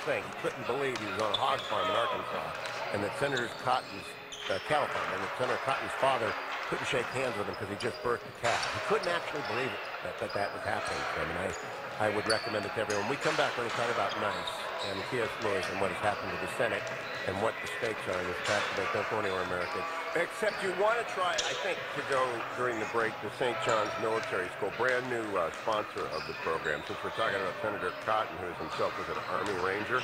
thing. He couldn't believe he was on a hog farm in Arkansas, and that Senator Cotton's cattle farm, and that Senator Cotton's father couldn't shake hands with him because he just birthed a calf. He couldn't actually believe it, that was happening to him, and I would recommend it to everyone. We come back, we're going to talk about NICE and C.S. Lewis and what has happened to the Senate and what the stakes are in this past debate. Don't go anywhere, America. Except you want to try, I think, to go during the break to St. John's Military School, brand new sponsor of the program. Since we're talking about Senator Cotton, who himself was an Army Ranger,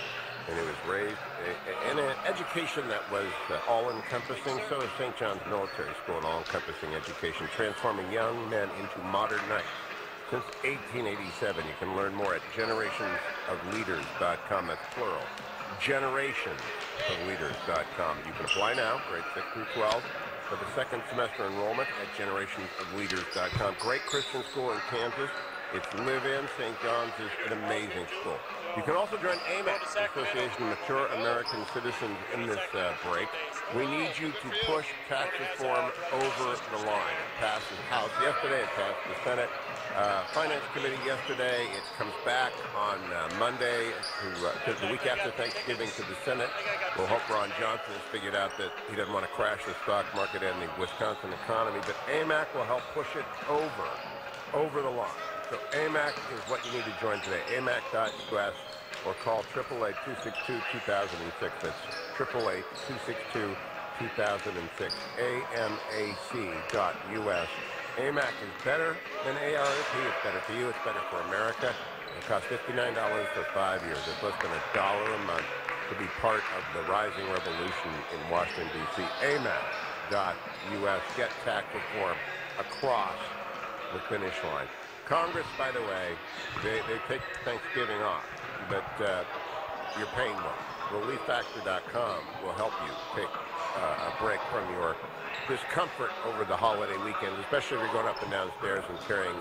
and he was raised in an education that was all-encompassing. So is St. John's Military School, an all-encompassing education, transforming young men into modern knights. Since 1887, you can learn more at generationsofleaders.com. That's plural. Generationsofleaders.com. You can apply now, grades 6 through 12, for the second semester enrollment at generationsofleaders.com. Great Christian school in Kansas. It's live-in. St. John's is an amazing school. You can also join AMAC, the Association of Mature American Citizens, in this break. We need you to push tax reform over the line. It passed the House yesterday. It passed the Senate Finance Committee yesterday. It comes back on Monday, the week after Thanksgiving, to the Senate. We'll hope Ron Johnson has figured out that he doesn't want to crash the stock market and the Wisconsin economy, but AMAC will help push it over the line. So AMAC is what you need to join today. AMAC.us or call 888-262-2006. That's 888-262-2006. AMAC.us. AMAC is better than ARP. It's better for you. It's better for America. It costs $59 for 5 years. It's less than $1 a month to be part of the rising revolution in Washington, D.C. AMAC.us. Get tax reform across the finish line. Congress, by the way, they take Thanksgiving off, but you're paying more. ReliefFactor.com will help you take a break from your discomfort over the holiday weekend, especially if you're going up and downstairs and carrying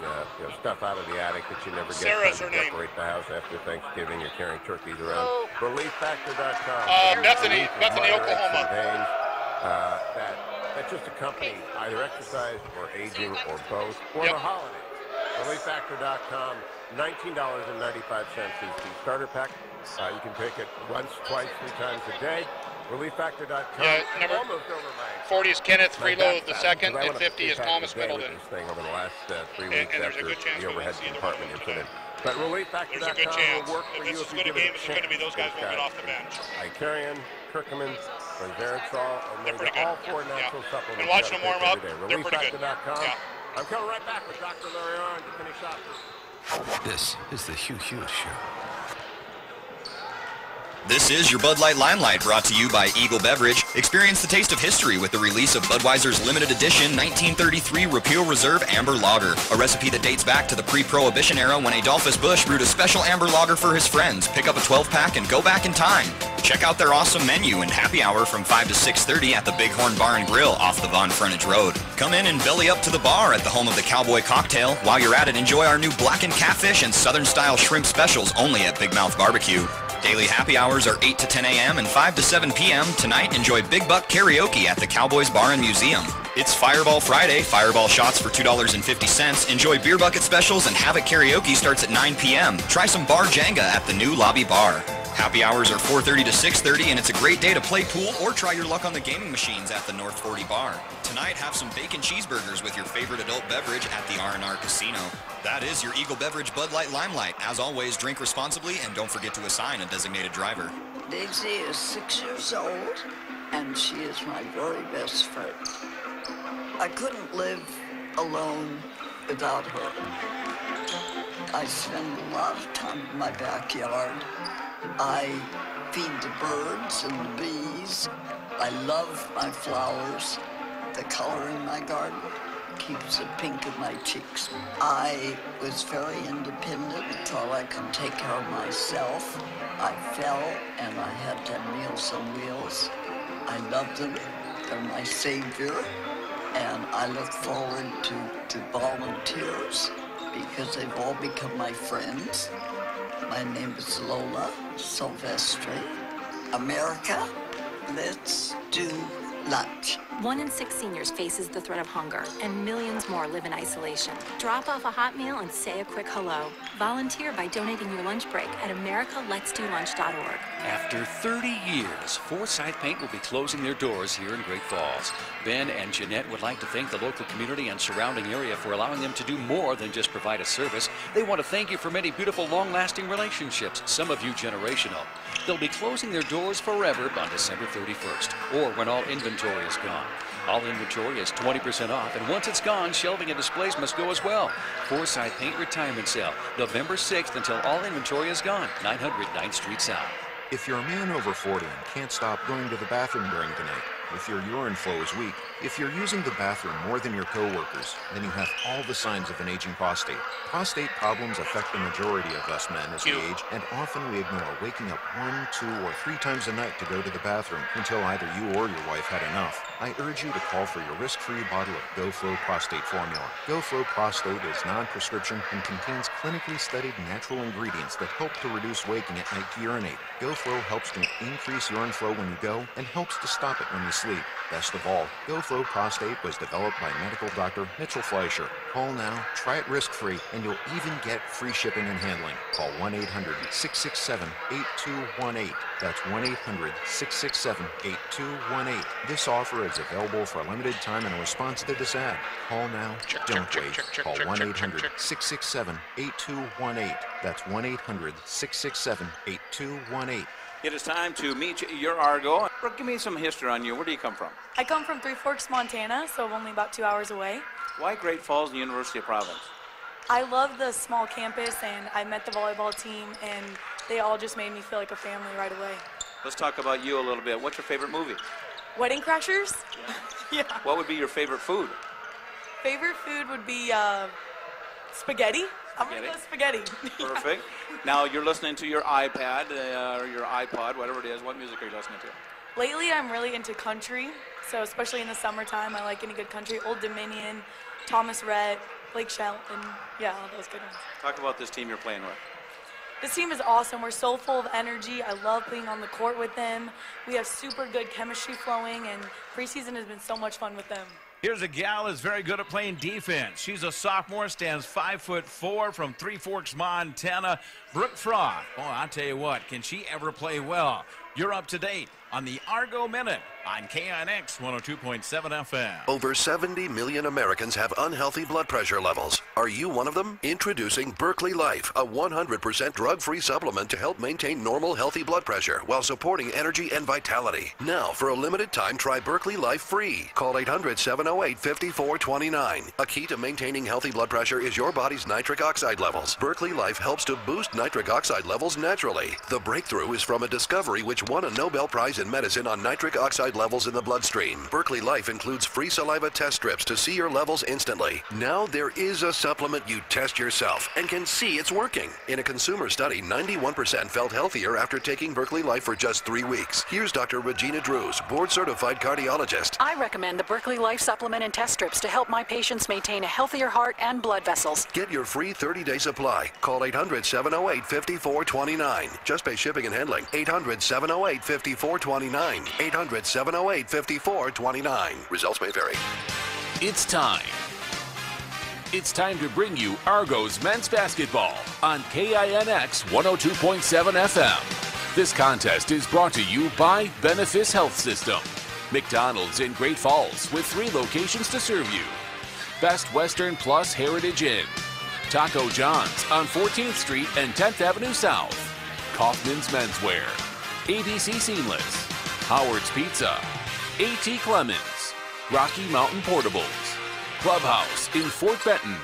stuff out of the attic that you never get to decorate the house after Thanksgiving. You're carrying turkeys around. ReliefFactor.com. Bethany, Oklahoma. That just accompany either exercise or aging or both, or the holiday. ReliefFactor.com, $19.95 is the starter pack. You can take it once, twice, 3 times a day. ReliefFactor.com. Yeah, number almost over my 40 is Kenneth Freelow the second, and 50 is Thomas Middleton. This thing over the last 3 weeks and there's after a good chance the overhead compartment incident. But ReliefFactor.com there's a good chance. will work for If you this is if you going to give game, it a it's going to be those guys won't get off the bench. Icarian, Curcumin, Resveratrol, Omega, all 4 natural supplements. And watch them warm up. They're pretty good. ReliefFactor.com. I'm coming right back with Dr. Larry Arnn to finish off this. This is the Hugh Hewitt Show. This is your Bud Light Limelight, brought to you by Eagle Beverage. Experience the taste of history with the release of Budweiser's limited edition 1933 Repeal Reserve Amber Lager, a recipe that dates back to the pre-Prohibition era when Adolphus Busch brewed a special amber lager for his friends. Pick up a 12-pack and go back in time. Check out their awesome menu and happy hour from 5 to 6:30 at the Bighorn Bar and Grill off the Von Frontage Road. Come in and belly up to the bar at the home of the Cowboy Cocktail. While you're at it, enjoy our new blackened catfish and Southern-style shrimp specials only at Big Mouth Barbecue. Daily happy hours are 8 to 10 a.m. and 5 to 7 p.m. Tonight, enjoy Big Buck Karaoke at the Cowboys Bar and Museum. It's Fireball Friday. Fireball shots for $2.50. Enjoy beer bucket specials, and Havoc Karaoke starts at 9 p.m. Try some bar Jenga at the new Lobby Bar. Happy hours are 4:30 to 6:30, and it's a great day to play pool or try your luck on the gaming machines at the North 40 Bar. Tonight, have some bacon cheeseburgers with your favorite adult beverage at the R&R Casino. That is your Eagle Beverage Bud Light Limelight. As always, drink responsibly and don't forget to assign a designated driver. Daisy is 6 years old, and she is my very best friend. I couldn't live alone without her. I spend a lot of time in my backyard. I feed the birds and the bees. I love my flowers. The color in my garden keeps the pink in my cheeks. I was very independent, thought I could take care of myself. I fell and I had to have Meals on Wheels. I love them. They're my savior. And I look forward to volunteers because they've all become my friends. My name is Lola Silvestri. America, let's do lunch. 1 in 6 seniors faces the threat of hunger, and millions more live in isolation. Drop off a hot meal and say a quick hello. Volunteer by donating your lunch break at americaletsdolunch.org. After 30 years, Forsyth Paint will be closing their doors here in Great Falls. Ben and Jeanette would like to thank the local community and surrounding area for allowing them to do more than just provide a service. They want to thank you for many beautiful, long-lasting relationships, some of you generational. They'll be closing their doors forever on December 31st, or when all inventory is gone. All inventory is 20% off, and once it's gone, shelving and displays must go as well. Forsyth Paint Retirement Sale, November 6th until all inventory is gone, 900 9th Street South. If you're a man over 40 and can't stop going to the bathroom during the night, if your urine flow is weak, if you're using the bathroom more than your coworkers, then you have all the signs of an aging prostate. Prostate problems affect the majority of us men as we age, and often we ignore waking up 1, 2, or 3 times a night to go to the bathroom until either you or your wife had enough. I urge you to call for your risk-free bottle of GoFlow Prostate Formula. GoFlow Prostate is non-prescription and contains clinically studied natural ingredients that help to reduce waking at night to urinate. GoFlow helps to increase urine flow when you go and helps to stop it when you sleep. Best of all, GoFlow Prostate was developed by medical doctor Mitchell Fleischer. Call now, try it risk-free, and you'll even get free shipping and handling. Call 1-800-667-8218. That's 1-800-667-8218. This offer is available for a limited time in response to this ad. Call now, don't wait. Call 1-800-667-8218. That's 1-800-667-8218. It is time to meet your Argo. Brooke, give me some history on you. Where do you come from? I come from Three Forks, Montana, so I'm only about 2 hours away. Why Great Falls and University of Providence? I love the small campus, and I met the volleyball team, and they all just made me feel like a family right away. Let's talk about you a little bit. What's your favorite movie? Wedding Crashers? Yeah. What would be your favorite food? Favorite food would be spaghetti. I'm going to go spaghetti. Perfect. Now you're listening to your iPad or your iPod, whatever it is. What music are you listening to? Lately, I'm really into country. So especially in the summertime, I like any good country. Old Dominion, Thomas Rhett, Blake Shelton. Yeah, all those good ones. Talk about this team you're playing with. This team is awesome. We're so full of energy. I love playing on the court with them. We have super good chemistry flowing, and preseason has been so much fun with them. Here's a gal that's very good at playing defense. She's a sophomore, stands 5'4", from Three Forks, Montana. Brooke Froth. Oh, I'll tell you what, can she ever play well? You're up to date on the Argo Minute on KINX 102.7 FM. Over 70 million Americans have unhealthy blood pressure levels. Are you one of them? Introducing Berkeley Life, a 100% drug-free supplement to help maintain normal, healthy blood pressure while supporting energy and vitality. Now, for a limited time, try Berkeley Life free. Call 800-708-5429. A key to maintaining healthy blood pressure is your body's nitric oxide levels. Berkeley Life helps to boost nitric oxide levels naturally. The breakthrough is from a discovery which won a Nobel Prize in Medicine on nitric oxide levels in the bloodstream. Berkeley Life includes free saliva test strips to see your levels instantly. Now there is a supplement you test yourself and can see it's working. In a consumer study, 91% felt healthier after taking Berkeley Life for just 3 weeks. Here's Dr. Regina Drews, board-certified cardiologist. I recommend the Berkeley Life supplement and test strips to help my patients maintain a healthier heart and blood vessels. Get your free 30-day supply. Call 800-708-5429. Just pay shipping and handling. 800-708-5429. 800-708-5429. Results may vary. It's time. It's time to bring you Argo's men's basketball on KINX 102.7 FM. This contest is brought to you by Benefice Health System, McDonald's in Great Falls with 3 locations to serve you, Best Western Plus Heritage Inn, Taco John's on 14th Street and 10th Avenue South, Kaufman's Menswear, ABC Seamless, Howard's Pizza, A.T. Clemens, Rocky Mountain Portables, Clubhouse in Fort Benton,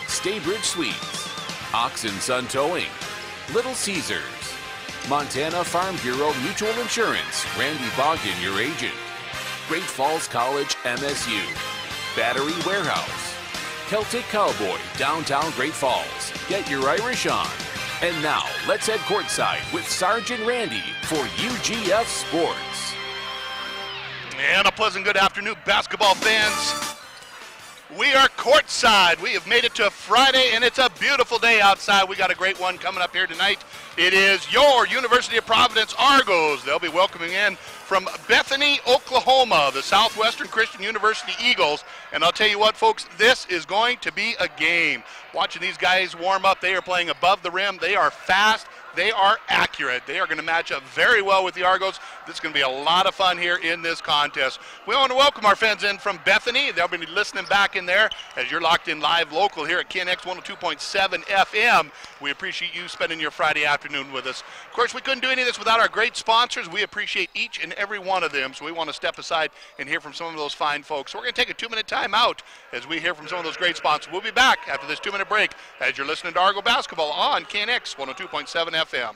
Staybridge Suites, Ox and Son Towing, Little Caesars, Montana Farm Bureau Mutual Insurance, Randy Bogdan, your agent, Great Falls College MSU, Battery Warehouse, Celtic Cowboy, downtown Great Falls. Get your Irish on. And now, let's head courtside with Sergeant Randy for UGF Sports. And a pleasant good afternoon, basketball fans. We are courtside. We have made it to Friday, and it's a beautiful day outside. We got a great one coming up here tonight. It is your University of Providence Argos. They'll be welcoming in from Bethany, Oklahoma, the Southwestern Christian University Eagles. And I'll tell you what, folks, this is going to be a game. Watching these guys warm up, they are playing above the rim. They are fast. They are accurate. They are going to match up very well with the Argos. This is going to be a lot of fun here in this contest. We want to welcome our friends in from Bethany. They'll be listening back in there as you're locked in live local here at KNX 102.7 FM. We appreciate you spending your Friday afternoon with us. Of course, we couldn't do any of this without our great sponsors. We appreciate each and every one of them, so we want to step aside and hear from some of those fine folks. So we're going to take a 2-minute time out as we hear from some of those great sponsors. We'll be back after this 2-minute break as you're listening to Argo Basketball on KNX 102.7 FM.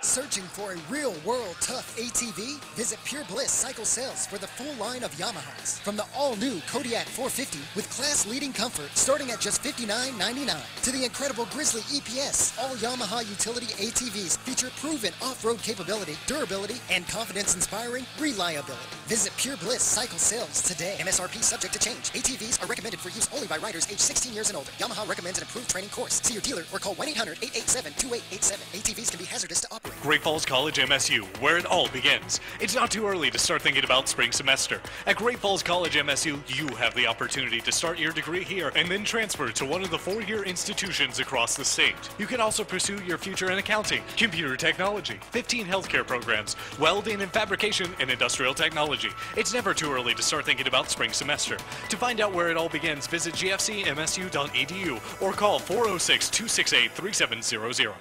Searching for a real-world tough ATV? Visit Pure Bliss Cycle Sales for the full line of Yamahas. From the all-new Kodiak 450 with class-leading comfort starting at just $59.99 to the incredible Grizzly EPS. All Yamaha utility ATVs feature proven off-road capability, durability, and confidence-inspiring reliability. Visit Pure Bliss Cycle Sales today. MSRP subject to change. ATVs are recommended for use only by riders age 16 years and older. Yamaha recommends an approved training course. See your dealer or call 1-800-887-2887. ATVs can be hazardous to operate. Great Falls College MSU, where it all begins. It's not too early to start thinking about spring semester. At Great Falls College MSU, you have the opportunity to start your degree here and then transfer to one of the 4-year institutions across the state. You can also pursue your future in accounting, computer technology, 15 healthcare programs, welding and fabrication, and industrial technology. It's never too early to start thinking about spring semester. To find out where it all begins, visit gfcmsu.edu or call 406-268-3700.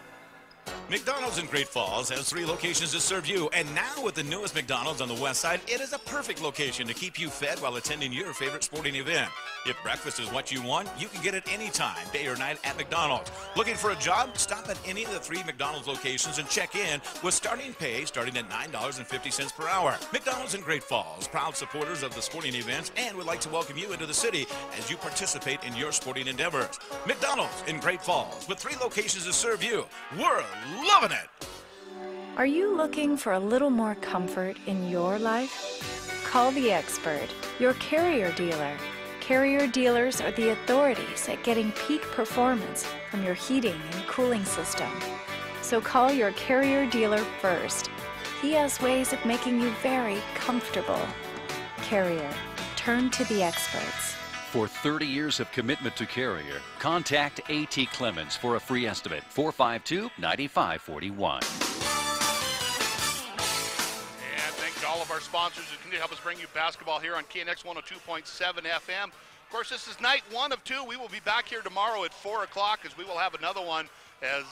McDonald's in Great Falls has 3 locations to serve you, and now with the newest McDonald's on the west side, it is a perfect location to keep you fed while attending your favorite sporting event. If breakfast is what you want, you can get it anytime, day or night at McDonald's. Looking for a job? Stop at any of the 3 McDonald's locations and check in with starting pay starting at $9.50 per hour. McDonald's in Great Falls, proud supporters of the sporting events, and would like to welcome you into the city as you participate in your sporting endeavors. McDonald's in Great Falls with 3 locations to serve you. We're loving it. Are you looking for a little more comfort in your life? Call the expert, your Carrier dealer. Carrier dealers are the authorities at getting peak performance from your heating and cooling system. So call your Carrier dealer first. He has ways of making you very comfortable. Carrier, turn to the experts. For 30 years of commitment to Carrier, contact A.T. Clemens for a free estimate, 452-9541. And thank you to all of our sponsors who continue to help us bring you basketball here on KNX 102.7 FM. Of course, this is night 1 of 2. We will be back here tomorrow at 4 o'clock as we will have another one, as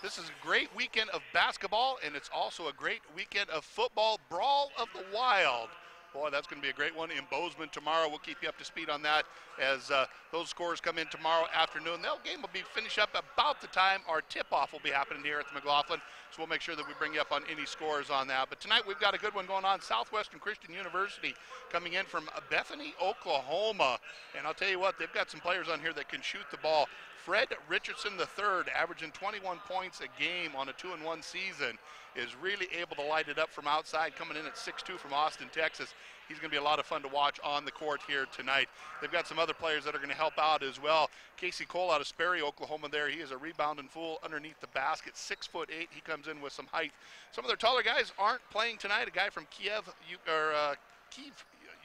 this is a great weekend of basketball, and it's also a great weekend of football. Brawl of the Wild. Boy, that's going to be a great one in Bozeman tomorrow. We'll keep you up to speed on that as those scores come in tomorrow afternoon. The game will be finished up about the time our tip-off will be happening here at the McLaughlin, so we'll make sure that we bring you up on any scores on that. But tonight we've got a good one going on. Southwestern Christian University coming in from Bethany, Oklahoma. And I'll tell you what, they've got some players on here that can shoot the ball. Fred Richardson III, averaging 21 points a game on a 2-1 season, is really able to light it up from outside, coming in at 6'2" from Austin, Texas. He's going to be a lot of fun to watch on the court here tonight. They've got some other players that are going to help out as well. Casey Cole out of Sperry, Oklahoma there. He is a rebounding fool underneath the basket, 6'8". He comes in with some height. Some of their taller guys aren't playing tonight. A guy from Kiev,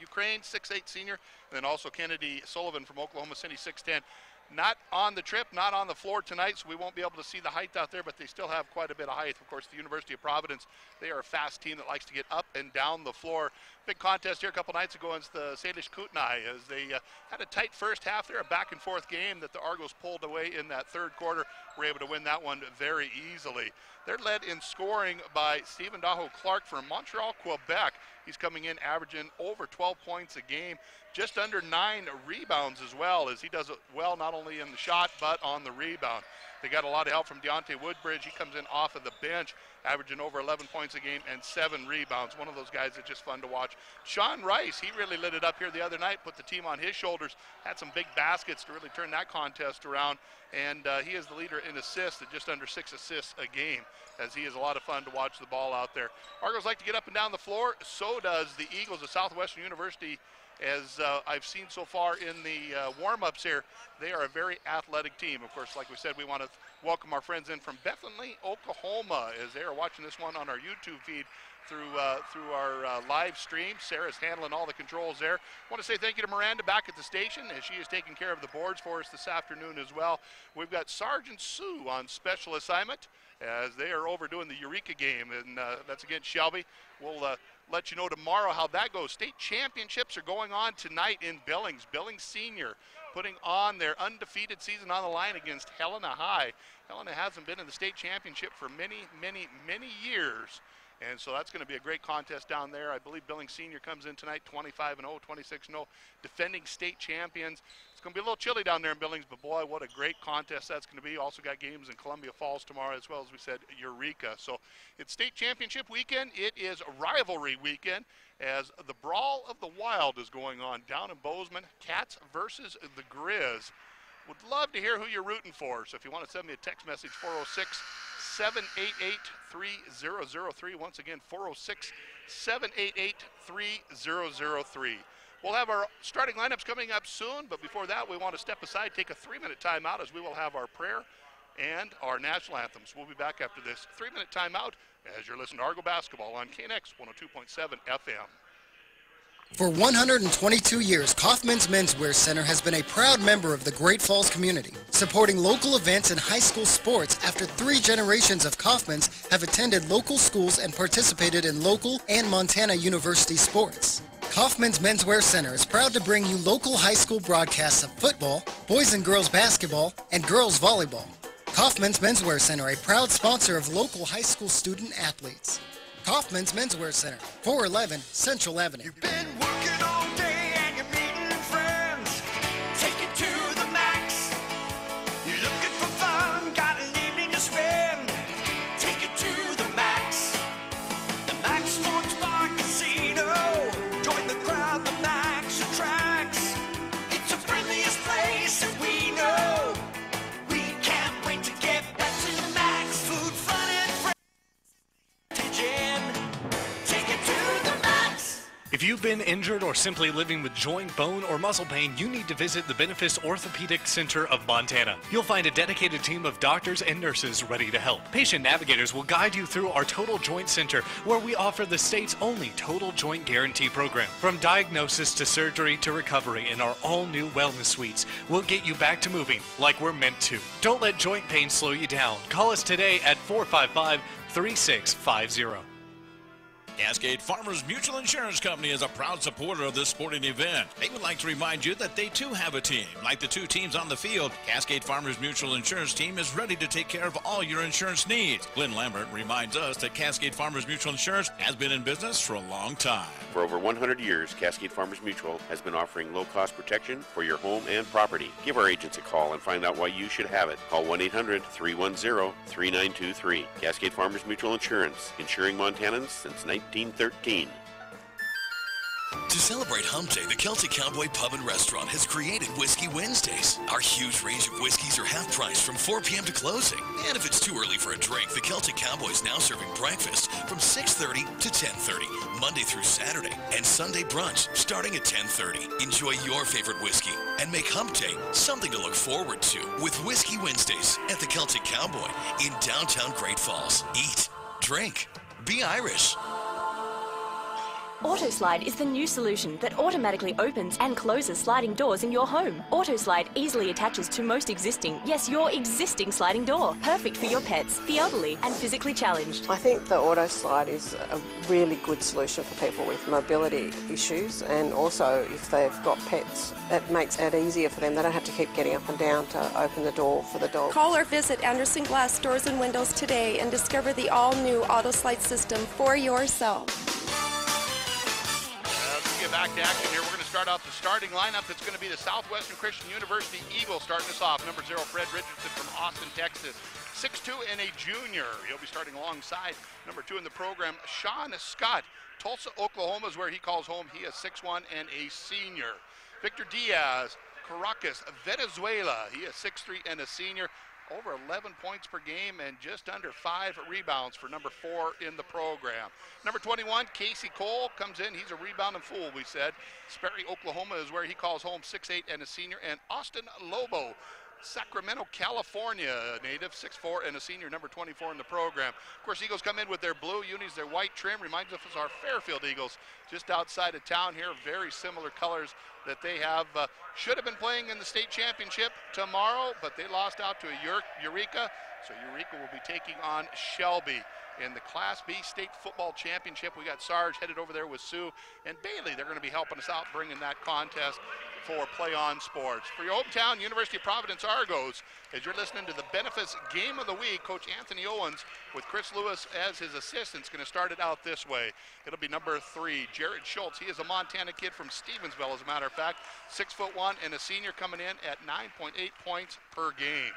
Ukraine, 6'8" senior. And then also Kennedy Sullivan from Oklahoma City, 6'10". Not on the trip, not on the floor tonight, so we won't be able to see the height out there, but they still have quite a bit of height. Of course, the University of Providence, they are a fast team that likes to get up and down the floor. Big contest here a couple nights ago against the Salish Kootenai as they had a tight first half there, a back-and-forth game that the Argos pulled away in that third quarter. Were able to win that one very easily. They're led in scoring by Stephen Daho Clark from Montreal, Quebec. He's coming in averaging over 12 points a game, just under 9 rebounds as well, as he does it well not only in the shot but on the rebound. They got a lot of help from Deontay Woodbridge. He comes in off of the bench, averaging over 11 points a game and 7 rebounds. One of those guys that's just fun to watch. Sean Rice, he really lit it up here the other night, put the team on his shoulders, had some big baskets to really turn that contest around, and he is the leader in assists at just under 6 assists a game, as he is a lot of fun to watch the ball out there. Argos like to get up and down the floor. So does the Eagles of Southwestern University. As I've seen so far in the warm-ups here, they are a very athletic team. Of course, like we said, we want to welcome our friends in from Bethany, Oklahoma, as they are watching this one on our YouTube feed through our live stream. Sarah's handling all the controls there. I want to say thank you to Miranda back at the station, as she is taking care of the boards for us this afternoon as well. We've got Sergeant Sue on special assignment, as they are over doing the Eureka game, and that's against Shelby. We'll let you know tomorrow how that goes. State championships are going on tonight in Billings. Billings Senior putting on their undefeated season on the line against Helena High. Helena hasn't been in the state championship for many, many, many years. And so that's going to be a great contest down there. I believe Billings Senior comes in tonight 25-0, 26-0, defending state champions. It's going to be a little chilly down there in Billings, but boy, what a great contest that's going to be. Also got games in Columbia Falls tomorrow, as well as we said, Eureka. So it's state championship weekend. It is rivalry weekend, as the Brawl of the Wild is going on down in Bozeman. Cats versus the Grizz. Would love to hear who you're rooting for. So if you want to send me a text message, 406-788-3003. Once again, 406-788-3003. We'll have our starting lineups coming up soon, but before that, we want to step aside, take a 3-minute timeout, as we will have our prayer and our national anthems. We'll be back after this 3-minute timeout as you're listening to Argo Basketball on KNX 102.7 FM. For 122 years, Kaufman's Menswear Center has been a proud member of the Great Falls community, supporting local events and high school sports after 3 generations of Kaufman's have attended local schools and participated in local and Montana University sports. Kaufman's Menswear Center is proud to bring you local high school broadcasts of football, boys and girls basketball, and girls volleyball. Kaufman's Menswear Center, a proud sponsor of local high school student athletes. Kaufman's Menswear Center, 411 Central Avenue. You've been working all day and you're meeting friends. Take it to the max. You're looking for fun, got an evening to spend. Take it to the max. The Max Sports Bar Casino. Join the crowd, the Max attracts. It's the friendliest place that we know. We can't wait to get back to the Max. Food, fun, and friends. If you've been injured or simply living with joint, bone, or muscle pain, you need to visit the Benefice Orthopedic Center of Montana. You'll find a dedicated team of doctors and nurses ready to help. Patient navigators will guide you through our Total Joint Center, where we offer the state's only Total Joint Guarantee program. From diagnosis to surgery to recovery in our all-new wellness suites, we'll get you back to moving like we're meant to. Don't let joint pain slow you down. Call us today at 455-3650. Cascade Farmers Mutual Insurance Company is a proud supporter of this sporting event. They would like to remind you that they too have a team. Like the 2 teams on the field, Cascade Farmers Mutual Insurance Team is ready to take care of all your insurance needs. Glenn Lambert reminds us that Cascade Farmers Mutual Insurance has been in business for a long time. For over 100 years, Cascade Farmers Mutual has been offering low-cost protection for your home and property. Give our agents a call and find out why you should have it. Call 1-800-310-3923. Cascade Farmers Mutual Insurance, insuring Montanans since 1913. To celebrate Hump Day, the Celtic Cowboy Pub and Restaurant has created Whiskey Wednesdays. Our huge range of whiskeys are half price from 4 p.m. to closing. And if it's too early for a drink, the Celtic Cowboy is now serving breakfast from 6:30 to 10:30, Monday through Saturday, and Sunday brunch starting at 10:30. Enjoy your favorite whiskey and make Hump Day something to look forward to with Whiskey Wednesdays at the Celtic Cowboy in downtown Great Falls. Eat, drink, be Irish. AutoSlide is the new solution that automatically opens and closes sliding doors in your home. AutoSlide easily attaches to most existing, yes, your existing sliding door. Perfect for your pets, the elderly, and physically challenged. I think the AutoSlide is a really good solution for people with mobility issues, and also if they've got pets, it makes it easier for them. They don't have to keep getting up and down to open the door for the dog. Call or visit Anderson Glass Doors and Windows today and discover the all-new AutoSlide system for yourself. Get back to action here. We're going to start off the starting lineup. It's going to be the Southwestern Christian University Eagles starting us off. Number 0, Fred Richardson from Austin, Texas. 6'2" and a junior. He'll be starting alongside number 2 in the program, Sean Scott. Tulsa, Oklahoma is where he calls home. He is 6'1" and a senior. Victor Diaz, Caracas, Venezuela. He is 6'3" and a senior. Over 11 points per game and just under 5 rebounds for number 4 in the program. Number 21, Casey Cole comes in. He's a rebounding fool, we said. Sperry, Oklahoma is where he calls home, 6'8" and a senior. And Austin Lobo Sacramento, California native, 6'4", and a senior, number 24 in the program. Of course, Eagles come in with their blue unis, their white trim. Reminds us of our Fairfield Eagles just outside of town here. Very similar colors that they have. Should have been playing in the state championship tomorrow, but they lost out to Eureka. So Eureka will be taking on Shelby in the Class B State Football Championship. We got Sarge headed over there with Sue and Bailey. They're going to be helping us out, bringing that contest for Play On Sports. For your hometown, University of Providence Argos, as you're listening to the Benefits Game of the Week, Coach Anthony Owens with Chris Lewis as his assistant is going to start it out this way. It'll be number 3, Jared Schultz. He is a Montana kid from Stevensville, as a matter of fact. 6'1", and a senior, coming in at 9.8 points per game.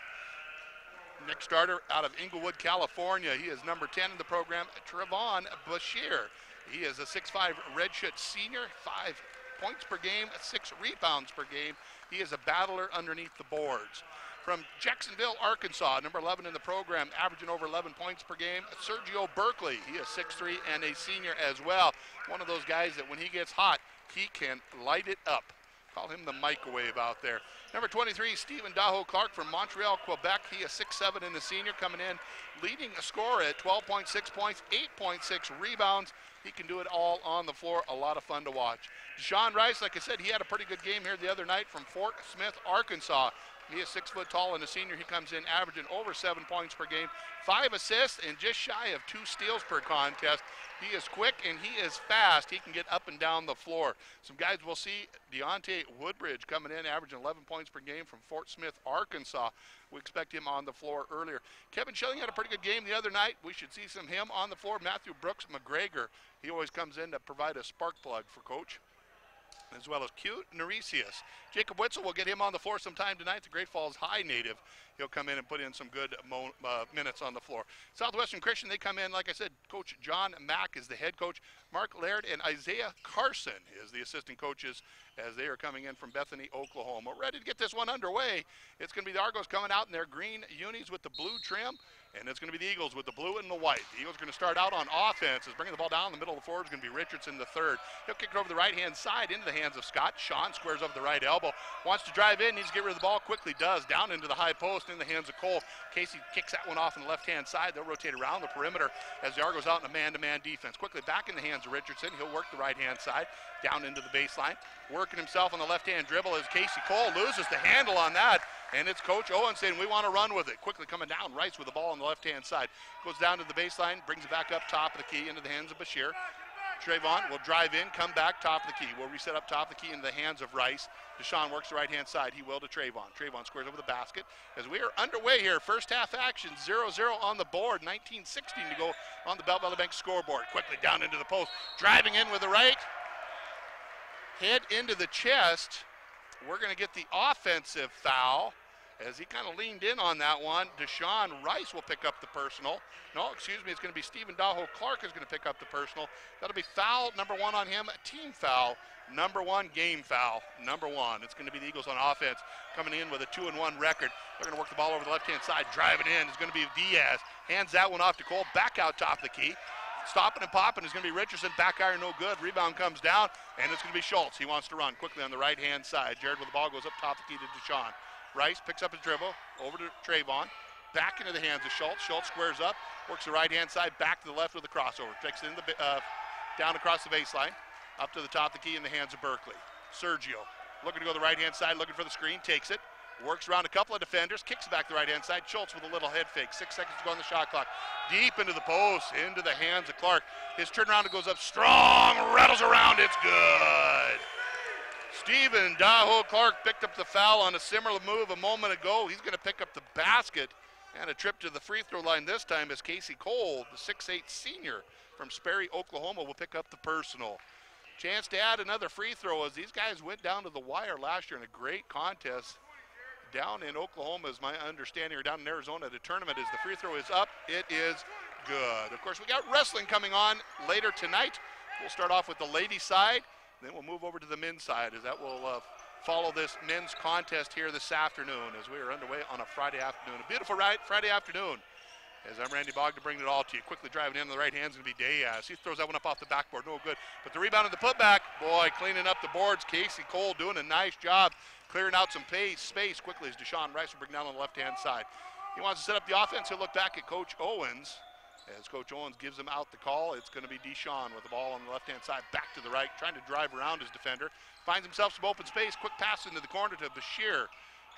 Next starter out of Inglewood, California. He is number 10 in the program, Trevon Bashir. He is a 6'5" redshirt senior, 5 points per game, 6 rebounds per game. He is a battler underneath the boards. From Jacksonville, Arkansas, number 11 in the program, averaging over 11 points per game, Sergio Berkeley. He is 6'3" and a senior as well. One of those guys that when he gets hot, he can light it up. Call him the microwave out there. Number 23, Stephen Daho Clark from Montreal, Quebec. He is 6'7" and a senior, coming in, leading a score at 12.6 points, 8.6 rebounds. He can do it all on the floor. A lot of fun to watch. Deshaun Rice, like I said, he had a pretty good game here the other night from Fort Smith, Arkansas. He is 6 foot tall and a senior. He comes in averaging over 7 points per game, 5 assists, and just shy of 2 steals per contest. He is quick and he is fast. He can get up and down the floor. Some guys we'll see, Deontay Woodbridge coming in, averaging 11 points per game from Fort Smith, Arkansas. We expect him on the floor earlier. Kevin Schilling had a pretty good game the other night. We should see some him on the floor. Matthew Brooks McGregor, he always comes in to provide a spark plug for Coach, as well as Cute Neresius. Jacob Witzel will get him on the floor sometime tonight. The Great Falls High native. He'll come in and put in some good minutes on the floor. Southwestern Christian, they come in, like I said, Coach John Mack is the head coach. Mark Laird and Isaiah Carson is the assistant coaches as they are coming in from Bethany, Oklahoma. We're ready to get this one underway. It's going to be the Argos coming out in their green unis with the blue trim, and it's going to be the Eagles with the blue and the white. The Eagles are going to start out on offense. Bringing the ball down the middle of the floor is going to be Richardson, the third. He'll kick it over the right-hand side into the hands of Scott. Sean squares over the right elbow. Wants to drive in, needs to get rid of the ball, quickly does. Down into the high post in the hands of Cole. Casey kicks that one off on the left-hand side. They'll rotate around the perimeter as the Argos out in a man-to-man defense. Quickly back in the hands of Richardson. He'll work the right-hand side down into the baseline. Working himself on the left-hand dribble as Casey Cole loses the handle on that. And it's Coach Owen saying, we want to run with it. Quickly coming down, Rice with the ball on the left-hand side. Goes down to the baseline, brings it back up top of the key into the hands of Bashir. Trayvon will drive in, come back, top of the key. We'll reset up top of the key into the hands of Rice. Deshaun works the right-hand side. He will to Trayvon. Trayvon squares over the basket. As we are underway here, first half action, 0-0 on the board, 19-16 to go on the Belt Valley Bank scoreboard. Quickly down into the post, driving in with the right. Head into the chest. We're going to get the offensive foul as he kind of leaned in on that one. Deshaun Rice will pick up the personal. No, excuse me, it's going to be Stephen Daho Clark is going to pick up the personal. That'll be foul number 1 on him, team foul number 1, game foul number 1. It's going to be the Eagles on offense coming in with a 2-1 record. They're going to work the ball over the left-hand side, driving in. It's going to be Diaz. Hands that one off to Cole, back out top of the key. Stopping and popping is going to be Richardson. Back iron, no good. Rebound comes down, and it's going to be Schultz. He wants to run quickly on the right-hand side. Jared with the ball goes up top of the key to Deshaun. Rice picks up his dribble, over to Trayvon. Back into the hands of Schultz. Schultz squares up, works the right-hand side, back to the left with the crossover. Takes it in the, down across the baseline, up to the top of the key in the hands of Berkeley. Sergio looking to go to the right-hand side, looking for the screen, takes it. Works around a couple of defenders, kicks back the right-hand side. Schultz with a little head fake. 6 seconds to go on the shot clock. Deep into the post, into the hands of Clark. His turnaround goes up strong, rattles around, it's good. Stephen Daho Clark picked up the foul on a similar move a moment ago. He's going to pick up the basket and a trip to the free throw line this time as Casey Cole, the 6'8" senior from Sperry, Oklahoma, will pick up the personal. Chance to add another free throw as these guys went down to the wire last year in a great contest. Down in Oklahoma is my understanding, or down in Arizona, the tournament is the free throw is up. It is good. Of course, we got wrestling coming on later tonight. We'll start off with the ladies' side, then we'll move over to the men's side as that will follow this men's contest here this afternoon as we are underway on a Friday afternoon. A beautiful Friday afternoon As I'm Randy Bogg to bring it all to you. Quickly driving in the right hand is going to be Diaz. He throws that one up off the backboard. No good. But the rebound and the putback. Boy, cleaning up the boards. Casey Cole doing a nice job clearing out some space quickly as Deshaun Rice will bring down on the left-hand side. He wants to set up the offense. He'll look back at Coach Owens. As Coach Owens gives him out the call, it's going to be Deshaun with the ball on the left-hand side, back to the right, trying to drive around his defender. Finds himself some open space. Quick pass into the corner to Bashir.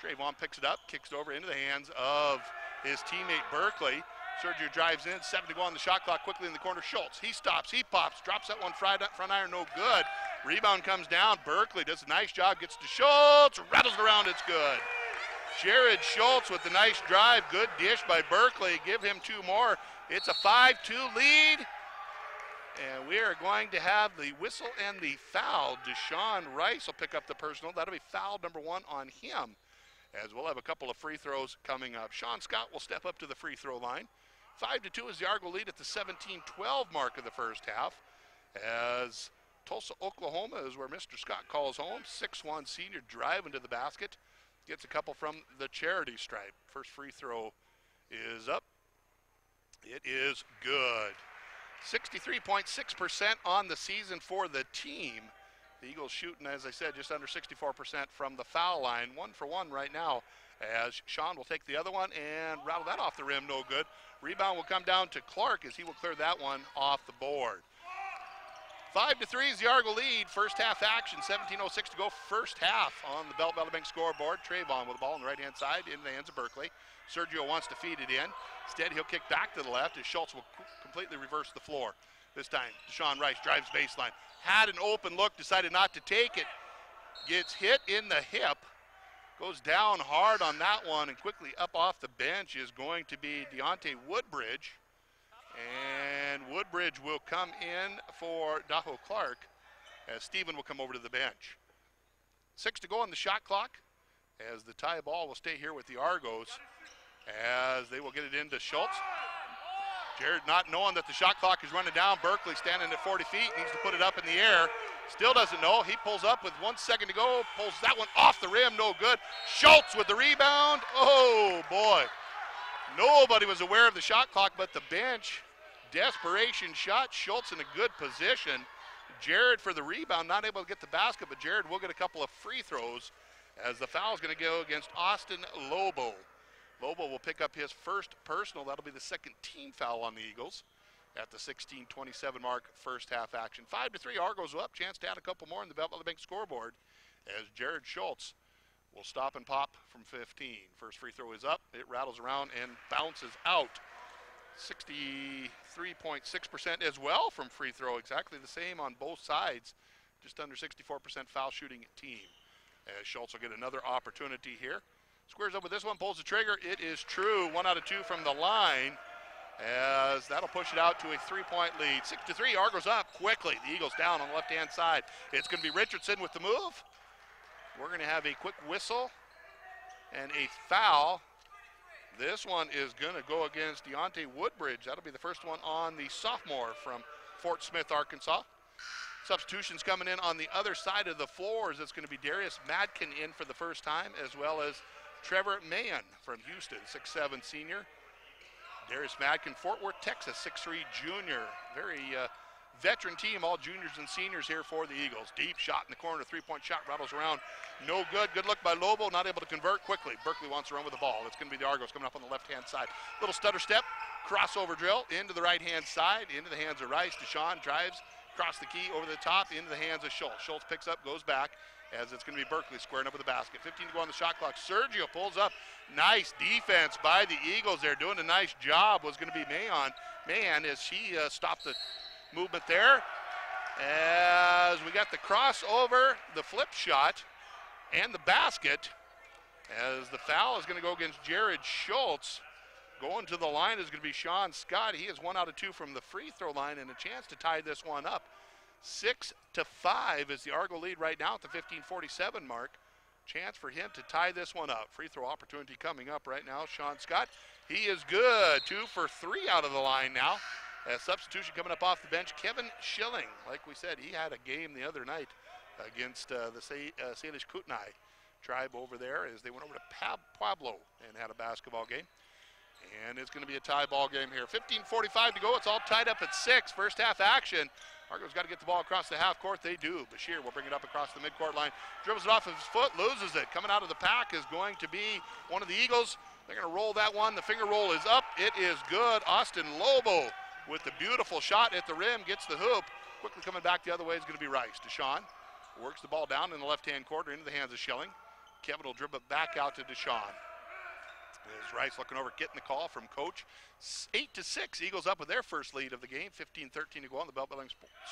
Trayvon picks it up, kicks it over into the hands of his teammate Berkeley. Sergio drives in, 7 to go on the shot clock, quickly in the corner. Schultz, he stops, he pops, drops that one front iron, no good. Rebound comes down, Berkeley does a nice job, gets to Schultz, rattles it around, it's good. Jared Schultz with the nice drive, good dish by Berkeley, give him 2 more. It's a 5-2 lead, and we are going to have the whistle and the foul. Deshaun Rice will pick up the personal, that'll be foul number 1 on him, as we'll have a couple of free throws coming up. Sean Scott will step up to the free throw line. 5-2 is the Argo lead at the 17-12 mark of the first half, as Tulsa, Oklahoma is where Mr. Scott calls home. 6'1" senior driving to the basket. Gets a couple from the charity stripe. First free throw is up. It is good. 63.6% on the season for the team. The Eagles shooting, as I said, just under 64% from the foul line. 1 for 1 right now, as Sean will take the other one and rattle that off the rim, no good. Rebound will come down to Clark as he will clear that one off the board. 5-3 is the Argo lead. First half action, 17:06 to go. First half on the Belt Bank scoreboard. Trayvon with the ball on the right-hand side in the hands of Berkeley. Sergio wants to feed it in. Instead, he'll kick back to the left as Schultz will completely reverse the floor. This time, Deshaun Rice drives baseline. Had an open look, decided not to take it. Gets hit in the hip. Goes down hard on that one, and quickly up off the bench is going to be Deontay Woodbridge. And Woodbridge will come in for Daho Clark as Stephen will come over to the bench. 6 to go on the shot clock, as the tie ball will stay here with the Argos, as they will get it into Schultz. Jared not knowing that the shot clock is running down. Berkeley standing at 40 feet, needs to put it up in the air. Still doesn't know. He pulls up with 1 second to go, pulls that one off the rim, no good. Schultz with the rebound. Oh boy. Nobody was aware of the shot clock but the bench. Desperation shot. Schultz in a good position. Jared for the rebound, not able to get the basket, but Jared will get a couple of free throws as the foul is going to go against Austin Lobo. Lobo will pick up his first personal. That'll be the second team foul on the Eagles at the 16:27 mark, first half action. 5-3, Argos up. Chance to add a couple more in the Belt Bank scoreboard as Jared Schultz will stop and pop from 15. First free throw is up. It rattles around and bounces out. 63.6% as well from free throw. Exactly the same on both sides. Just under 64% foul shooting team. As Schultz will get another opportunity here. Squares up with this one, pulls the trigger. It is true. 1 out of 2 from the line, as that'll push it out to a 3-point lead. 6-3, Argos up quickly. The Eagles down on the left-hand side. It's going to be Richardson with the move. We're going to have a quick whistle and a foul. This one is going to go against Deontay Woodbridge. That'll be the first one on the sophomore from Fort Smith, Arkansas. Substitutions coming in on the other side of the floor. It's going to be Darius Madkin in for the first time, as well as Trevor Mahan from Houston, 6'7" senior. Darius Madkin, Fort Worth, Texas, 6'3" junior. Very veteran team, all juniors and seniors here for the Eagles. Deep shot in the corner, 3-point shot, rattles around. No good. Good look by Lobo, not able to convert quickly. Berkeley wants to run with the ball. It's going to be the Argos coming up on the left-hand side. Little stutter step, crossover drill, into the right-hand side, into the hands of Rice. Deshaun drives, across the key, over the top, into the hands of Schultz. Schultz picks up, goes back, as it's going to be Berkeley squaring up with the basket. 15 to go on the shot clock. Sergio pulls up. Nice defense by the Eagles there. Doing a nice job was going to be Mahan as she stopped the movement there. As we got the crossover, the flip shot, and the basket. As the foul is going to go against Jared Schultz. Going to the line is going to be Sean Scott. He is 1 out of 2 from the free throw line and a chance to tie this one up. 6-5 is the Argo lead right now at the 15:47 mark. Chance for him to tie this one up. Free throw opportunity coming up right now. Sean Scott, he is good. 2 for 3 out of the line now. As substitution coming up off the bench, Kevin Schilling. Like we said, he had a game the other night against the Salish Kootenai tribe over there as they went over to Pueblo and had a basketball game. And it's going to be a tie ball game here. 15:45 to go. It's all tied up at 6. First half action. Argo's got to get the ball across the half court. They do. Bashir will bring it up across the midcourt line. Dribbles it off of his foot, loses it. Coming out of the pack is going to be one of the Eagles. They're going to roll that one. The finger roll is up. It is good. Austin Lobo with the beautiful shot at the rim. Gets the hoop. Quickly coming back the other way is going to be Rice. Deshaun works the ball down in the left-hand quarter into the hands of Schilling. Kevin will dribble it back out to Deshaun. There's Rice looking over, getting the call from coach. 8-6, Eagles up with their first lead of the game. 15-13 to go on the belt building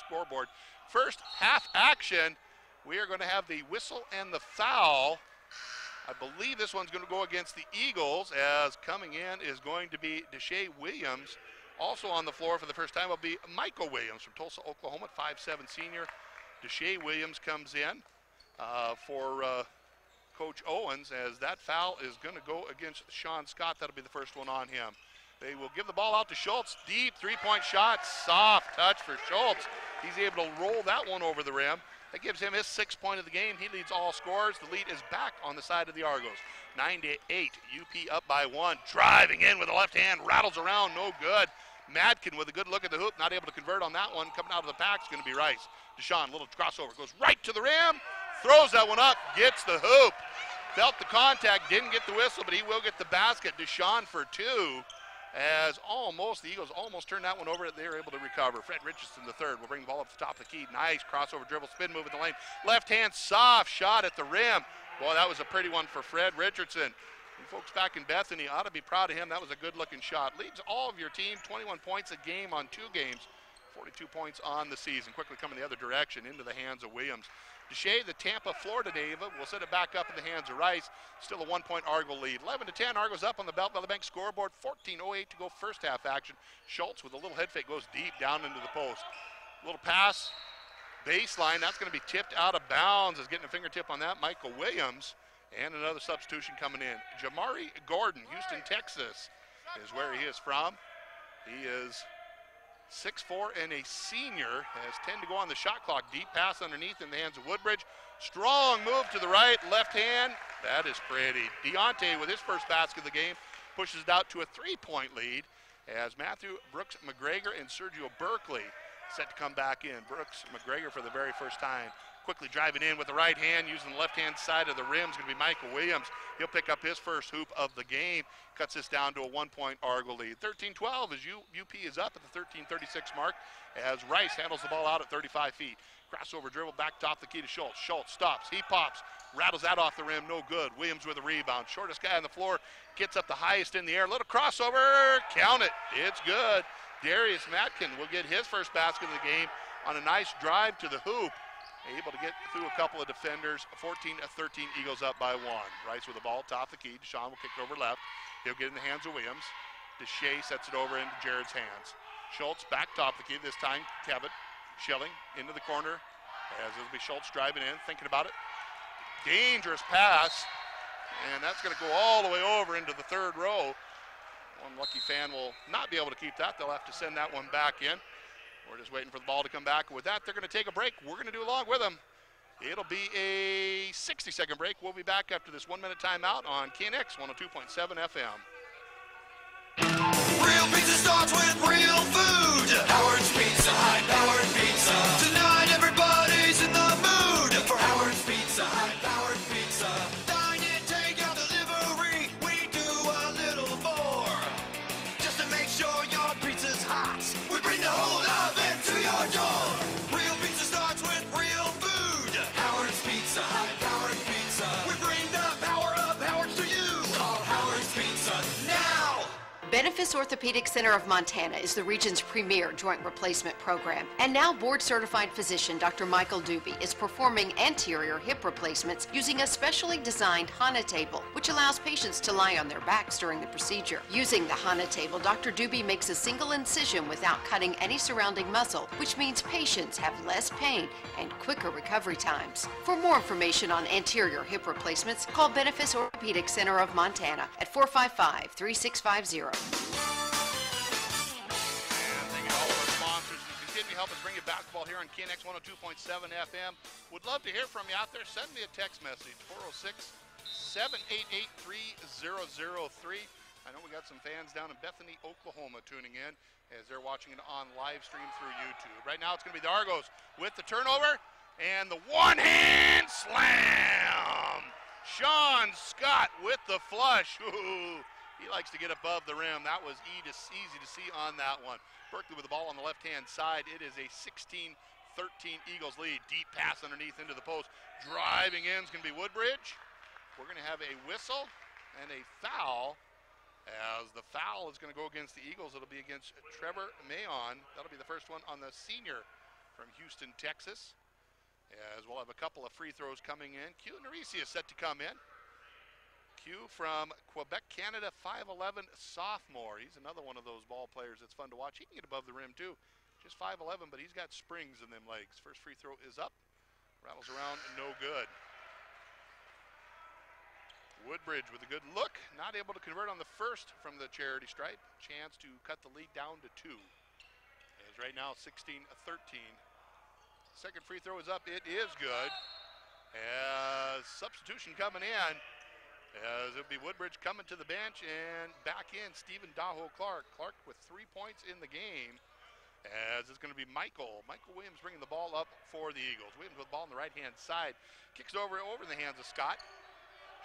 scoreboard. First half action, we are going to have the whistle and the foul. I believe this one's going to go against the Eagles, as coming in is going to be Deshae Williams. Also on the floor for the first time will be Michael Williams from Tulsa, Oklahoma, 5'7" senior. Deshae Williams comes in for Coach Owens, as that foul is going to go against Sean Scott. That'll be the first one on him. They will give the ball out to Schultz. Deep three-point shot. Soft touch for Schultz. He's able to roll that one over the rim. That gives him his 6th point of the game. He leads all scorers. The lead is back on the side of the Argos. 9-8. UP up by 1. Driving in with the left hand. Rattles around. No good. Madkin with a good look at the hoop. Not able to convert on that one. Coming out of the pack is going to be Rice. Deshaun, little crossover. Goes right to the rim. Throws that one up. Gets the hoop. Felt the contact. Didn't get the whistle, but he will get the basket. Deshaun for 2. As the Eagles almost turned that one over. They were able to recover. Fred Richardson, the third, will bring the ball up the top of the key. Nice crossover dribble, spin move in the lane. Left hand, soft shot at the rim. Boy, that was a pretty one for Fred Richardson. And folks back in Bethany ought to be proud of him. That was a good-looking shot. Leads all of your team, 21 points a game on 2 games. 42 points on the season. Quickly coming the other direction into the hands of Williams. Deshae, the Tampa, Florida native, will set it back up in the hands of Rice. Still a 1-point Argo lead. 11-10, Argo's up on the belt by the bank scoreboard. 14:08 to go first half action. Schultz with a little head fake goes deep down into the post. Little pass, baseline. That's going to be tipped out of bounds. Is getting a fingertip on that. Michael Williams. And another substitution coming in. Jamari Gordon, Houston, Texas, is where he is from. He is 6'4" and a senior, has 10 to go on the shot clock. Deep pass underneath in the hands of Woodbridge. Strong move to the right, left hand. That is pretty. Deontay with his first basket of the game pushes it out to a 3-point lead, as Matthew Brooks McGregor and Sergio Berkeley set to come back in. Brooks McGregor for the very first time. Quickly driving in with the right hand, using the left-hand side of the rim is going to be Michael Williams. He'll pick up his first hoop of the game. Cuts this down to a 1-point Argo lead. 13-12 as UP is up at the 13:36 mark, as Rice handles the ball out at 35 feet. Crossover dribble back top the key to Schultz. Schultz stops, he pops, rattles that off the rim, no good. Williams with a rebound. Shortest guy on the floor gets up the highest in the air. Little crossover, count it, it's good. Darius Matkin will get his first basket of the game on a nice drive to the hoop. Able to get through a couple of defenders. 14-13, Eagles up by 1. Rice with the ball, top the key. Deshaun will kick it over left. He'll get in the hands of Williams. Deshae sets it over into Jared's hands. Schultz back top the key, this time Cabot. Schilling into the corner, as it'll be Schultz driving in, thinking about it. Dangerous pass, and that's going to go all the way over into the third row. One lucky fan will not be able to keep that. They'll have to send that one back in. We're just waiting for the ball to come back. With that, they're going to take a break. We're going to do along with them. It'll be a 60-second break. We'll be back after this 1-minute timeout on KNX 102.7 FM. Real pizza starts with real food. Howard's Pizza, high-powered pizza. Tonight everybody's in the mood for Howard's Pizza, high-powered pizza. Dine in, take out, delivery. We do a little more, just to make sure your pizza's hot. We bring the whole oven to your door. Real pizza starts with real food. Howard's Pizza, high-powered pizza. We bring the power of Howard's to you. Call Howard's Pizza now. Benefis Orthopedic Center of Montana is the region's premier joint replacement program. And now board-certified physician Dr. Michael Doobie is performing anterior hip replacements using a specially designed HANA table, which allows patients to lie on their backs during the procedure. Using the HANA table, Dr. Doobie makes a single incision without cutting any surrounding muscle, which means patients have less pain and quicker recovery times. For more information on anterior hip replacements, call Benefis Orthopedic Center of Montana at 455-3650. And thank you to all of our sponsors who continue to help us bring you basketball here on KNX 102.7 FM. Would love to hear from you out there. Send me a text message, 406-788-3003. I know we got some fans down in Bethany, Oklahoma tuning in as they're watching it on live stream through YouTube. Right now it's going to be the Argos with the turnover and the one-hand slam. Sean Scott with the flush. Ooh, he likes to get above the rim. That was easy to see on that one. Berkeley with the ball on the left-hand side. It is a 16-13 Eagles lead. Deep pass underneath into the post. Driving in is going to be Woodbridge. We're going to have a whistle and a foul. As the foul is going to go against the Eagles, it'll be against Trevor Mayon. That'll be the first one on the senior from Houston, Texas. As we'll have a couple of free throws coming in. Q Narisi is set to come in. Q from Quebec, Canada, 5'11" sophomore. He's another one of those ball players that's fun to watch. He can get above the rim too. Just 5'11", but he's got springs in them legs. First free throw is up. Rattles around, no good. Woodbridge with a good look. Not able to convert on the first from the charity stripe. Chance to cut the lead down to 2. As right now 16-13. Second free throw is up. It is good. As substitution coming in. As it'll be Woodbridge coming to the bench and back in Stephen Daho Clark. Clark with 3 points in the game. As it's going to be Michael Williams bringing the ball up for the Eagles. Williams with the ball on the right-hand side. Kicks over in the hands of Scott.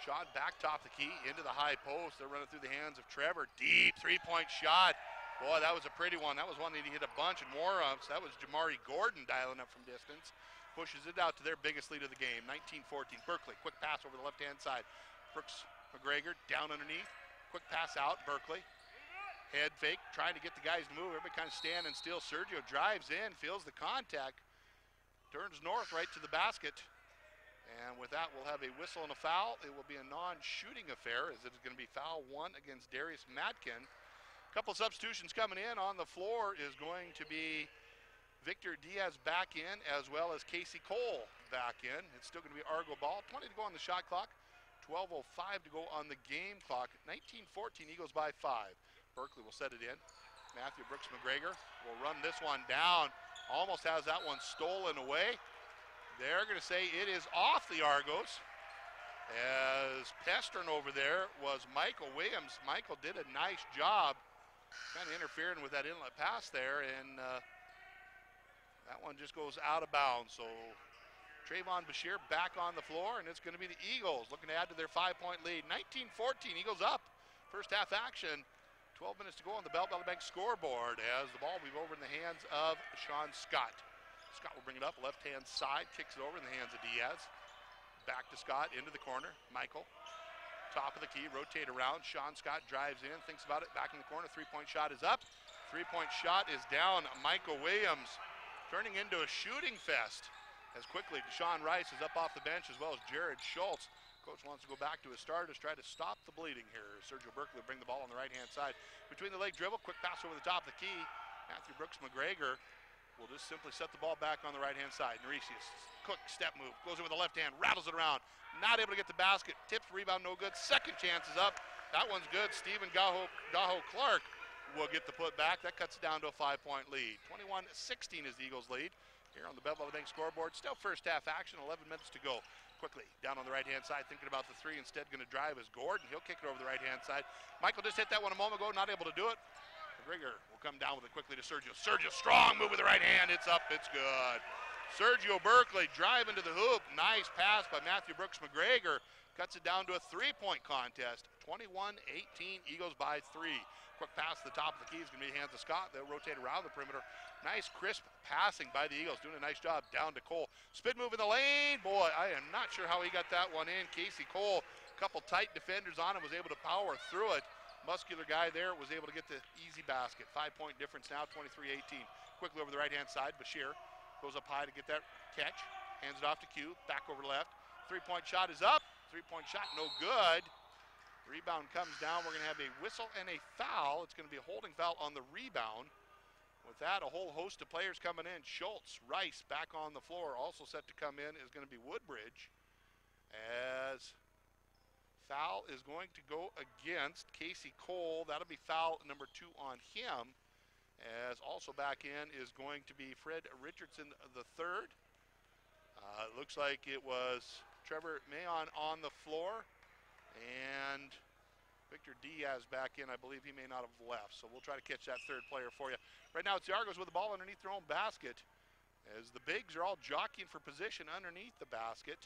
Shot back top the key into the high post. They're running through the hands of Trevor. Deep three-point shot. Boy, that was a pretty one. That was one that he hit a bunch and more ups. That was Jamari Gordon dialing up from distance. Pushes it out to their biggest lead of the game, 19-14. Berkeley, quick pass over the left-hand side. Brooks McGregor down underneath. Quick pass out, Berkeley. Head fake, trying to get the guys to move. Everybody kind of standing still. Sergio drives in, feels the contact. Turns north right to the basket. And with that, we'll have a whistle and a foul. It will be a non-shooting affair, as it is going to be foul 1 against Darius Matkin. A couple substitutions coming in. On the floor is going to be Victor Diaz back in, as well as Casey Cole back in. It's still going to be Argo ball. 20 to go on the shot clock. 12:05 to go on the game clock. 19-14, Eagles by 5. Berkeley will set it in. Matthew Brooks McGregor will run this one down. Almost has that one stolen away. They're going to say it is off the Argos. As pestering over there was Michael Williams. Michael did a nice job kind of interfering with that inlet pass there, and that one just goes out of bounds. So Trayvon Bashir back on the floor, and it's going to be the Eagles looking to add to their 5-point lead. 19-14, Eagles up. First half action. 12 minutes to go on the Bell Bank scoreboard as the ball will be over in the hands of Sean Scott. Scott will bring it up, left-hand side, kicks it over in the hands of Diaz. Back to Scott, into the corner. Michael, top of the key, rotate around. Sean Scott drives in, thinks about it, back in the corner. Three-point shot is up. Three-point shot is down. Michael Williams turning into a shooting fest as quickly Deshaun Rice is up off the bench, as well as Jared Schultz. Coach wants to go back to his starters, try to stop the bleeding here. Sergio Berkeley will bring the ball on the right-hand side. Between the leg dribble, quick pass over the top of the key. Matthew Brooks McGregor will just simply set the ball back on the right-hand side. Narisius, quick step move, goes in with the left hand, rattles it around. Not able to get the basket, tips, rebound, no good. Second chance is up. That one's good. Stephen Daho Clark will get the put back. That cuts it down to a 5-point lead. 21-16 is the Eagles' lead. Here on the Bell Bank scoreboard, still first half action, 11 minutes to go. Quickly, down on the right-hand side, thinking about the three, instead going to drive is Gordon. He'll kick it over the right-hand side. Michael just hit that one a moment ago, not able to do it. McGregor will come down with it quickly to Sergio. Sergio, strong move with the right hand, it's up, it's good. Sergio Berkeley driving to the hoop. Nice pass by Matthew Brooks McGregor. Cuts it down to a 3-point contest. 21-18, Eagles by 3. Quick pass to the top of the key is going to be the hands of Scott. They'll rotate around the perimeter. Nice crisp passing by the Eagles, doing a nice job down to Cole. Spin move in the lane. Boy, I am not sure how he got that one in. Casey Cole, a couple tight defenders on him, was able to power through it. Muscular guy there was able to get the easy basket. 5-point difference now, 23-18. Quickly over the right-hand side, Bashir goes up high to get that catch. Hands it off to Q, back over left. 3-point shot is up. 3-point shot, no good. Rebound comes down. We're going to have a whistle and a foul. It's going to be a holding foul on the rebound. With that, a whole host of players coming in. Schultz, Rice back on the floor. Also set to come in is going to be Woodbridge. As foul is going to go against Casey Cole. That'll be foul number 2 on him. As also back in is going to be Fred Richardson the third. It looks like it was Trevor Mayon on the floor. And Victor Diaz back in. I believe he may not have left, so we'll try to catch that third player for you. Right now it's the Argos with the ball underneath their own basket as the bigs are all jockeying for position underneath the basket.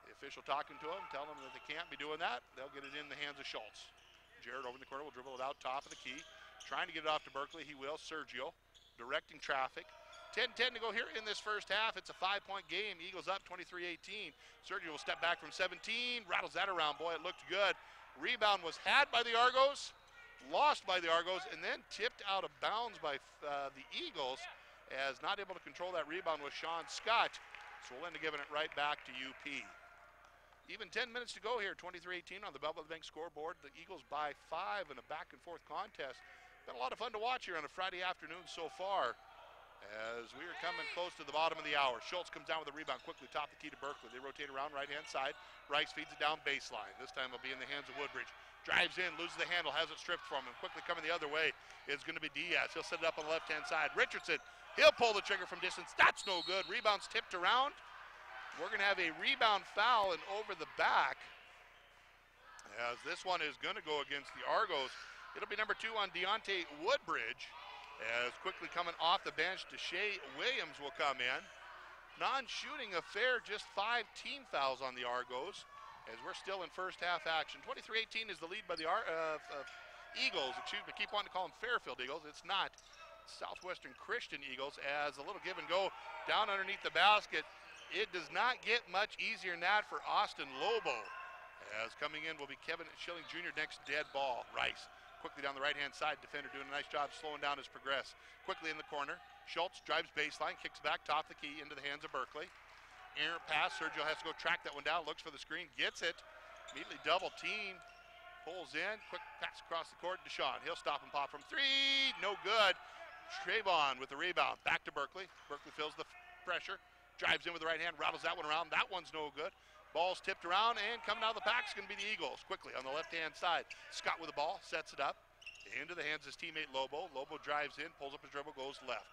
The official talking to them, telling them that they can't be doing that. They'll get it in the hands of Schultz. Jared over in the corner will dribble it out top of the key. Trying to get it off to Berkeley. He will. Sergio directing traffic. 10-10 to go here in this first half. It's a 5-point game. Eagles up 23-18. Sergio will step back from 17. Rattles that around. Boy, it looked good. Rebound was had by the Argos, lost by the Argos, and then tipped out of bounds by the Eagles, as not able to control that rebound was Sean Scott. So we'll end up giving it right back to UP. Even 10 minutes to go here, 23-18 on the Belleville Bank scoreboard. The Eagles by 5 in a back-and-forth contest. Been a lot of fun to watch here on a Friday afternoon so far, as we are coming close to the bottom of the hour. Schultz comes down with a rebound quickly, top the key to Berkeley. They rotate around right-hand side. Rice feeds it down baseline. This time it'll be in the hands of Woodbridge. Drives in, loses the handle, has it stripped from him. Quickly coming the other way is going to be Diaz. He'll set it up on the left-hand side. Richardson, he'll pull the trigger from distance. That's no good. Rebound's tipped around. We're going to have a rebound foul and over the back, as this one is going to go against the Argos. It'll be number 2 on Deontay Woodbridge, as quickly coming off the bench, Deshae Williams will come in. Non-shooting affair, just 5 team fouls on the Argos, as we're still in first half action. 23-18 is the lead by the Eagles. Excuse me, keep wanting to call them Fairfield Eagles. It's not. Southwestern Christian Eagles, as a little give and go down underneath the basket. It does not get much easier than that for Austin Lobo, as coming in will be Kevin Schilling Jr. next dead ball. Rice quickly down the right-hand side. Defender doing a nice job slowing down his progress. Quickly in the corner. Schultz drives baseline, kicks back top the key into the hands of Berkeley. Errant pass. Sergio has to go track that one down. Looks for the screen. Gets it. Immediately double team. Pulls in. Quick pass across the court. Deshaun. He'll stop and pop from 3. No good. Trayvon with the rebound. Back to Berkeley. Berkeley feels the pressure. Drives in with the right hand. Rattles that one around. That one's no good. Ball's tipped around, and coming out of the pack is going to be the Eagles. Quickly on the left-hand side. Scott with the ball, sets it up. Into the hands of his teammate Lobo. Lobo drives in, pulls up his dribble, goes left.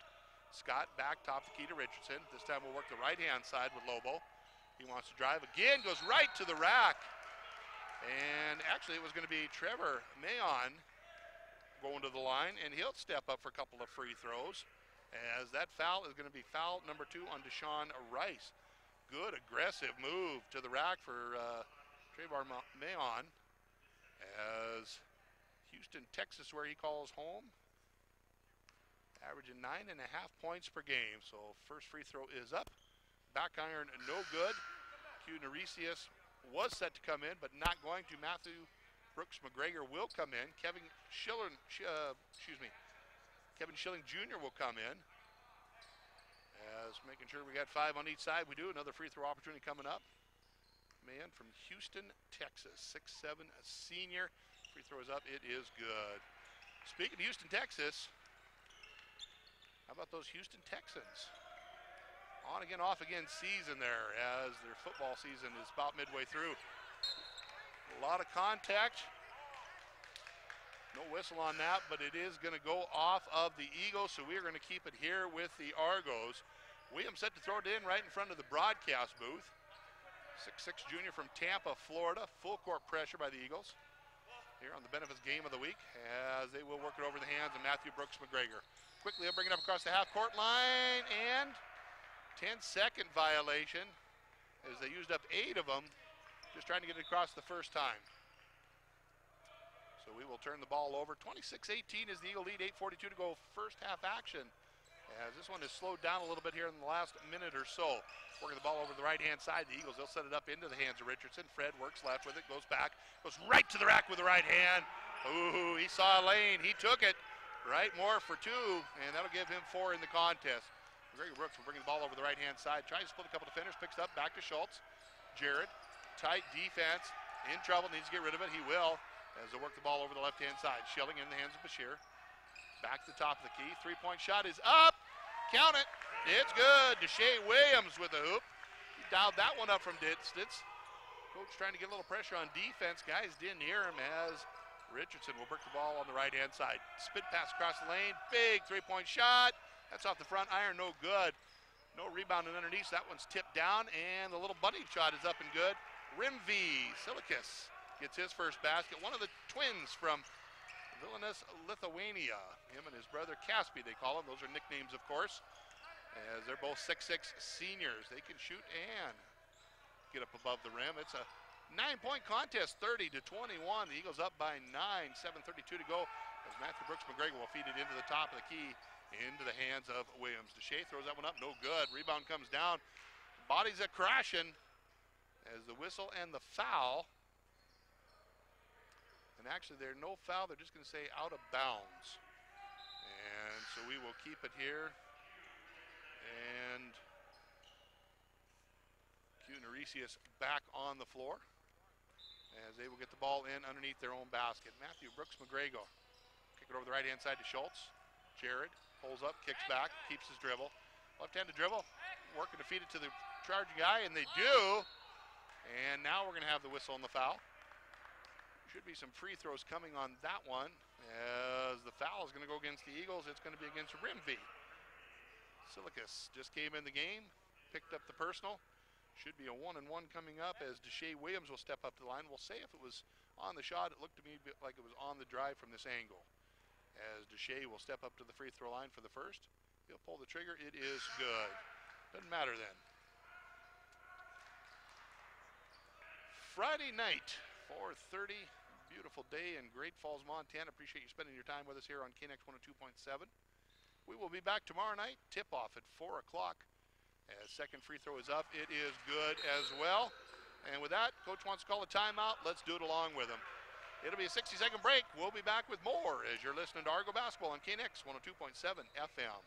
Scott back, top the key to Richardson. This time we'll work the right-hand side with Lobo. He wants to drive again, goes right to the rack. And actually it was going to be Trevor Mayon going to the line, and he'll step up for a couple of free throws, as that foul is going to be foul number 2 on Deshaun Rice. Good aggressive move to the rack for Trayvon Mayon, as Houston, Texas, where he calls home, averaging 9.5 points per game. So first free throw is up. Back iron, no good. Q Neresius was set to come in, but not going to. Matthew Brooks McGregor will come in. Kevin Schilling Jr. will come in. As making sure we got 5 on each side. We do. Another free throw opportunity coming up. Man from Houston, Texas, 6'7", a senior. Free throw is up. It is good. Speaking of Houston, Texas, how about those Houston Texans? On again, off again season there, as their football season is about midway through. A lot of contact. No whistle on that, but it is going to go off of the Eagles, so we are going to keep it here with the Argos. Williams set to throw it in right in front of the broadcast booth. 6'6" junior from Tampa, Florida. Full court pressure by the Eagles here on the Benefits Game of the Week, as they will work it over the hands of Matthew Brooks McGregor. Quickly, they'll bring it up across the half-court line, and 10-second violation, as they used up 8 of them, just trying to get it across the first time. So we will turn the ball over. 26-18 is the Eagle lead, 8:42 to go first half action, as this one has slowed down a little bit here in the last minute or so. Working the ball over the right-hand side. The Eagles, they'll set it up into the hands of Richardson. Fred works left with it, goes back, goes right to the rack with the right hand. Ooh, he saw a lane, he took it. Right, more for 2, and that'll give him 4 in the contest. McGregor Brooks will bring the ball over the right-hand side. Tries to split a couple of defenders, picks it up, back to Schultz. Jared, tight defense, in trouble, needs to get rid of it. He will, as they work the ball over the left-hand side. Schilling in the hands of Bashir. Back to the top of the key. 3-point shot is up. Count it. It's good. Deshae Williams with the hoop. He dialed that one up from distance. Coach trying to get a little pressure on defense. Guys didn't hear him, as Richardson will break the ball on the right-hand side. Spin pass across the lane. Big 3-point shot. That's off the front iron. No good. No rebounding underneath. That one's tipped down, and the little bunny shot is up and good. Rimvy Silicus gets his first basket. One of the twins from Vilnius, Lithuania. Him and his brother Caspi, they call him. Those are nicknames, of course, as they're both 6'6" seniors. They can shoot and get up above the rim. It's a 9-point contest, 30-21. The Eagles up by 9, 7:32 to go, as Matthew Brooks McGregor will feed it into the top of the key, into the hands of Williams. Deshay throws that one up, no good. Rebound comes down. Bodies are crashing as the whistle and the foul. And actually, there's no foul. They're just going to say out of bounds. And so we will keep it here. And Q Neresius back on the floor as they will get the ball in underneath their own basket. Matthew Brooks McGregor. Kick it over the right-hand side to Schultz. Jared pulls up, kicks back, keeps his dribble. Left-handed dribble, working to feed it to the charging guy, and they do. And now we're going to have the whistle and the foul. Should be some free throws coming on that one, as the foul is going to go against the Eagles. It's going to be against Rimvey. Silicus just came in the game, picked up the personal. Should be a 1-and-1 coming up, as Deshay Williams will step up to the line. We'll say if it was on the shot, it looked to me like it was on the drive from this angle. As Deshay will step up to the free throw line for the first. He'll pull the trigger. It is good. Doesn't matter then. Friday night, 4:30. Beautiful day in Great Falls, Montana. Appreciate you spending your time with us here on KNX 102.7. We will be back tomorrow night. Tip-off at 4 o'clock. As second free throw is up, it is good as well. And with that, Coach wants to call a timeout. Let's do it along with him. It'll be a 60-second break. We'll be back with more as you're listening to Argo Basketball on KNX 102.7 FM.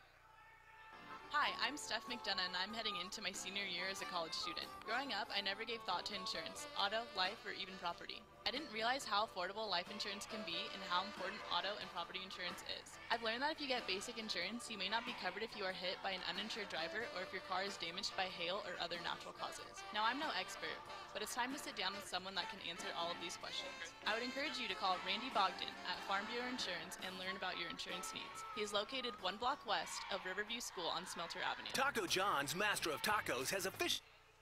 Hi, I'm Steph McDonough, and I'm heading into my senior year as a college student. Growing up, I never gave thought to insurance, auto, life, or even property. I didn't realize how affordable life insurance can be and how important auto and property insurance is. I've learned that if you get basic insurance, you may not be covered if you are hit by an uninsured driver or if your car is damaged by hail or other natural causes. Now, I'm no expert, but it's time to sit down with someone that can answer all of these questions. I would encourage you to call Randy Bogdan at Farm Bureau Insurance and learn about your insurance needs. He is located 1 block west of Riverview School on Smelter Avenue. Taco John's Master of Tacos has a fish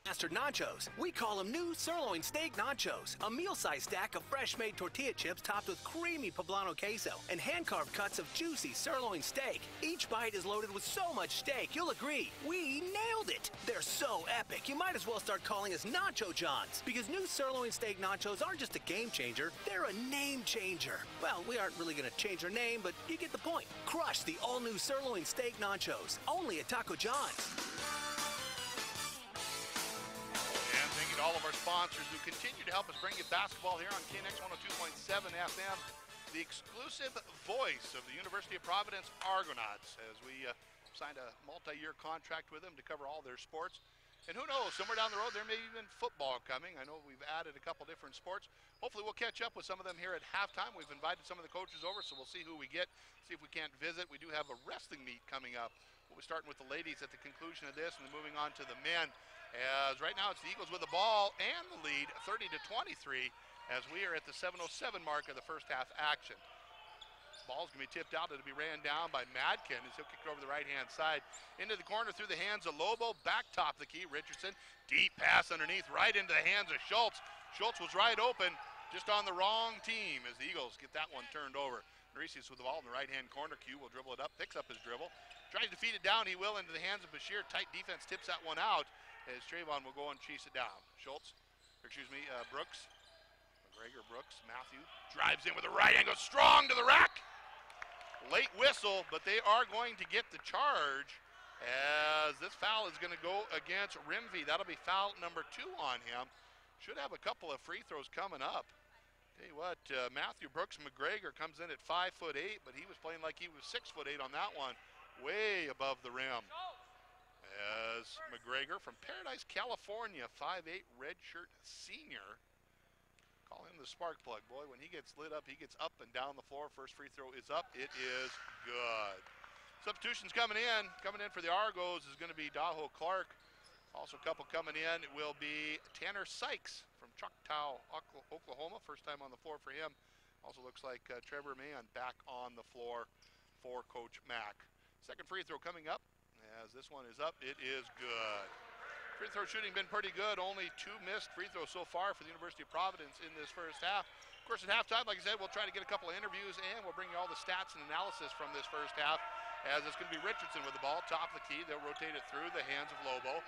master nachos. We call them new sirloin steak nachos. A meal-sized stack of fresh-made tortilla chips topped with creamy poblano queso and hand-carved cuts of juicy sirloin steak. Each bite is loaded with so much steak, you'll agree, we nailed it. They're so epic, you might as well start calling us Nacho Johns, because new sirloin steak nachos aren't just a game changer, they're a name changer. Well, we aren't really going to change our name, but you get the point. Crush the all-new sirloin steak nachos, only at Taco John's. To all of our sponsors who continue to help us bring you basketball here on KNX 102.7 FM, the exclusive voice of the University of Providence Argonauts, as we signed a multi-year contract with them to cover all their sports. And who knows, somewhere down the road there may be even football coming. I know we've added a couple different sports. Hopefully we'll catch up with some of them here at halftime. We've invited some of the coaches over, so we'll see who we get, see if we can't visit. We do have a wrestling meet coming up. We'll be starting with the ladies at the conclusion of this and then moving on to the men. As right now it's the Eagles with the ball and the lead, 30-23, as we are at the 7:07 mark of the first half action. Ball's going to be tipped out. It'll be ran down by Madkin as he'll kick it over the right-hand side. Into the corner through the hands of Lobo. Back top the key, Richardson. Deep pass underneath, right into the hands of Schultz. Schultz was right open, just on the wrong team as the Eagles get that one turned over. Neresius with the ball in the right-hand corner. Q will dribble it up, picks up his dribble. Tries to feed it down. He will into the hands of Bashir. Tight defense tips that one out as Trayvon will go and chase it down. Brooks. McGregor, Brooks, Matthew drives in with a right angle, strong to the rack. Late whistle, but they are going to get the charge as this foul is going to go against Rimvey. That'll be foul number 2 on him. Should have a couple of free throws coming up. Tell you what, Matthew Brooks McGregor comes in at 5'8", but he was playing like he was 6'8" on that one, way above the rim. As McGregor from Paradise, California, 5'8", redshirt senior. Call him the spark plug, boy. When he gets lit up, he gets up and down the floor. First free throw is up. It is good. Substitutions coming in. Coming in for the Argos is going to be Daho Clark. Also a couple coming in. It will be Tanner Sykes from Choctaw, Oklahoma. First time on the floor for him. Also looks like Trevor Mann back on the floor for Coach Mack. Second free throw coming up. As this one is up, it is good. Free throw shooting been pretty good. Only 2 missed free throws so far for the University of Providence in this first half. Of course, at halftime, like I said, we'll try to get a couple of interviews and we'll bring you all the stats and analysis from this first half, as it's going to be Richardson with the ball, top of the key. They'll rotate it through the hands of Lobo.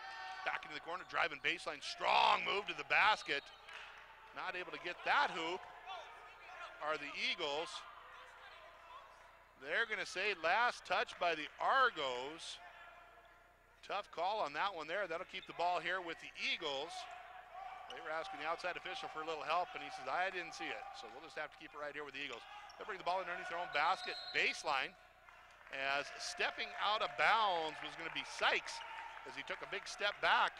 Back into the corner, driving baseline, strong move to the basket. Not able to get that hoop are the Eagles. They're going to say last touch by the Argos. Tough call on that one there. That'll keep the ball here with the Eagles. They were asking the outside official for a little help, and he says, I didn't see it. So we'll just have to keep it right here with the Eagles. They'll bring the ball underneath their own basket. Baseline, as stepping out of bounds was going to be Sykes, as he took a big step back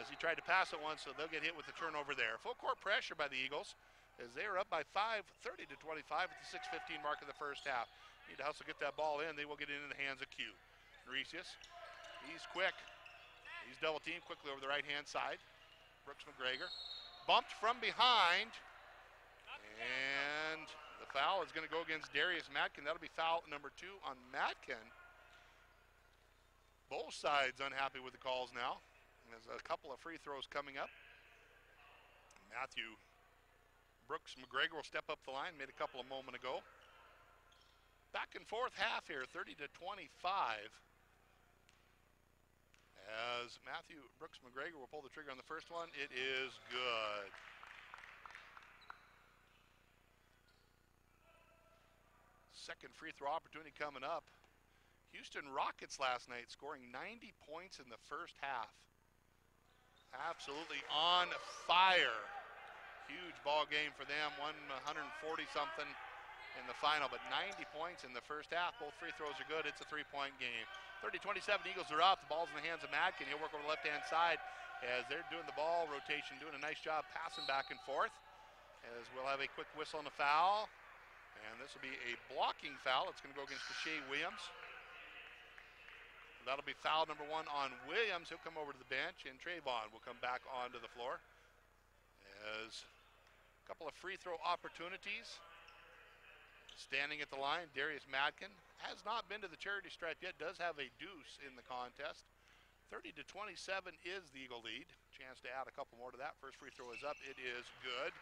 as he tried to pass it once, so they'll get hit with the turnover there. Full court pressure by the Eagles, as they are up by 5, 30 to 25 at the 6:15 mark of the first half. Need to hustle, get that ball in. They will get it in the hands of Q. Norisius, he's quick. He's double teamed quickly over the right-hand side. Brooks McGregor bumped from behind, and the foul is going to go against Darius Matkin. That'll be foul number 2 on Matkin. Both sides unhappy with the calls now. And there's a couple of free throws coming up. Matthew Brooks McGregor will step up the line, made a couple a moment ago. Back and forth half here, 30 to 25. As Matthew Brooks McGregor will pull the trigger on the first one. It is good. Second free throw opportunity coming up. Houston Rockets last night scoring 90 points in the first half. Absolutely on fire. Huge ball game for them, 140 something in the final, but 90 points in the first half. Both free throws are good. It's a 3-point game. 30-27, Eagles are up. The ball's in the hands of Matkin. He'll work over the left-hand side as they're doing the ball rotation, doing a nice job passing back and forth. As we'll have a quick whistle on the foul. And this will be a blocking foul. It's going to go against Shea Williams. That'll be foul number 1 on Williams. He'll come over to the bench, and Trayvon will come back onto the floor. As a couple of free throw opportunities. Standing at the line, Darius Matkin has not been to the charity stripe yet, does have a deuce in the contest. 30 to 27 is the Eagle lead. Chance to add a couple more to that. First free throw is up. It is good.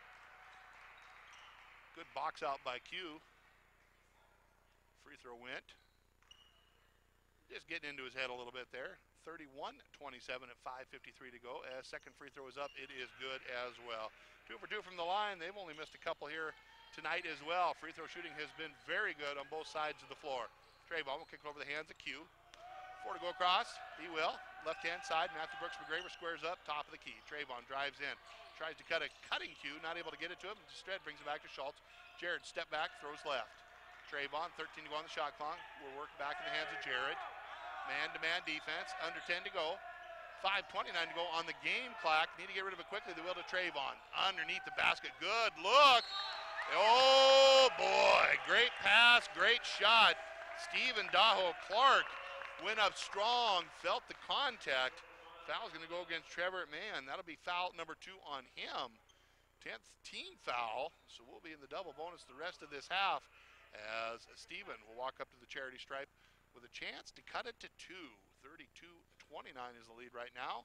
Good box out by Q. Free throw went. Just getting into his head a little bit there. 31-27 at 5:53 to go. As second free throw is up, it is good as well. 2 for 2 from the line. They've only missed a couple here tonight as well. Free throw shooting has been very good on both sides of the floor. Trayvon will kick it over the hands of Q. 4 to go across. He will. Left-hand side. Matthew Brooks McGregor squares up. Top of the key. Trayvon drives in. Tries to cut a cutting Q. Not able to get it to him. Instead brings it back to Schultz. Jared step back. Throws left. Trayvon 13 to go on the shot clock. We're working back in the hands of Jared. Man-to-man defense. Under 10 to go. 5:29 to go on the game clock. Need to get rid of it quickly. They will to Trayvon. Underneath the basket. Good look. Oh boy, great pass, great shot. Stephen Daho Clark went up strong, felt the contact. Foul's going to go against Trevor Mann. That'll be foul number 2 on him. 10th team foul, so we'll be in the double bonus the rest of this half as Stephen will walk up to the charity stripe with a chance to cut it to 2. 32-29 is the lead right now,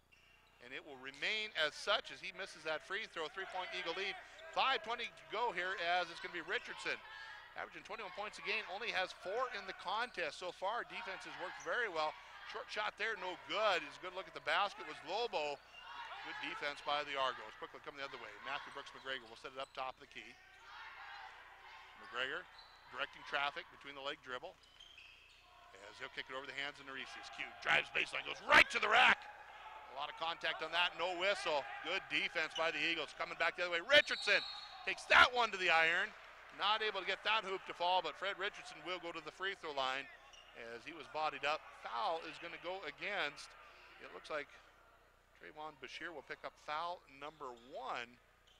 and it will remain as such as he misses that free throw. 3-point Eagle lead. 5:20 to go here as it's going to be Richardson. Averaging 21 points a game, only has 4 in the contest so far. Defense has worked very well. Short shot there, no good. It's a good look at the basket was Lobo. Good defense by the Argos. Quickly coming the other way. Matthew Brooks McGregor will set it up top of the key. McGregor directing traffic between the leg dribble. As he'll kick it over the hands of Norisius. Q drives baseline, goes right to the rack. A lot of contact on that, no whistle. Good defense by the Eagles. Coming back the other way. Richardson takes that one to the iron. Not able to get that hoop to fall, but Fred Richardson will go to the free throw line as he was bodied up. Foul is going to go against, it looks like Trayvon Bashir will pick up foul number 1.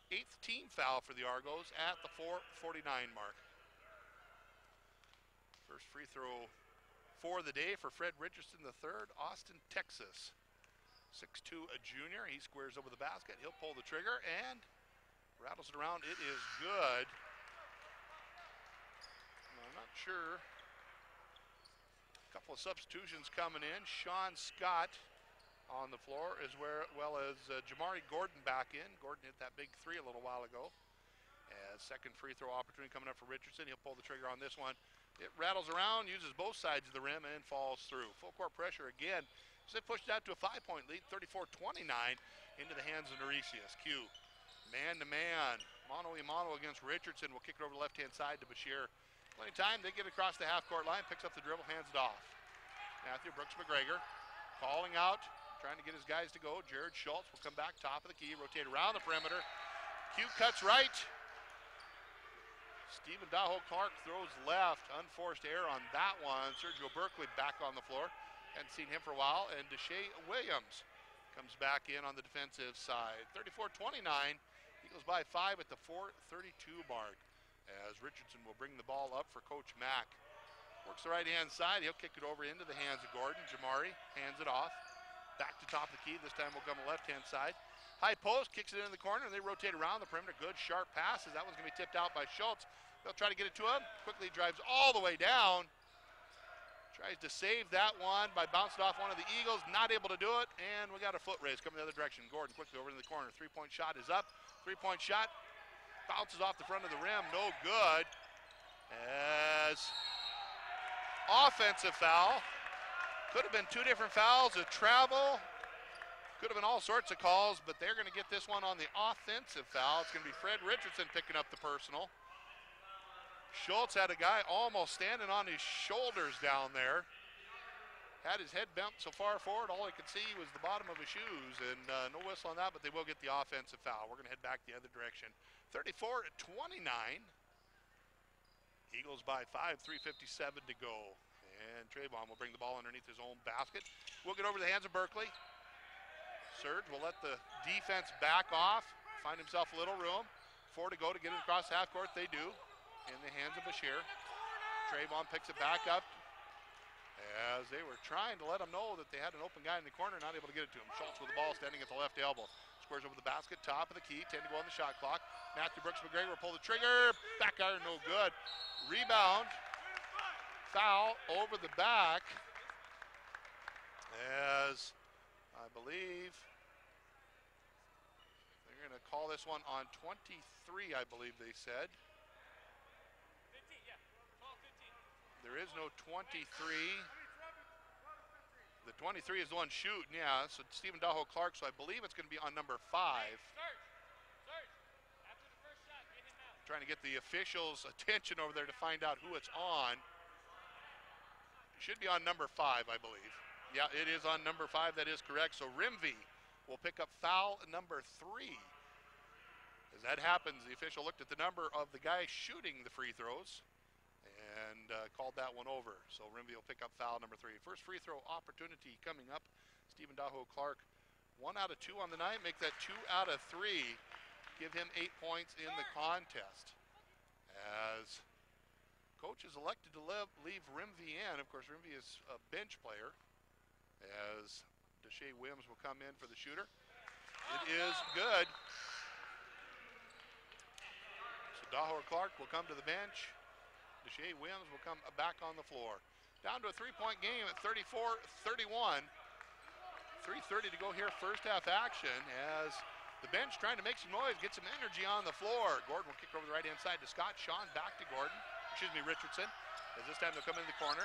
8th team foul for the Argos at the 4:49 mark. First free throw for the day for Fred Richardson III, Austin, Texas. 6'2", a junior. He squares over the basket. He'll pull the trigger and rattles it around. It is good. I'm not sure. A couple of substitutions coming in. Sean Scott on the floor, as well as Jamari Gordon back in. Gordon hit that big three a little while ago. As second free throw opportunity coming up for Richardson. He'll pull the trigger on this one. It rattles around, uses both sides of the rim, and falls through. Full court pressure again. So they pushed that to a 5-point lead, 34-29, into the hands of Norisius. Q, man-to-man, mano-a-mano against Richardson. Will kick it over the left-hand side to Bashir. Plenty of time, they get across the half-court line, picks up the dribble, hands it off. Matthew Brooks McGregor calling out, trying to get his guys to go. Jared Schultz will come back, top of the key, rotate around the perimeter. Q cuts right. Stephen Daho Clark throws left. Unforced error on that one. Sergio Berkeley back on the floor. Hadn't seen him for a while. And Deshae Williams comes back in on the defensive side. 34-29. Eagles by 5 at the 4:32 mark. As Richardson will bring the ball up for Coach Mack. Works the right-hand side. He'll kick it over into the hands of Gordon. Jamari hands it off. Back to top of the key. This time will come the left-hand side. High post, kicks it in the corner, and they rotate around the perimeter. Good, sharp passes. That one's going to be tipped out by Schultz. They'll try to get it to him. Quickly drives all the way down. Tries to save that one by bouncing off one of the Eagles. Not able to do it, and we got a foot race coming the other direction. Gordon quickly over to the corner. Three-point shot is up. Three-point shot bounces off the front of the rim. No good. As offensive foul. Could have been two different fouls, a travel. Could have been all sorts of calls, but they're going to get this one on the offensive foul. It's going to be Fred Richardson picking up the personal. Schultz had a guy almost standing on his shoulders down there. Had his head bent so far forward, all I could see was the bottom of his shoes, and no whistle on that, but they will get the offensive foul. We're going to head back the other direction. 34-29. Eagles by 5, 3:57 to go. And Trayvon will bring the ball underneath his own basket. We'll get over to the hands of Berkeley. Serge will let the defense back off, find himself a little room. 4 to go to get it across half court. They do. In the hands of Bashir. Trayvon picks it back up as they were trying to let him know that they had an open guy in the corner, not able to get it to him. Schultz with the ball standing at the left elbow. Squares over the basket, top of the key, 10 to go on the shot clock. Matthew Brooks McGregor will pull the trigger. Back iron, no good. Rebound. Foul over the back as I believe they're going to call this one on 23, I believe they said. There is no 23. The 23 is the one shooting, yeah. So Stephen Daho Clark, so I believe it's going to be on number 5. Trying to get the officials' attention over there to find out who it's on. It should be on number 5, I believe. Yeah, it is on number 5. That is correct. So Rimvey will pick up foul number 3. As that happens, the official looked at the number of the guy shooting the free throws and called that one over. So Rimvey will pick up foul number 3. First free throw opportunity coming up. Stephen Daho Clark, 1 out of 2 on the night. Make that 2 out of 3. Give him 8 points in the contest. As coach is elected to leave Rimvey in. Of course, Rimvey is a bench player. As Deshae Williams will come in for the shooter. It is good. So Daho Clark will come to the bench. Deshae Williams will come back on the floor. Down to a 3-point game at 34-31. 3:30 to go here, first half action, as the bench trying to make some noise, get some energy on the floor. Gordon will kick over the right-hand side to Scott. Sean back to Gordon. Richardson. As this time they'll come in the corner.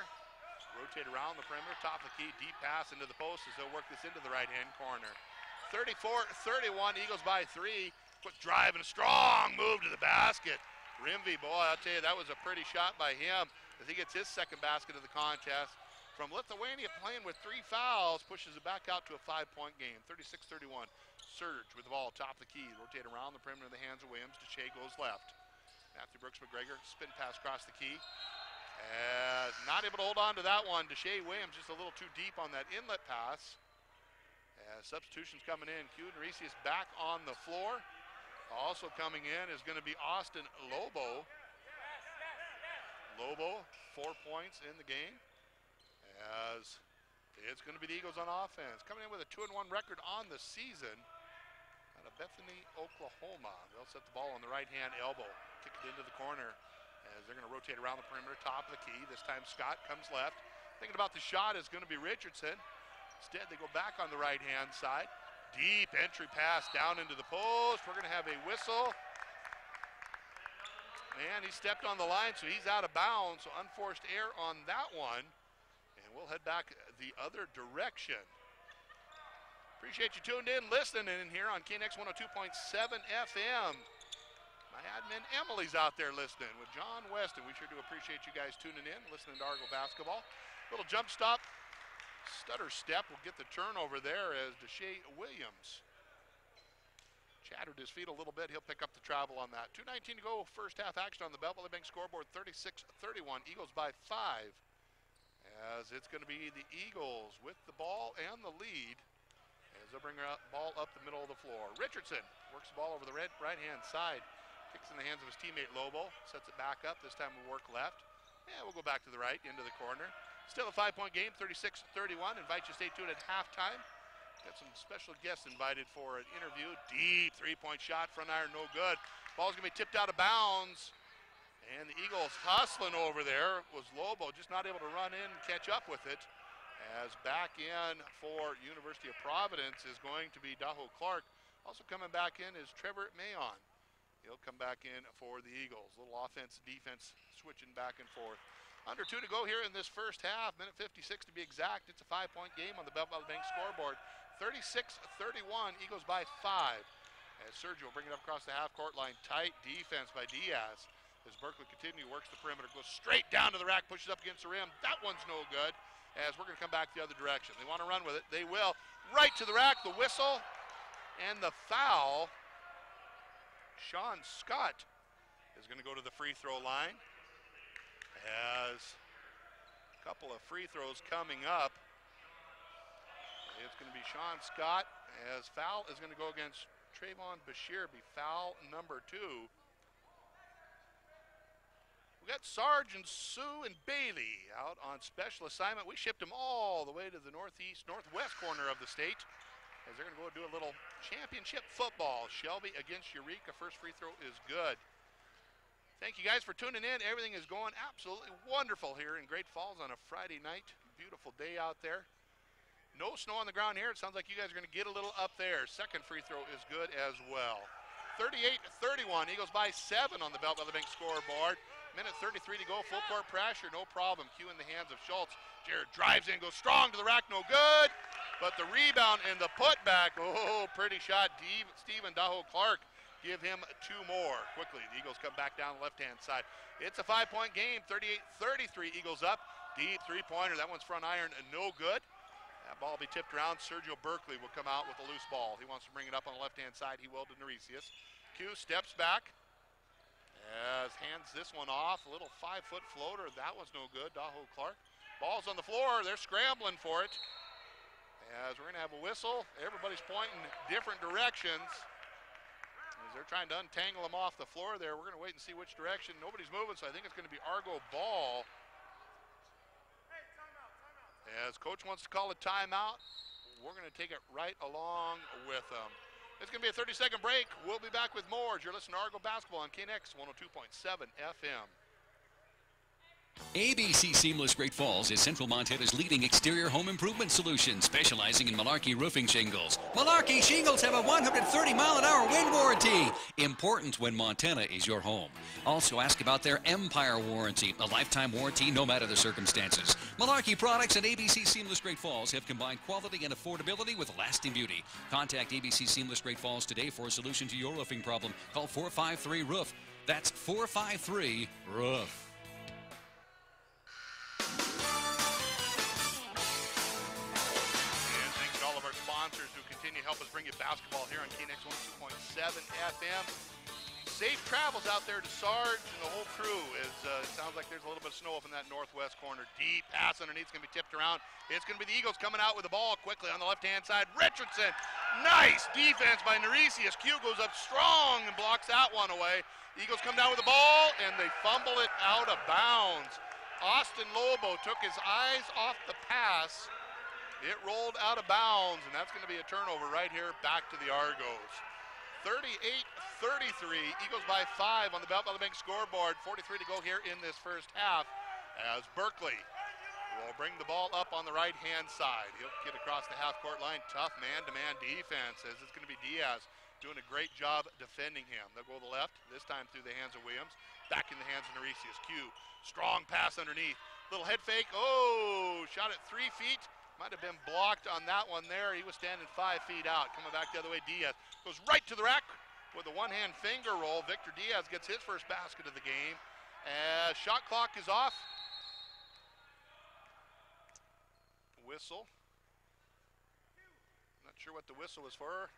Rotate around the perimeter, top of the key, deep pass into the post as they'll work this into the right-hand corner. 34-31, Eagles by 3. Quick drive and a strong move to the basket. Rimvey, boy, I'll tell you, that was a pretty shot by him as he gets his second basket of the contest. From Lithuania, playing with 3 fouls, pushes it back out to a 5-point game. 36-31. Surge with the ball top of the key. Rotate around the perimeter in the hands of Williams. Deshae goes left. Matthew Brooks McGregor, spin pass across the key. Not able to hold on to that one. Deshae Williams just a little too deep on that inlet pass. Substitutions coming in. Q Norisius back on the floor. Also coming in is going to be Austin Lobo. Lobo, 4 points in the game. As it's going to be the Eagles on offense. Coming in with a 2-1 record on the season out of Bethany, Oklahoma. They'll set the ball on the right-hand elbow. Kick it into the corner as they're going to rotate around the perimeter, top of the key. This time Scott comes left. Thinking about the shot is going to be Richardson. Instead, they go back on the right-hand side. Deep entry pass down into the post. We're going to have a whistle. And he stepped on the line, so he's out of bounds. So unforced error on that one. And we'll head back the other direction. Appreciate you tuned in, listening in here on KNX 102.7 FM. My admin Emily's out there listening with John Weston. We sure do appreciate you guys tuning in, listening to Argo basketball. Little jump stop, stutter step. We'll get the turnover there as Deshae Williams chattered his feet a little bit. He'll pick up the travel on that. 2:19 to go, first half action on the Bell Valley Bank scoreboard, 36-31. Eagles by 5. As it's going to be the Eagles with the ball and the lead as they'll bring the ball up the middle of the floor. Richardson works the ball over the right-hand side. Kicks in the hands of his teammate Lobo, sets it back up. This time we'll work left. Yeah, we'll go back to the right, into the corner. Still a 5-point game, 36-31. Invite you to stay tuned at halftime. Got some special guests invited for an interview. Deep three-point shot, front iron, no good. Ball's gonna be tipped out of bounds. And the Eagles hustling over there was Lobo, just not able to run in and catch up with it. As back in for University of Providence is going to be Daho Clark. Also coming back in is Trevor Mayon. He'll come back in for the Eagles. Little offense, defense, switching back and forth. Under 2 to go here in this first half, minute 56 to be exact. It's a 5-point game on the Bell Valley Bank scoreboard. 36-31, Eagles by 5. As Sergio will bring it up across the half-court line. Tight defense by Diaz. As Berkeley continues, works the perimeter, goes straight down to the rack, pushes up against the rim. That one's no good. As we're going to come back the other direction. They want to run with it. They will. Right to the rack, the whistle, and the foul. Sean Scott is going to go to the free throw line. As a couple of free throws coming up. It's going to be Sean Scott. As foul is going to go against Trayvon Bashir, be foul number 2. We got Sarge and Sue and Bailey out on special assignment. We shipped them all the way to the northwest corner of the state as they're going to go do a little championship football. Shelby against Eureka. First free throw is good. Thank you guys for tuning in. Everything is going absolutely wonderful here in Great Falls on a Friday night. Beautiful day out there. No snow on the ground here. It sounds like you guys are going to get a little up there. Second free throw is good as well. 38-31. Eagles by 7 on the Bell Valley Bank scoreboard. Minute 33 to go. Full court pressure, no problem. Cue in the hands of Schultz. Jared drives in, goes strong to the rack, no good. But the rebound and the putback, oh, pretty shot. Stephen Daho Clark give him 2 more. Quickly, the Eagles come back down the left-hand side. It's a 5-point game, 38-33. Eagles up. Deep three-pointer. That one's front iron and no good. That ball will be tipped around. Sergio Berkeley will come out with a loose ball. He wants to bring it up on the left-hand side. He will to Neresius. Q steps back. As hands this one off, a little 5-foot floater. That was no good. Daho Clark. Ball's on the floor. They're scrambling for it. As we're going to have a whistle. Everybody's pointing different directions. As they're trying to untangle them off the floor there. We're going to wait and see which direction. Nobody's moving, so I think it's going to be Argo ball. As coach wants to call a timeout, we're going to take it right along with them. It's going to be a 30-second break. We'll be back with more as you're listening to Argo Basketball on KNX 102.7 FM. ABC Seamless Great Falls is Central Montana's leading exterior home improvement solution, specializing in Malarkey roofing shingles. Malarkey shingles have a 130-mile-an-hour wind warranty. Important when Montana is your home. Also ask about their Empire warranty, a lifetime warranty no matter the circumstances. Malarkey products and ABC Seamless Great Falls have combined quality and affordability with lasting beauty. Contact ABC Seamless Great Falls today for a solution to your roofing problem. Call 453-ROOF. That's 453-ROOF. And thanks to all of our sponsors who continue to help us bring you basketball here on KNX 102.7 FM. Safe travels out there to Sarge and the whole crew. It sounds like there's a little bit of snow up in that northwest corner. Deep pass underneath. It's going to be tipped around. It's going to be the Eagles coming out with the ball quickly on the left-hand side. Richardson, nice defense by Neresius. Q goes up strong and blocks that one away. Eagles come down with the ball, and they fumble it out of bounds. Austin Lobo took his eyes off the pass. It rolled out of bounds, and that's going to be a turnover right here back to the Argos. 38-33, Eagles by 5 on the Bell Valley Bank scoreboard. 43 to go here in this first half as Berkeley will bring the ball up on the right-hand side. He'll get across the half-court line. Tough man-to-man defense, as it's going to be Diaz doing a great job defending him. They'll go to the left, this time through the hands of Williams. Back in the hands of Neresius. Q, strong pass underneath. Little head fake. Oh, shot at 3 feet. Might have been blocked on that one there. He was standing 5 feet out. Coming back the other way, Diaz goes right to the rack with a one-hand finger roll. Victor Diaz gets his first basket of the game. As shot clock is off. Whistle. Not sure what the whistle was for,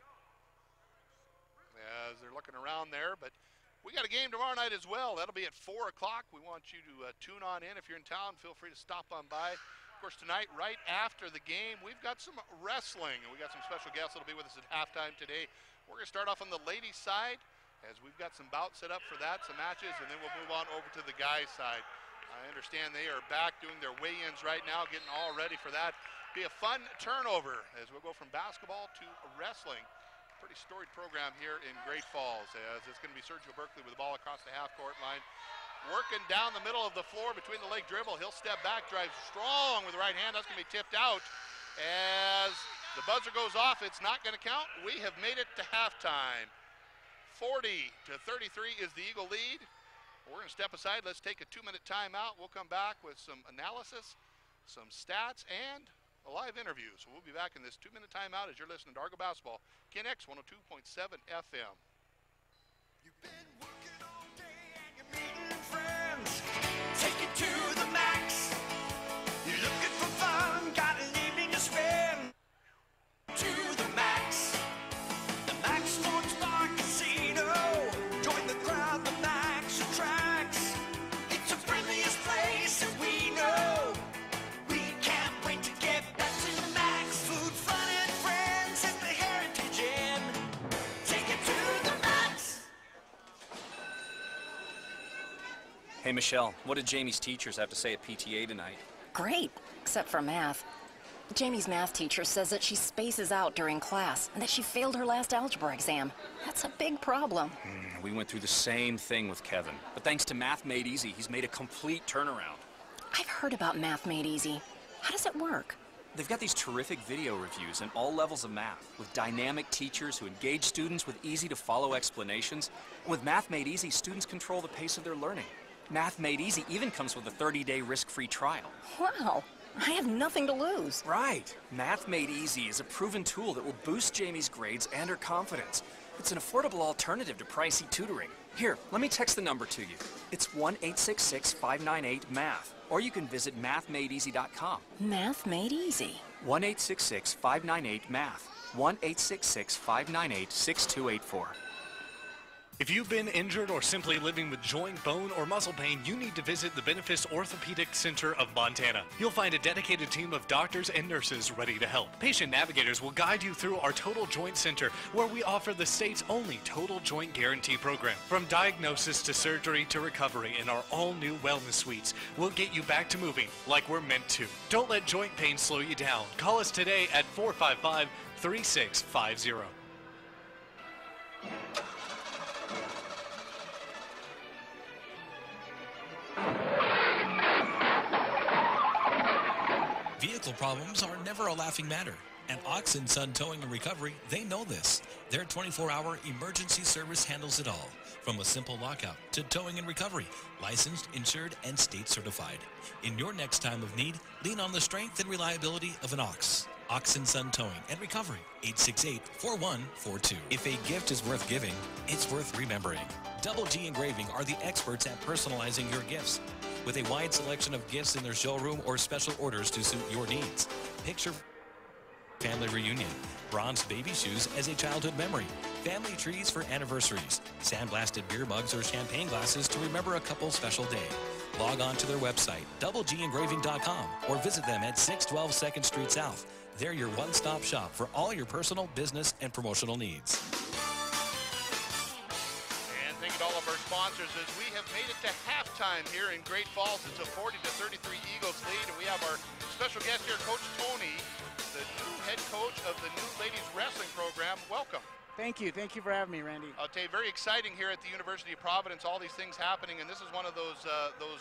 as they're looking around there, but we got a game tomorrow night as well. That'll be at 4 o'clock. We want you to tune on in. If you're in town, feel free to stop on by. Of course, tonight, right after the game, we've got some wrestling, and we got some special guests that'll be with us at halftime today. We're going to start off on the ladies' side, as we've got some bouts set up for that, some matches, and then we'll move on over to the guys' side. I understand they are back doing their weigh-ins right now, getting all ready for that. Be a fun turnover as we'll go from basketball to wrestling. Pretty storied program here in Great Falls, as it's going to be Sergio Berkeley with the ball across the half-court line. Working down the middle of the floor between the leg dribble. He'll step back, drives strong with the right hand. That's going to be tipped out. As the buzzer goes off, it's not going to count. We have made it to halftime. 40-33 is the Eagle lead. We're going to step aside. Let's take a 2-minute timeout. We'll come back with some analysis, some stats, and a live interview. So we'll be back in this 2-minute timeout as you're listening to Argo Basketball, KNX 102.7 FM. You've been working all day and you're meeting friends. Take it to the max. You're looking for fun, got an evening to spend. To the max. The Max Sports Bar Casino. Join the crowd, the Max attracts. It's the friendliest place that we know. We can't wait to get back to the Max. Food, fun, and friends at the Heritage Inn. Take it to the Max. Hey, Michelle, what did Jamie's teachers have to say at PTA tonight? Great, except for math. Jamie's math teacher says that she spaces out during class and that she failed her last algebra exam. That's a big problem. We went through the same thing with Kevin. But thanks to Math Made Easy, he's made a complete turnaround. I've heard about Math Made Easy. How does it work? They've got these terrific video reviews in all levels of math, with dynamic teachers who engage students with easy-to-follow explanations. And with Math Made Easy, students control the pace of their learning. Math Made Easy even comes with a 30-day risk-free trial. Wow, I have nothing to lose. Right. Math Made Easy is a proven tool that will boost Jamie's grades and her confidence. It's an affordable alternative to pricey tutoring. Here, let me text the number to you. It's 1-866-598-MATH, or you can visit mathmadeeasy.com. Math Made Easy. 1-866-598-MATH. 1-866-598-6284. If you've been injured or simply living with joint, bone, or muscle pain, you need to visit the Benefice Orthopedic Center of Montana. You'll find a dedicated team of doctors and nurses ready to help. Patient navigators will guide you through our Total Joint Center, where we offer the state's only Total Joint Guarantee program. From diagnosis to surgery to recovery in our all-new wellness suites, we'll get you back to moving like we're meant to. Don't let joint pain slow you down. Call us today at 455-3650. Vehicle problems are never a laughing matter. At Ox & Son Towing and Recovery, they know this. Their 24-hour emergency service handles it all, from a simple lockout to towing and recovery, licensed, insured, and state certified. In your next time of need, lean on the strength and reliability of an Ox. Ox & Son Towing and Recovery, 868-4142. If a gift is worth giving, it's worth remembering. Double G Engraving are the experts at personalizing your gifts. With a wide selection of gifts in their showroom or special orders to suit your needs. Picture family reunion, bronzed baby shoes as a childhood memory, family trees for anniversaries, sandblasted beer mugs or champagne glasses to remember a couple's special day. Log on to their website, doublegengraving.com, or visit them at 612 2nd Street South. They're your one-stop shop for all your personal, business, and promotional needs. Thank you to all of our sponsors as we have made it to halftime here in Great Falls. It's a 40-33 Eagles lead, and we have our special guest here, Coach Tony, the new head coach of the new ladies wrestling program. Welcome. Thank you. Thank you for having me, Randy. I'll tell you, very exciting here at the University of Providence, all these things happening, and this is one of those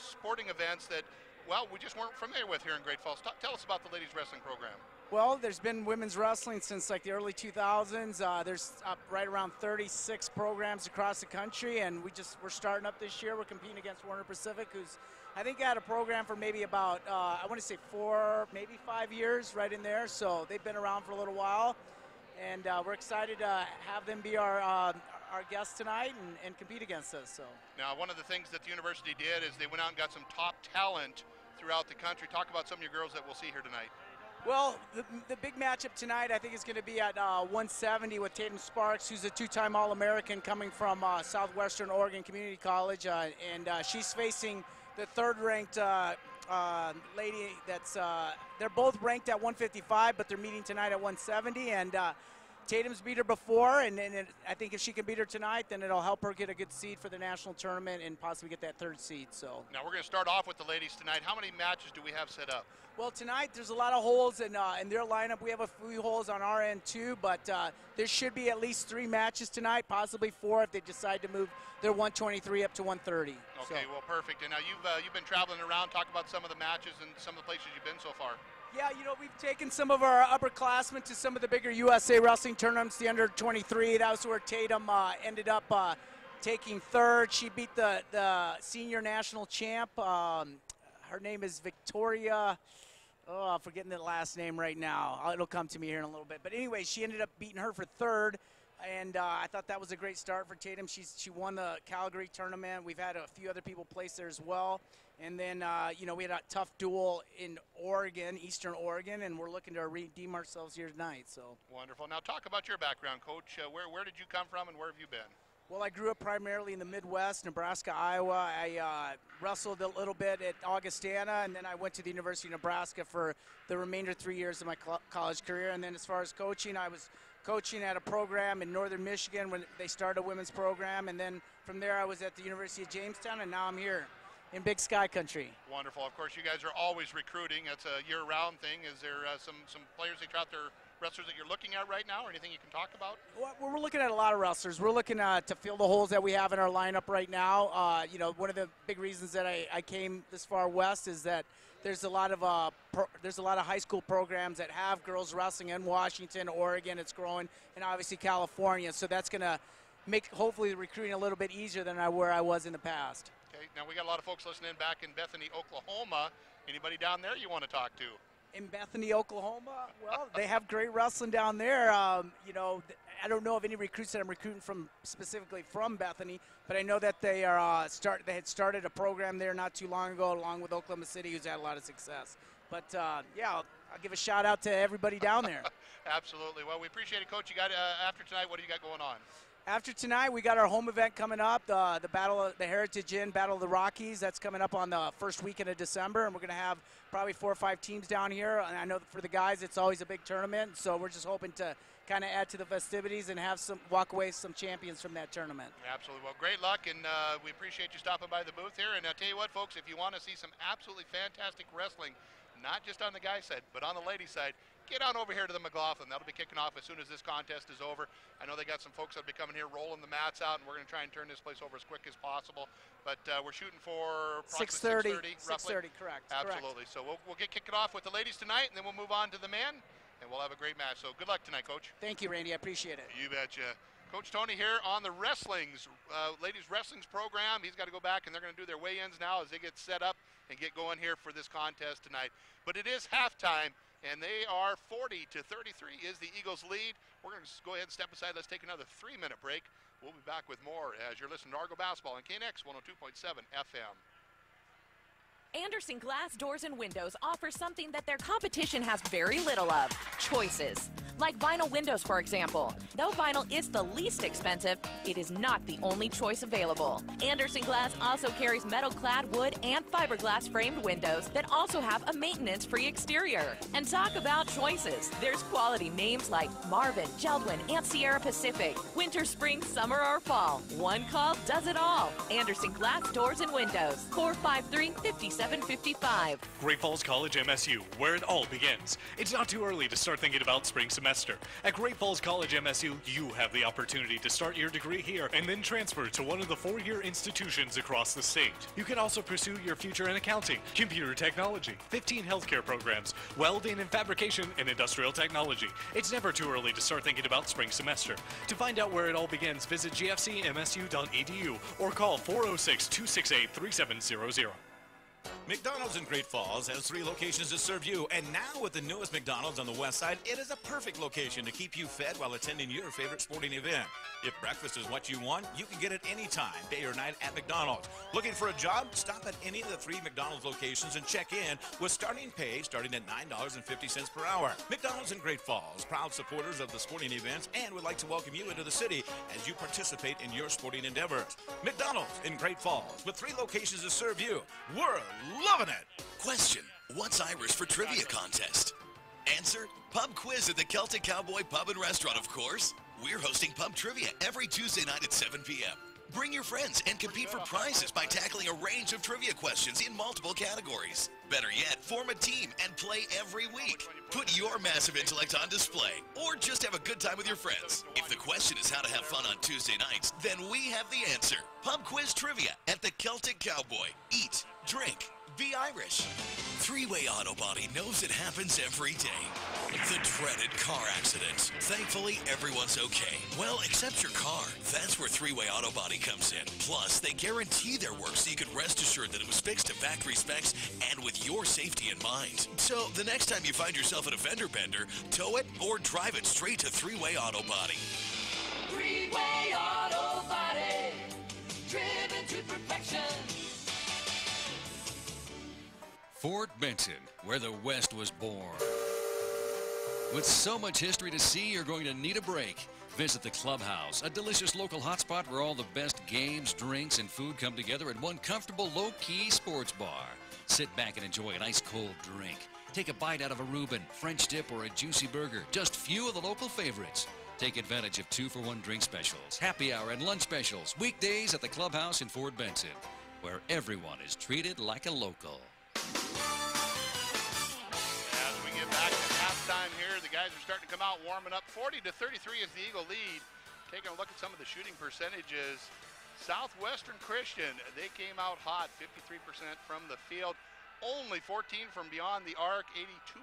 sporting events that well, we just weren't familiar with here in Great Falls. Tell us about the ladies wrestling program. Well, there's been women's wrestling since like the early 2000s. There's right around 36 programs across the country, and we're starting up this year. We're competing against Warner Pacific, who's I think had a program for maybe about I want to say 4, maybe 5 years, right in there. So they've been around for a little while, and we're excited to have them be our guests tonight and compete against us. So now, one of the things that the university did is they went out and got some top talent throughout the country. Talk about some of your girls that we'll see here tonight. Well, the big matchup tonight, I think, is going to be at 170 with Tatum Sparks, who's a 2-time All-American coming from Southwestern Oregon Community College, and she's facing the third-ranked lady that's they're both ranked at 155, but they're meeting tonight at 170, and Tatum's beat her before, and I think if she can beat her tonight, then it'll help her get a good seed for the national tournament and possibly get that 3rd seed. So now we're going to start off with the ladies tonight. How many matches do we have set up? Well, tonight there's a lot of holes in their lineup. We have a few holes on our end too, but there should be at least 3 matches tonight, possibly 4 if they decide to move their 123 up to 130. Okay, well, perfect. And now you've been traveling around. Talk about some of the matches and some of the places you've been so far. Yeah, we've taken some of our upperclassmen to some of the bigger USA wrestling tournaments, the under 23. That was where Tatum ended up taking 3rd. She beat the senior national champ. Her name is Victoria. Oh, I'm forgetting the last name right now. It'll come to me here in a little bit. But anyway, she ended up beating her for 3rd. And I thought that was a great start for Tatum. She won the Calgary tournament. We've had a few other people place there as well. And then, we had a tough duel in Oregon, Eastern Oregon, and we're looking to redeem ourselves here tonight. So wonderful. Now talk about your background, Coach. Where did you come from and where have you been? Well, I grew up primarily in the Midwest, Nebraska, Iowa. I wrestled a little bit at Augustana, and then I went to the University of Nebraska for the remainder 3 years of my college career. And then as far as coaching, I was coaching at a program in northern Michigan when they started a women's program. And then from there, I was at the University of Jamestown, and now I'm here in Big Sky Country. Wonderful. Of course, you guys are always recruiting. That's a year-round thing. Is there some players that you're out there, wrestlers that you're looking at right now, or anything you can talk about? Well, we're looking at a lot of wrestlers. We're looking to fill the holes that we have in our lineup right now. One of the big reasons that I came this far west is that there's a lot of high school programs that have girls wrestling in Washington, Oregon. It's growing, and obviously California. So that's going to make hopefully the recruiting a little bit easier than where I was in the past. Okay. Now we got a lot of folks listening back in Bethany, Oklahoma. Anybody down there you want to talk to? In Bethany, Oklahoma, well, they have great wrestling down there. I don't know of any recruits that I'm recruiting specifically from Bethany, but I know that they had started a program there not too long ago, along with Oklahoma City, who's had a lot of success. But I'll give a shout out to everybody down there. Absolutely. Well, we appreciate it, Coach. You got after tonight. What do you got going on? After tonight, we got our home event coming up, the Battle of the Heritage Inn, Battle of the Rockies. That's coming up on the first weekend of December, and we're going to have probably 4 or 5 teams down here. And I know for the guys, it's always a big tournament, so we're just hoping to kind of add to the festivities and have walk away some champions from that tournament. Absolutely. Well, great luck, and we appreciate you stopping by the booth here. And I'll tell you what, folks, if you want to see some absolutely fantastic wrestling, not just on the guy side, but on the lady side, get on over here to the McLaughlin. That'll be kicking off as soon as this contest is over. I know they got some folks that'll be coming here rolling the mats out, and we're going to try and turn this place over as quick as possible. But we're shooting for 6:30. 6:30, correct. Absolutely. Correct. So we'll get kicking off with the ladies tonight, and then we'll move on to the men, and we'll have a great match. So good luck tonight, Coach. Thank you, Randy. I appreciate it. You betcha. Coach Tony here on the ladies wrestlings program. He's got to go back, and they're going to do their weigh-ins now as they get set up and get going here for this contest tonight. But it is halftime, and they are 40-33 is the Eagles' lead. We're going to go ahead and step aside. Let's take another 3-minute break. We'll be back with more as you're listening to Argo Basketball on KNX 102.7 FM. Anderson Glass Doors and Windows offers something that their competition has very little of: choices. Like vinyl windows, for example. Though vinyl is the least expensive, it is not the only choice available. Anderson Glass also carries metal-clad wood and fiberglass framed windows that also have a maintenance-free exterior. And talk about choices. There's quality names like Marvin, Geldwin, and Sierra Pacific. Winter, spring, summer, or fall. One call does it all. Anderson Glass Doors and Windows. 453-5700. 755. Great Falls College MSU, where it all begins. It's not too early to start thinking about spring semester. At Great Falls College MSU, you have the opportunity to start your degree here and then transfer to one of the 4-year institutions across the state. You can also pursue your future in accounting, computer technology, 15 healthcare programs, welding and fabrication, and industrial technology. It's never too early to start thinking about spring semester. To find out where it all begins, visit gfcmsu.edu or call 406-268-3700. McDonald's in Great Falls has 3 locations to serve you, and now with the newest McDonald's on the west side, it is a perfect location to keep you fed while attending your favorite sporting event. If breakfast is what you want, you can get it anytime, day or night at McDonald's. Looking for a job? Stop at any of the 3 McDonald's locations and check in with starting pay starting at $9.50 per hour. McDonald's in Great Falls, proud supporters of the sporting events, and would like to welcome you into the city as you participate in your sporting endeavors. McDonald's in Great Falls with 3 locations to serve you. We're loving it. Question: what's Irish for trivia contest? Answer: pub quiz at the Celtic Cowboy Pub and Restaurant, of course. We're hosting pub trivia every Tuesday night at 7 p.m. Bring your friends and compete for prizes by tackling a range of trivia questions in multiple categories. Better yet, form a team and play every week. Put your massive intellect on display, or just have a good time with your friends. If the question is how to have fun on Tuesday nights, then we have the answer. Pub quiz trivia at the Celtic Cowboy. Eat, drink, be Irish. 3-Way Auto Body knows it happens every day. The dreaded car accident. Thankfully, everyone's okay. Well, except your car. That's where 3-Way Auto Body comes in. Plus, they guarantee their work so you can rest assured that it was fixed to factory specs and with your safety in mind. So, the next time you find yourself in a fender bender, tow it or drive it straight to 3-Way Auto Body. 3-Way Auto Body, driven to perfection. Fort Benton, where the West was born. With so much history to see, you're going to need a break. Visit the Clubhouse, a delicious local hotspot where all the best games, drinks, and food come together at one comfortable, low-key sports bar. Sit back and enjoy an ice-cold drink. Take a bite out of a Reuben, French dip, or a juicy burger. Just few of the local favorites. Take advantage of 2-for-1 drink specials, happy hour, and lunch specials. Weekdays at the Clubhouse in Fort Benton, where everyone is treated like a local. As we get back to halftime here, the guys are starting to come out warming up. 40-33 is the Eagle lead. Taking a look at some of the shooting percentages. Southwestern Christian, they came out hot, 53% from the field. Only 14 from beyond the arc, 82%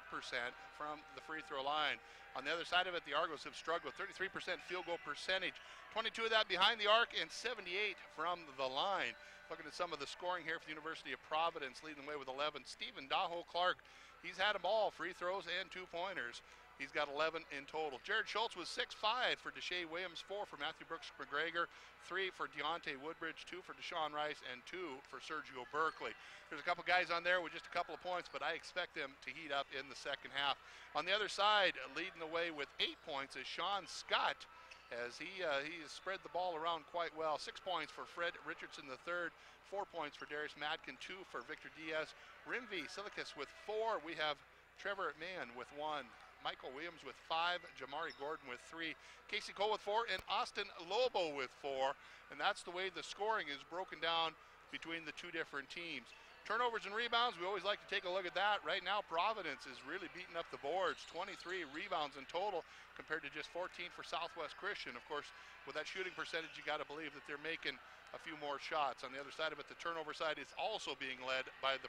from the free throw line. On the other side of it, the Argos have struggled, 33% field goal percentage, 22 of that behind the arc, and 78 from the line. Looking at some of the scoring here for the University of Providence, leading the way with 11. Stephen Daho Clark, he's had them all, free throws and 2-pointers. He's got 11 in total. Jared Schultz was 6-5 for Deshae Williams, 4 for Matthew Brooks McGregor, 3 for Deontay Woodbridge, 2 for Deshaun Rice, and 2 for Sergio Berkeley. There's a couple guys on there with just a couple of points, but I expect them to heat up in the second half. On the other side, leading the way with 8 points is Sean Scott, as he has spread the ball around quite well. 6 points for Fred Richardson III, 4 points for Darius Madkin, 2 for Victor Diaz. Rimvi Silicus with 4. We have Trevor Mann with 1. Michael Williams with 5, Jamari Gordon with 3, Casey Cole with 4, and Austin Lobo with 4. And that's the way the scoring is broken down between the two different teams. Turnovers and rebounds, we always like to take a look at that. Right now, Providence is really beating up the boards. 23 rebounds in total compared to just 14 for Southwest Christian. Of course, with that shooting percentage, you got to believe that they're making a few more shots. On the other side of it, the turnover side is also being led by the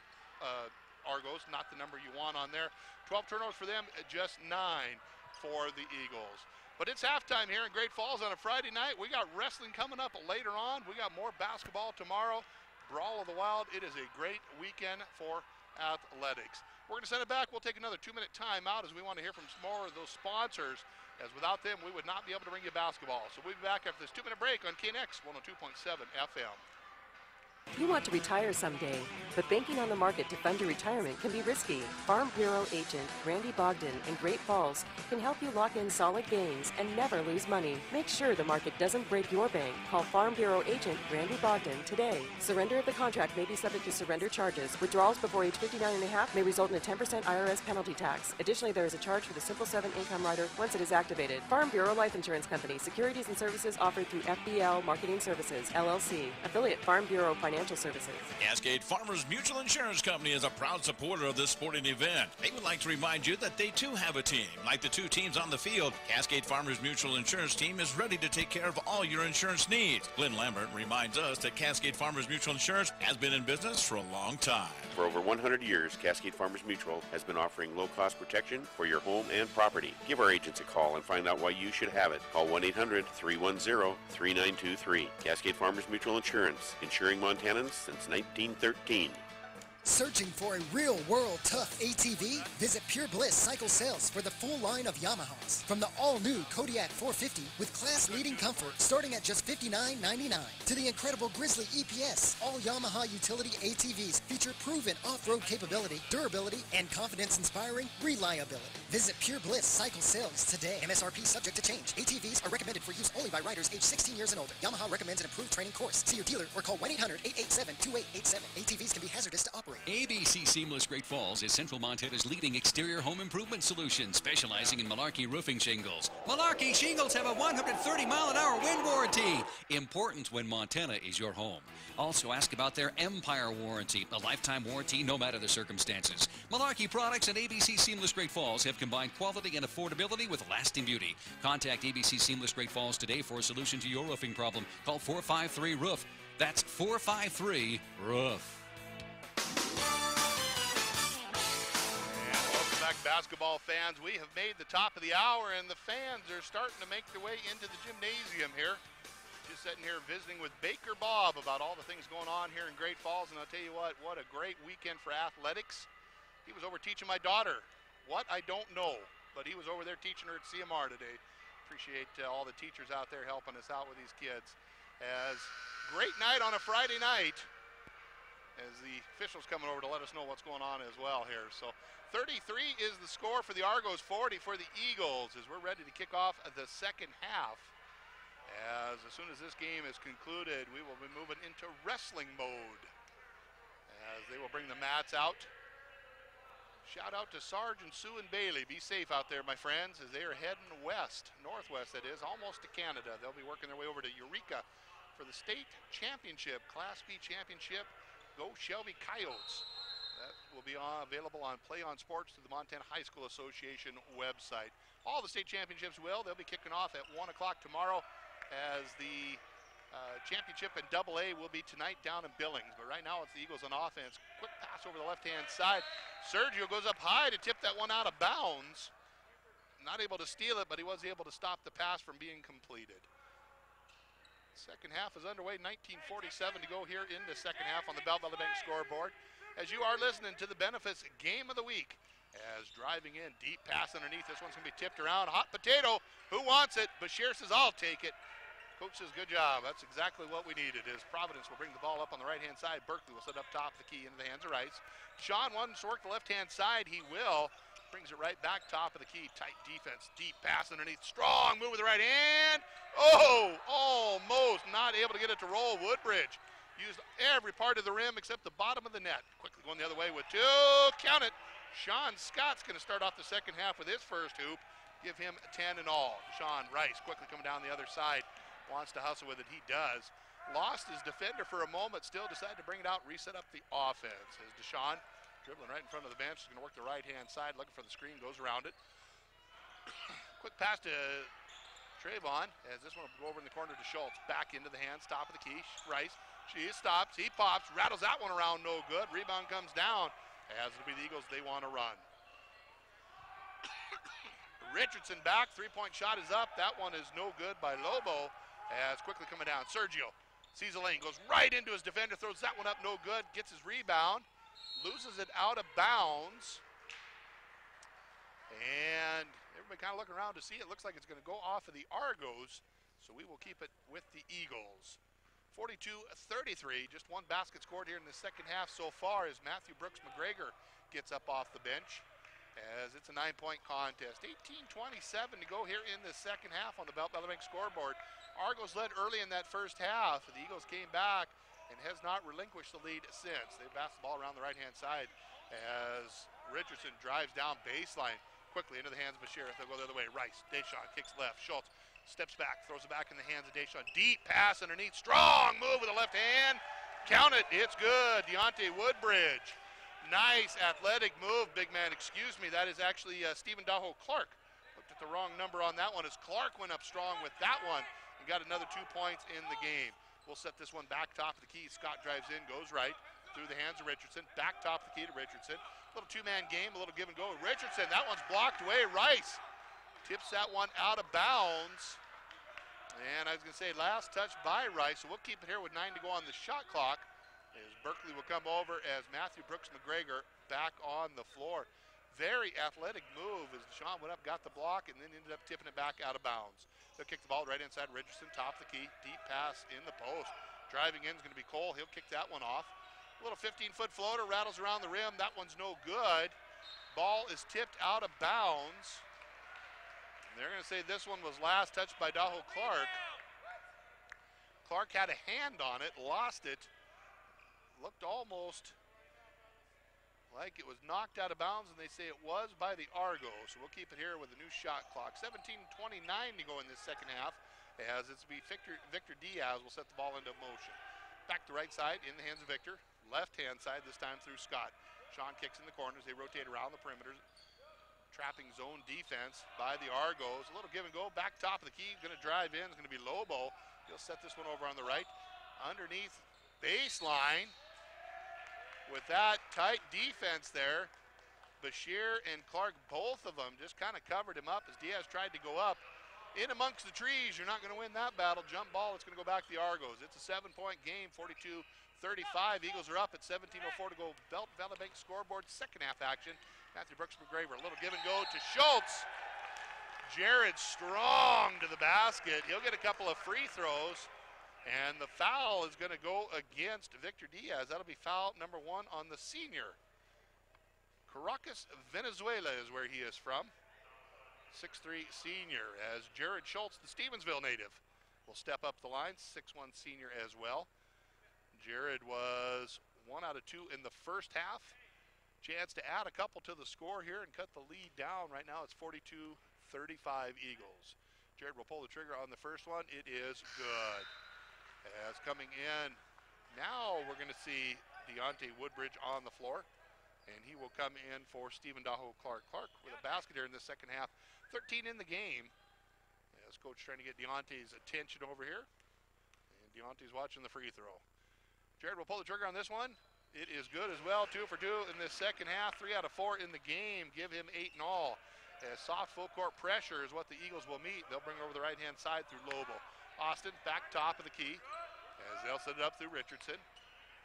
Argos, not the number you want on there. 12 turnovers for them, just 9 for the Eagles. But it's halftime here in Great Falls on a Friday night. We got wrestling coming up later on. We got more basketball tomorrow. Brawl of the Wild. It is a great weekend for athletics. We're going to send it back. We'll take another 2-minute timeout as we want to hear from some more of those sponsors, as without them, we would not be able to bring you basketball. So we'll be back after this 2-minute break on KNX 102.7 FM. You want to retire someday, but banking on the market to fund your retirement can be risky. Farm Bureau agent Randy Bogdan in Great Falls can help you lock in solid gains and never lose money. Make sure the market doesn't break your bank. Call Farm Bureau agent Randy Bogdan today. Surrender of the contract may be subject to surrender charges. Withdrawals before age 59.5 may result in a 10% IRS penalty tax. Additionally, there is a charge for the Simple 7 income rider once it is activated. Farm Bureau Life Insurance Company. Securities and services offered through FBL Marketing Services, LLC. Affiliate Farm Bureau Financial Financial Services. Cascade Farmers Mutual Insurance Company is a proud supporter of this sporting event. They would like to remind you that they too have a team. Like the two teams on the field, Cascade Farmers Mutual Insurance Team is ready to take care of all your insurance needs. Glenn Lambert reminds us that Cascade Farmers Mutual Insurance has been in business for a long time. For over 100 years, Cascade Farmers Mutual has been offering low-cost protection for your home and property. Give our agents a call and find out why you should have it. Call 1-800-310-3923. Cascade Farmers Mutual Insurance, insuring Montanans since 1913. Searching for a real-world tough ATV? Visit Pure Bliss Cycle Sales for the full line of Yamahas. From the all-new Kodiak 450 with class-leading comfort starting at just $59.99 to the incredible Grizzly EPS. All Yamaha utility ATVs feature proven off-road capability, durability, and confidence-inspiring reliability. Visit Pure Bliss Cycle Sales today. MSRP subject to change. ATVs are recommended for use only by riders age 16 years and older. Yamaha recommends an improved training course. See your dealer or call 1-800-887-2887. ATVs can be hazardous to operate. ABC Seamless Great Falls is Central Montana's leading exterior home improvement solution, specializing in Malarkey roofing shingles. Malarkey shingles have a 130-mile-an-hour wind warranty. Important when Montana is your home. Also ask about their Empire warranty, a lifetime warranty no matter the circumstances. Malarkey products and ABC Seamless Great Falls have combined quality and affordability with lasting beauty. Contact ABC Seamless Great Falls today for a solution to your roofing problem. Call 453-ROOF. That's 453-ROOF. And welcome back, basketball fans. We have made the top of the hour, and the fans are starting to make their way into the gymnasium here. Just sitting here visiting with Baker Bob about all the things going on here in Great Falls, and I'll tell you what a great weekend for athletics. He was over teaching my daughter. What? I don't know, but he was over there teaching her at CMR today. Appreciate all the teachers out there helping us out with these kids. As great night on a Friday night, as the officials coming over to let us know what's going on as well here. So 33 is the score for the Argos, 40 for the Eagles, as we're ready to kick off the second half. As soon as this game is concluded, we will be moving into wrestling mode as they will bring the mats out. Shout out to Sarge and Sue and Bailey. Be safe out there, my friends, as they are heading west, northwest that is, almost to Canada. They'll be working their way over to Eureka for the state championship, Class B championship. Go Shelby Coyotes. That will be available on Play On Sports through the Montana High School Association website. All the state championships they'll be kicking off at 1 o'clock tomorrow, as the championship in AA will be tonight down in Billings. But right now it's the Eagles on offense. Quick pass over the left-hand side. Sergio goes up high to tip that one out of bounds. Not able to steal it, but he was able to stop the pass from being completed. Second half is underway, 19:47 to go here in the second half on the Bell Bank scoreboard. As you are listening to the Benefits Game of the Week, as driving in, deep pass underneath. This one's going to be tipped around. Hot potato. Who wants it? Bashir says, I'll take it. Coach says, good job. That's exactly what we needed. As Providence will bring the ball up on the right-hand side. Berkeley will set up top of the key into the hands of Rice. Sean wants to work the left-hand side. He will. Brings it right back top of the key. Tight defense. Deep pass underneath. Strong move with the right hand. Oh, almost not able to get it to roll. Woodbridge used every part of the rim except the bottom of the net. Quickly going the other way with two. Count it. Sean Scott's going to start off the second half with his first hoop. Give him 10 in all. Sean Rice quickly coming down the other side. Wants to hustle with it. He does. Lost his defender for a moment. Still decided to bring it out. Reset up the offense. As Deshaun dribbling right in front of the bench. Is going to work the right-hand side. Looking for the screen. Goes around it. Quick pass to Trayvon. As this one will go over in the corner to Schultz. Back into the hands. Top of the key. Rice. She stops. He pops. Rattles that one around. No good. Rebound comes down. As it'll be the Eagles, they want to run. Richardson back, three-point shot is up. That one is no good by Lobo. As quickly coming down, Sergio sees a lane, goes right into his defender, throws that one up, no good, gets his rebound, loses it out of bounds. And everybody kind of looking around to see it. Looks like it's going to go off of the Argos, so we will keep it with the Eagles. 42-33, just one basket scored here in the second half so far as Matthew Brooks McGregor gets up off the bench, as it's a 9-point contest. 18:27 to go here in the second half on the Bank scoreboard. Argos led early in that first half. The Eagles came back and has not relinquished the lead since. They passed the ball around the right-hand side as Richardson drives down baseline quickly into the hands of Bashir. They'll go the other way. Rice, Deshaun kicks left. Schultz steps back, throws it back in the hands of Deshaun. Deep pass underneath. Strong move with the left hand. Count it, it's good. Deontay Woodbridge. Nice athletic move, big man, excuse me. That is actually Stephen Daho Clark. Looked at the wrong number on that one as Clark went up strong with that one and got another 2 points in the game. We'll set this one back top of the key. Scott drives in, goes right, through the hands of Richardson. Back top of the key to Richardson. Little two-man game, a little give and go. Richardson, that one's blocked away. Rice tips that one out of bounds. And I was gonna say last touch by Rice, so we'll keep it here with 9 to go on the shot clock as Berkeley will come over as Matthew Brooks McGregor back on the floor. Very athletic move as Sean went up, got the block, and then ended up tipping it back out of bounds. They'll kick the ball right inside Richardson, top of the key, deep pass in the post. Driving in is gonna be Cole, he'll kick that one off. A little 15-foot floater, rattles around the rim, that one's no good. Ball is tipped out of bounds. They're going to say this one was last touched by Daho Clark. Clark had a hand on it, lost it. Looked almost like it was knocked out of bounds, and they say it was by the Argos. So we'll keep it here with a new shot clock. 17:29 to go in this second half, as it's be Victor Diaz will set the ball into motion. Back to right side, in the hands of Victor. Left-hand side, this time through Scott. Sean kicks in the corners. They rotate around the perimeter. Trapping zone defense by the Argos. A little give and go, back top of the key, gonna drive in, it's gonna be Lobo. He'll set this one over on the right. Underneath baseline. With that tight defense there, Bashir and Clark, both of them just kind of covered him up as Diaz tried to go up. In amongst the trees, you're not gonna win that battle. Jump ball, it's gonna go back to the Argos. It's a 7-point game, 42-35. Eagles are up at 17:04 to go. Valley Bank scoreboard, second half action. Matthew Brooks McGraver, a little give and go to Schultz. Jared strong to the basket. He'll get a couple of free throws. And the foul is going to go against Victor Diaz. That'll be foul number 1 on the senior. Caracas, Venezuela is where he is from. 6'3" senior, as Jared Schultz, the Stevensville native, will step up the line. 6'1" senior as well. Jared was 1 out of 2 in the first half. Chance to add a couple to the score here and cut the lead down. Right now it's 42-35 Eagles. Jared will pull the trigger on the first one. It is good. As coming in, now we're going to see Deontay Woodbridge on the floor. And he will come in for Stephen Daho Clark. Clark with a basket here in the second half. 13 in the game. As coach trying to get Deontay's attention over here. And Deontay's watching the free throw. Jared will pull the trigger on this one. It is good as well, 2 for 2 in this second half, 3 out of 4 in the game. Give him 8 in all. As soft full court pressure is what the Eagles will meet. They'll bring over the right-hand side through Lobo. Austin back top of the key as they'll set it up through Richardson.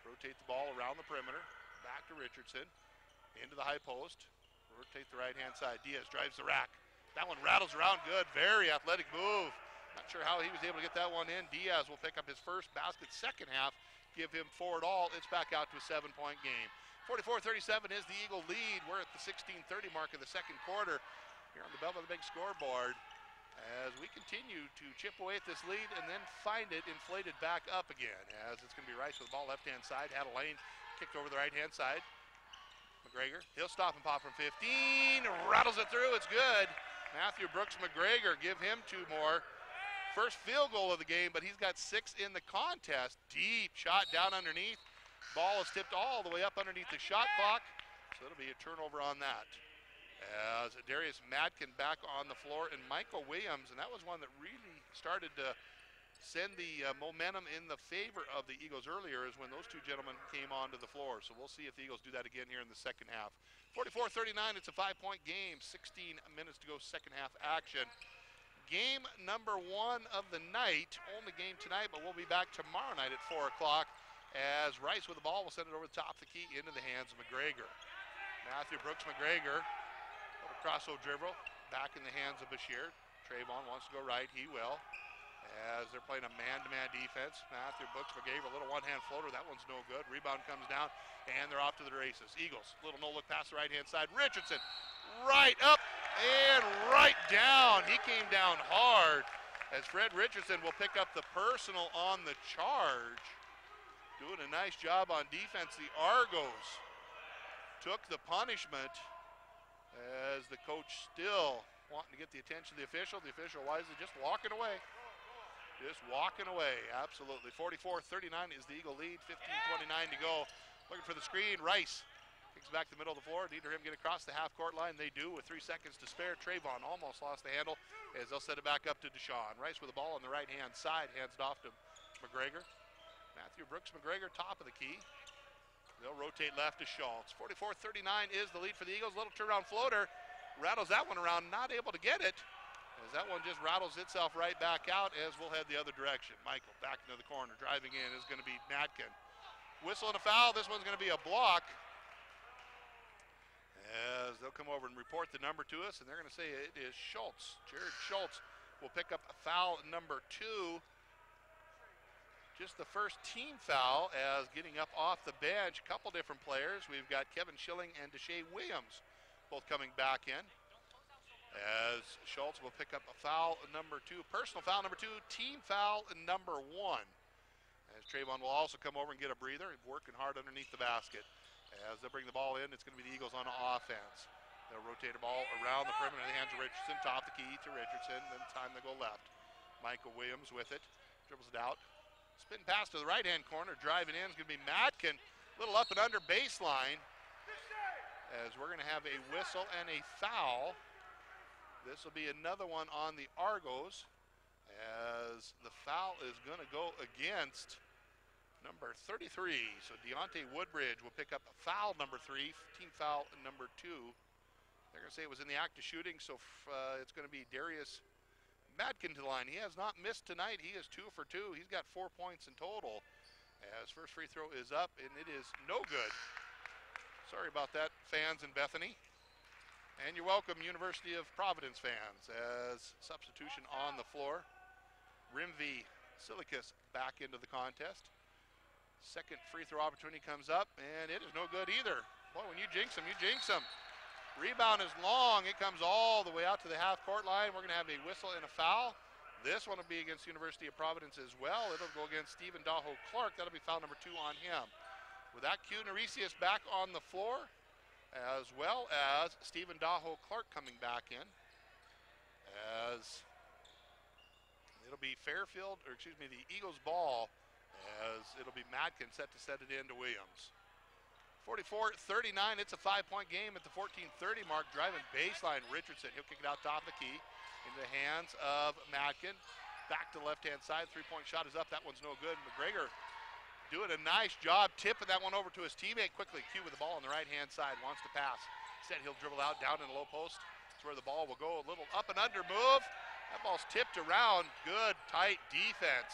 Rotate the ball around the perimeter. Back to Richardson. Into the high post. Rotate the right-hand side. Diaz drives the rack. That one rattles around good. Very athletic move. Not sure how he was able to get that one in. Diaz will pick up his first basket second half. Give him 4 at all. It's back out to a 7-point game. 44-37 is the Eagle lead. We're at the 16:30 mark of the second quarter here on the Belleville Big scoreboard as we continue to chip away at this lead and then find it inflated back up again as it's going to be Rice with the ball left-hand side. Had a lane kicked over the right-hand side. McGregor, he'll stop and pop from 15. Rattles it through. It's good. Matthew Brooks McGregor, give him 2 more. First field goal of the game, but he's got 6 in the contest. Deep shot down underneath. Ball is tipped all the way up underneath the shot clock. So it'll be a turnover on that. As Darius Madkin back on the floor and Michael Williams, and that was one that really started to send the momentum in the favor of the Eagles earlier is when those 2 gentlemen came onto the floor. So we'll see if the Eagles do that again here in the second half. 44-39, it's a 5-point game. 16 minutes to go, second half action. Game number 1 of the night, only game tonight, but we'll be back tomorrow night at 4 o'clock as Rice with the ball will send it over the top of the key into the hands of McGregor. Matthew Brooks McGregor, little crossover dribble, back in the hands of Bashir. Trayvon wants to go right, he will. As they're playing a man-to-man defense, Matthew Brooks McGregor, a little one-hand floater, that one's no good. Rebound comes down, and they're off to the races. Eagles, little no-look pass to the right-hand side. Richardson, right up and right down. He came down hard as Fred Richardson will pick up the personal on the charge. Doing a nice job on defense. The Argos took the punishment as the coach still wanting to get the attention of the official. The official wisely just walking away. just walking away, absolutely. 44-39 is the Eagle lead, 15:29 to go. Looking for the screen, Rice kicks back to the middle of the floor. Need him get across the half-court line. They do with 3 seconds to spare. Trayvon almost lost the handle as they'll set it back up to Deshaun. Rice with the ball on the right-hand side, hands it off to McGregor. Matthew Brooks McGregor, top of the key. They'll rotate left to Schultz. 44-39 is the lead for the Eagles. Little turnaround floater. Rattles that one around, not able to get it. As that one just rattles itself right back out as we'll head the other direction. Michael back into the corner, driving in is going to be Madkin. Whistle and a foul. This one's going to be a block. As they'll come over and report the number to us, and they're going to say it is Schultz. Jared Schultz will pick up foul number 2. Just the first team foul as getting up off the bench. A couple different players. We've got Kevin Schilling and Deshae Williams both coming back in. As Schultz will pick up a foul number 2, personal foul number 2, team foul number 1. As Trayvon will also come over and get a breather, working hard underneath the basket. As they'll bring the ball in, it's going to be the Eagles on offense. They'll rotate the ball around the perimeter in the hands of Richardson, top the key to Richardson, then time to go left. Michael Williams with it, dribbles it out. Spin pass to the right-hand corner, driving in is going to be Madkin. Little up and under baseline. As we're going to have a whistle and a foul. This will be another one on the Argos, as the foul is going to go against number 33. So Deontay Woodbridge will pick up foul number 3, team foul number 2. They're going to say it was in the act of shooting, so it's going to be Darius Madkin to the line. He has not missed tonight. He is 2 for 2. He's got 4 points in total. As first free throw is up, and it is no good. Sorry about that, fans in Bethany. And you're welcome, University of Providence fans, as substitution on the floor. Rimvy Silicus back into the contest. Second free throw opportunity comes up, and it is no good either. Boy, when you jinx them, you jinx them. Rebound is long. It comes all the way out to the half-court line. We're going to have a whistle and a foul. This one will be against University of Providence as well. It'll go against Stephen Daho Clark. That'll be foul number 2 on him. With that cue, Neresius back on the floor, as well as Stephen Daho Clark coming back in. As it'll be Fairfield, or excuse me, the Eagles ball, as it'll be Madkin set to set it into Williams. 44-39, it's a 5-point game at the 14:30 mark. Driving baseline, Richardson. He'll kick it out top of the key into the hands of Madkin. Back to the left-hand side, 3-point shot is up. That one's no good. McGregor doing a nice job tipping that one over to his teammate quickly. Q with the ball on the right-hand side, wants to pass. Instead, he'll dribble out down in the low post. That's where the ball will go. A little up and under move. That ball's tipped around. Good, tight defense.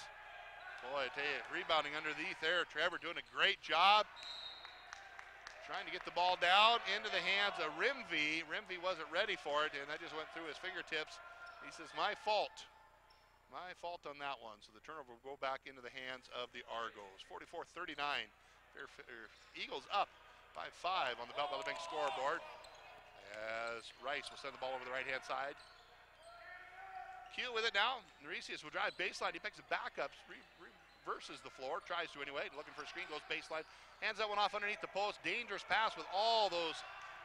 Boy, I tell you, rebounding underneath there. Trevor doing a great job. Trying to get the ball down into the hands of Rimvy. Rimvy wasn't ready for it, and that just went through his fingertips. He says, my fault. My fault on that one. So the turnover will go back into the hands of the Argos. 44-39. Eagles up by 5 on the Belt Bank scoreboard. As Rice will send the ball over the right-hand side. Q with it now. Neresius will drive baseline. He picks it back up, reverses the floor, tries to anyway. Looking for a screen, goes baseline. Hands that one off underneath the post. Dangerous pass with all those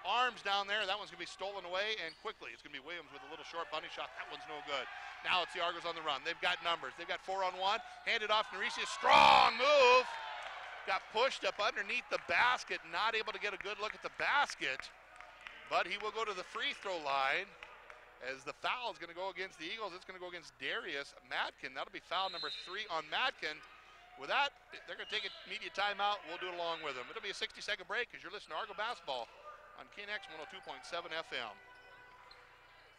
arms down there. That one's going to be stolen away, and quickly. It's going to be Williams with a little short bunny shot. That one's no good. Now it's the Argos on the run. They've got numbers. They've got 4-on-1. Handed off to Neresius. Strong move. Got pushed up underneath the basket. Not able to get a good look at the basket. But he will go to the free throw line. As the foul is going to go against the Eagles, it's going to go against Darius Madkin. That'll be foul number 3 on Madkin. With that, they're going to take an immediate timeout. We'll do it along with them. It'll be a 60-second break as you're listening to Argo Basketball on KNX 102.7 FM.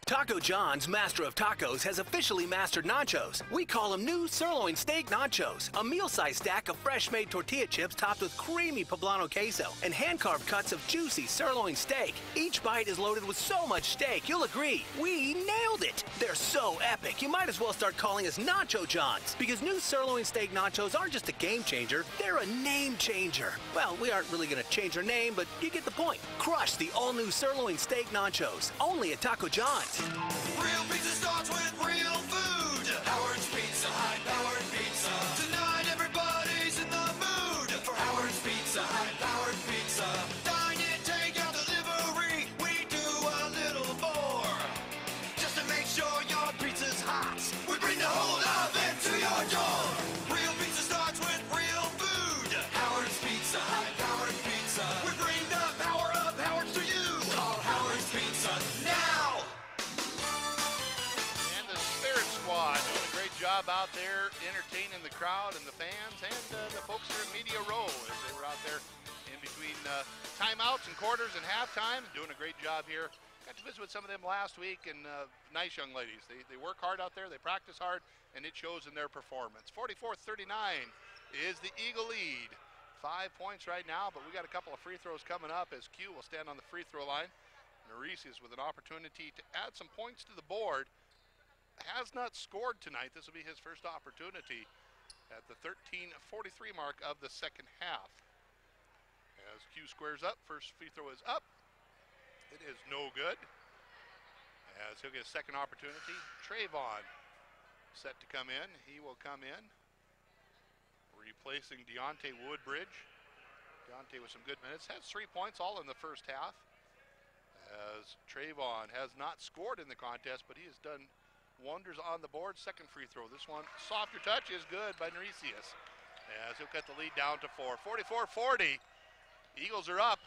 Taco John's, master of tacos, has officially mastered nachos. We call them new sirloin steak nachos, a meal-sized stack of fresh-made tortilla chips topped with creamy poblano queso and hand-carved cuts of juicy sirloin steak. Each bite is loaded with so much steak, you'll agree, we nailed it. They're so epic, you might as well start calling us Nacho Johns, because new sirloin steak nachos aren't just a game changer, they're a name changer. Well, we aren't really going to change our name, but you get the point. Crush the all-new sirloin steak nachos, only at Taco John's. Real pizza starts with real food. Howard's Pizza, high-powered pizza. Tonight everybody's in the mood for Howard's Pizza, high-powered pizza. Dine in, take out delivery. We do a little more just to make sure your pizza's hot. We bring the whole oven to your crowd and the fans and the folks here in Media Row as they were out there in between timeouts and quarters and halftime, doing a great job here. Got to visit with some of them last week, and nice young ladies. They work hard out there, they practice hard, and it shows in their performance. 44-39 is the Eagle lead. 5 points right now, but we got a couple of free throws coming up as Q will stand on the free throw line. Norisius with an opportunity to add some points to the board. Has not scored tonight. This will be his first opportunity at the 13:43 mark of the second half. As Q squares up, first free throw is up. It is no good. As he'll get a second opportunity. Trayvon set to come in. He will come in, replacing Deontay Woodbridge. Deontay with some good minutes. Has 3 points all in the first half. As Trayvon has not scored in the contest, but he has done wonders on the board. Second free throw. This one, softer touch, is good by Norisius. As he'll cut the lead down to 4. 44-40. Eagles are up,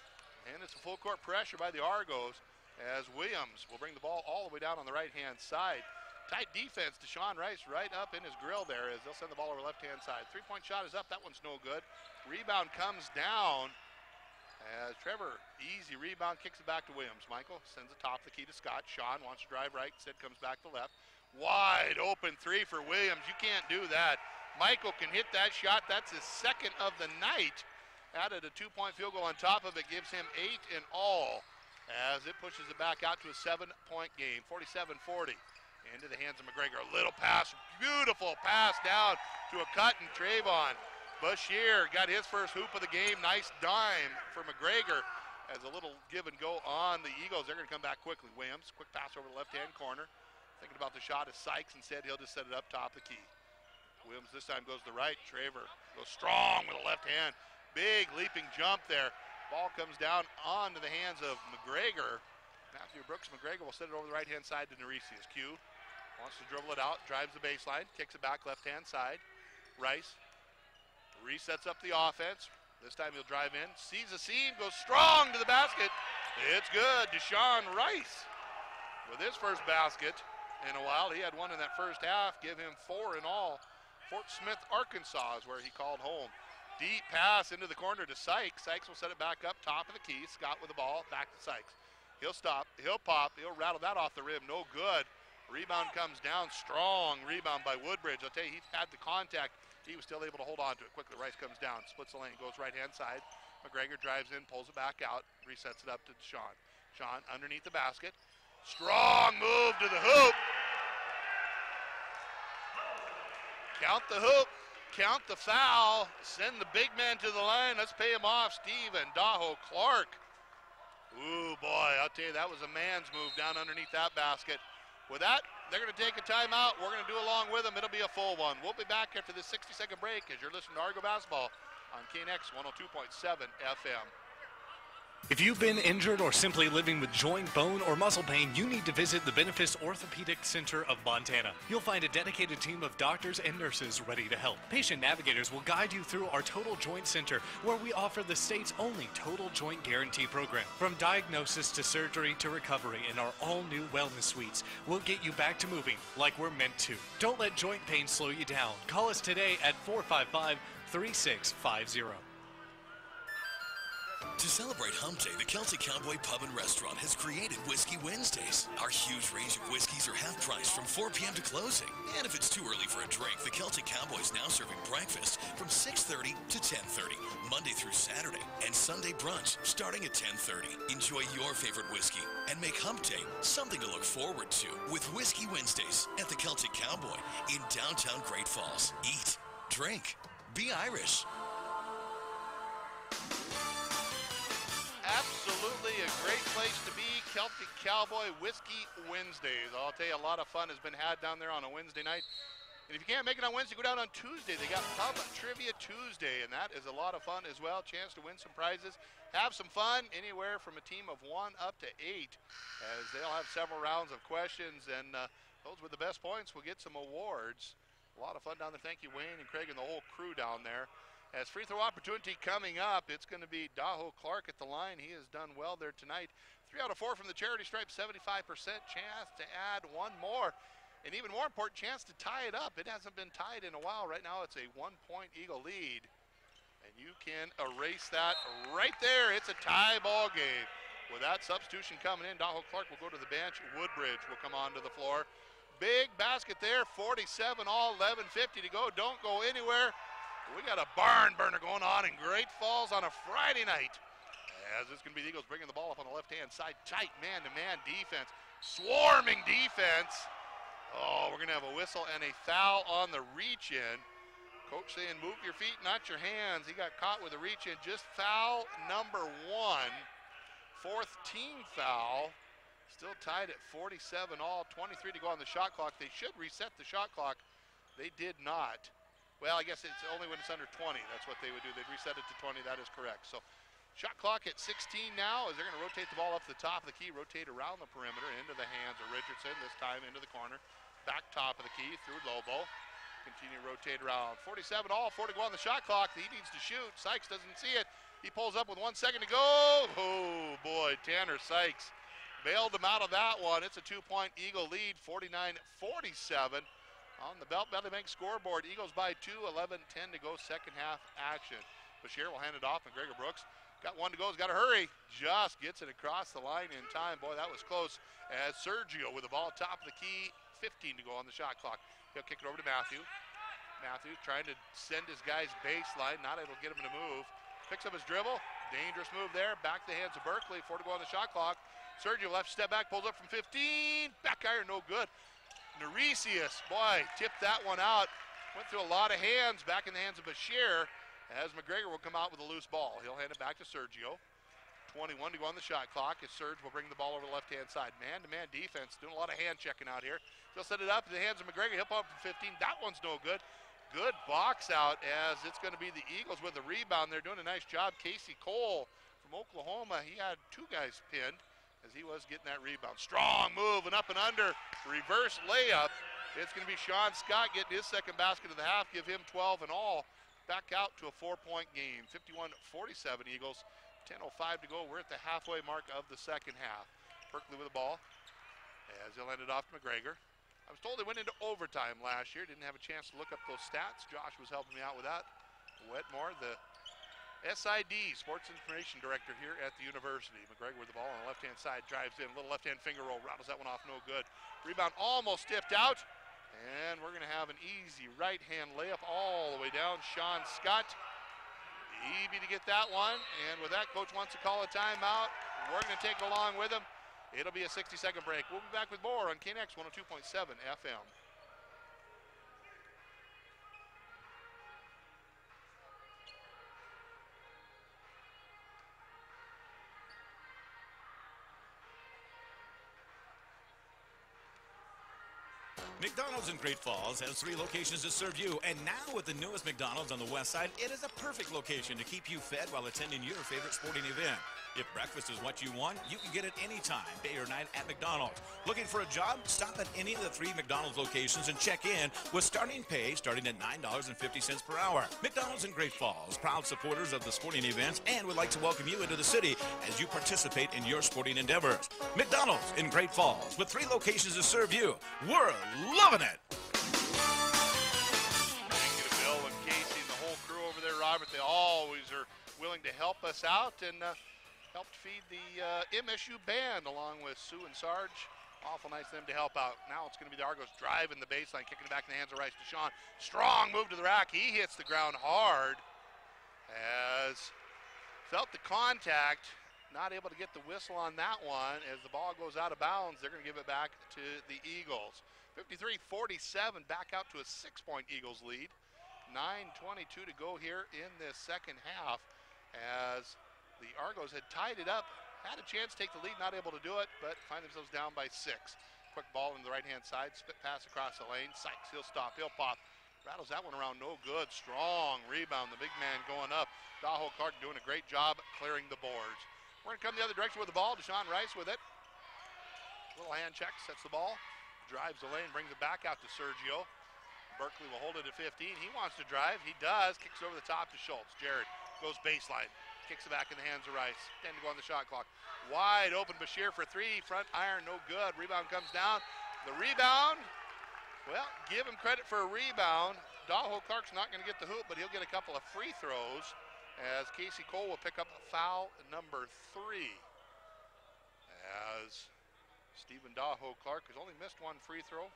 and it's a full court pressure by the Argos as Williams will bring the ball all the way down on the right-hand side. Tight defense to Sean Rice right up in his grill there as they'll send the ball over left-hand side. Three-point shot is up. That one's no good. Rebound comes down as Trevor, easy rebound, kicks it back to Williams. Michael sends it top of the key to Scott. Sean wants to drive right, Sid comes back to left. Wide open three for Williams. You can't do that. Michael can hit that shot. That's his second of the night. Added a 2-point field goal on top of it, gives him 8 in all as it pushes it back out to a 7-point game. 47-40. Into the hands of McGregor. A little pass, beautiful pass down to a cut and Trayvon. Bashir got his first hoop of the game. Nice dime for McGregor as a little give and go on the Eagles. They're going to come back quickly. Williams, quick pass over the left-hand corner. Thinking about the shot is Sykes. Instead, he'll just set it up top of the key. Williams this time goes to the right. Trevor goes strong with a left hand. Big leaping jump there. Ball comes down onto the hands of McGregor. Matthew Brooks McGregor will set it over the right-hand side to Norisius. Q wants to dribble it out, drives the baseline, kicks it back left-hand side. Rice resets up the offense. This time he'll drive in, sees a seam, goes strong to the basket. It's good. Deshaun Rice with his first basket in a while. He had one in that first half, give him 4 in all. Fort Smith, Arkansas is where he called home. Deep pass into the corner to Sykes. Sykes will set it back up top of the key. Scott with the ball, back to Sykes. He'll stop, he'll pop, he'll rattle that off the rim, no good. Rebound comes down, strong rebound by Woodbridge. I'll tell you, he had the contact. He was still able to hold on to it quickly. Rice comes down, splits the lane, goes right-hand side. McGregor drives in, pulls it back out, resets it up to Sean. Sean underneath the basket. Strong move to the hoop. Count the hoop, count the foul, send the big man to the line. Let's pay him off, Steven Daho Clark. Ooh, boy, I'll tell you, that was a man's move down underneath that basket. With that, they're going to take a timeout. We're going to do along with them. It'll be a full one. We'll be back after this 60-second break as you're listening to Argo Basketball on KNX 102.7 FM. If you've been injured or simply living with joint, bone, or muscle pain, you need to visit the Benefice Orthopedic Center of Montana. You'll find a dedicated team of doctors and nurses ready to help. Patient navigators will guide you through our Total Joint Center, where we offer the state's only Total Joint Guarantee program. From diagnosis to surgery to recovery in our all-new wellness suites, we'll get you back to moving like we're meant to. Don't let joint pain slow you down. Call us today at 455-3650. To celebrate Hump Day, the Celtic Cowboy Pub and Restaurant has created Whiskey Wednesdays. Our huge range of whiskeys are half price from 4 p.m. to closing. And if it's too early for a drink, the Celtic Cowboy is now serving breakfast from 6:30 to 10:30, Monday through Saturday, and Sunday brunch starting at 10:30. Enjoy your favorite whiskey and make Hump Day something to look forward to with Whiskey Wednesdays at the Celtic Cowboy in downtown Great Falls. Eat, drink, be Irish. Absolutely a great place to be. Celtic Cowboy Whiskey Wednesdays. I'll tell you, a lot of fun has been had down there on a Wednesday night. And if you can't make it on Wednesday, go down on Tuesday. They got Pub Trivia Tuesday, and that is a lot of fun as well. Chance to win some prizes. Have some fun, anywhere from a team of 1 up to 8, as they'll have several rounds of questions, and those with the best points will get some awards. A lot of fun down there. Thank you, Wayne and Craig and the whole crew down there. As free throw opportunity coming up, it's going to be Daho Clark at the line. He has done well there tonight. 3 out of 4 from the charity stripe, 75% chance to add one more. an even more important chance to tie it up. It hasn't been tied in a while. Right now it's a 1-point Eagle lead. And you can erase that right there. It's a tie ball game. With that substitution coming in, Daho Clark will go to the bench. Woodbridge will come onto the floor. Big basket there, 47 all, 11:50 to go. Don't go anywhere. We got a barn burner going on in Great Falls on a Friday night. As it's going to be the Eagles bringing the ball up on the left-hand side. Tight man-to-man defense. Swarming defense. Oh, we're going to have a whistle and a foul on the reach-in. Coach saying, move your feet, not your hands. He got caught with a reach-in. Just foul number 1. 4th team foul. Still tied at 47 all. 23 to go on the shot clock. They should reset the shot clock. They did not. Well, I guess it's only when it's under 20. That's what they would do. They'd reset it to 20. That is correct. So shot clock at 16 now as they're going to rotate the ball up to the top of the key, rotate around the perimeter into the hands of Richardson, this time into the corner. Back top of the key through Lobo. Continue to rotate around. 47 all, 4 to go on the shot clock. He needs to shoot. Sykes doesn't see it. He pulls up with 1 second to go. Oh boy, Tanner Sykes bailed him out of that one. It's a 2-point Eagle lead, 49-47. On the Belt Belly Bank scoreboard, Eagles by 2, 11-10 to go, second half action. Bashir will hand it off, McGregor Brooks got 1 to go, he's got to hurry. Just gets it across the line in time. Boy, that was close. As Sergio with the ball top of the key, 15 to go on the shot clock. He'll kick it over to Matthew. Matthew trying to send his guys baseline, not able to get him to move. Picks up his dribble, dangerous move there. Back to the hands of Berkeley, 4 to go on the shot clock. Sergio left step back, pulls up from 15. Back iron, no good. Neresius, boy, tipped that one out. Went through a lot of hands, back in the hands of Bashir. As McGregor will come out with a loose ball. He'll hand it back to Sergio. 21 to go on the shot clock as Serge will bring the ball over the left-hand side. Man-to-man defense, doing a lot of hand checking out here. He'll set it up in the hands of McGregor. He'll put up from 15. That one's no good. Good box out as it's going to be the Eagles with the rebound. They're doing a nice job. Casey Cole from Oklahoma, he had 2 guys pinned as he was getting that rebound. Strong move and up and under. Reverse layup. It's going to be Sean Scott getting his second basket of the half. Give him 12 and all. Back out to a 4-point game. 51-47 Eagles. 10:05 to go. We're at the halfway mark of the second half. Berkeley with the ball as he'll hand it off to McGregor. I was told they went into overtime last year. Didn't have a chance to look up those stats. Josh was helping me out with that. Wetmore, the SID, Sports Information Director here at the university. McGregor with the ball on the left-hand side, drives in. Little left-hand finger roll, rattles that one off, no good. Rebound almost tipped out. And we're going to have an easy right-hand layup all the way down. Sean Scott. Easy to get that one, and with that, Coach wants to call a timeout. We're going to take it along with him. It'll be a 60-second break. We'll be back with more on KNX 102.7 FM. McDonald's in Great Falls has 3 locations to serve you, and now with the newest McDonald's on the west side, it is a perfect location to keep you fed while attending your favorite sporting event. If breakfast is what you want, you can get it anytime, day or night at McDonald's. Looking for a job? Stop at any of the 3 McDonald's locations and check in with starting pay starting at $9.50 per hour. McDonald's in Great Falls, proud supporters of the sporting events, and would like to welcome you into the city as you participate in your sporting endeavors. McDonald's in Great Falls, with 3 locations to serve you. We're loving it. Thank you to Bill and Casey and the whole crew over there, Robert. They always are willing to help us out and helped feed the MSU band along with Sue and Sarge. Awful nice of them to help out. Now it's going to be the Argos driving the baseline, kicking it back in the hands of Rice. Deshaun, strong move to the rack. He hits the ground hard as felt the contact. Not able to get the whistle on that one. As the ball goes out of bounds, they're going to give it back to the Eagles. 53-47, back out to a 6-point Eagles lead. 9:22 to go here in this second half as the Argos had tied it up, had a chance to take the lead, not able to do it, but find themselves down by 6. Quick ball in the right-hand side, spit pass across the lane. Sykes, he'll stop, he'll pop. Rattles that one around, no good. Strong rebound, the big man going up. Daho Clark doing a great job clearing the boards. We're going to come the other direction with the ball. Deshaun Rice with it. Little hand check, sets the ball, drives the lane, brings it back out to Sergio. Berkeley will hold it at 15. He wants to drive. He does. Kicks over the top to Schultz. Jared goes baseline. Kicks it back in the hands of Rice. 10 to go on the shot clock. Wide open Bashir for 3. Front iron, no good. Rebound comes down. The rebound Well, give him credit for a rebound. Daho Clark's not going to get the hoop, but he'll get a couple of free throws as Casey Cole will pick up foul number 3. As Stephen Daho Clark has only missed one free throw.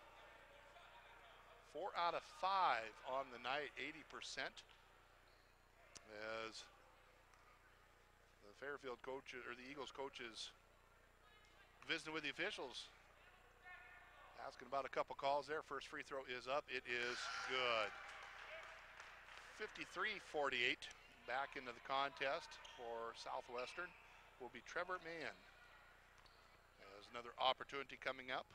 4 out of 5 on the night, 80%. As the Fairfield coach, or the Eagles coaches, visiting with the officials, asking about a couple calls there. First free throw is up. It is good. 53-48. Back into the contest for Southwestern will be Trevor Mann. There's another opportunity coming up.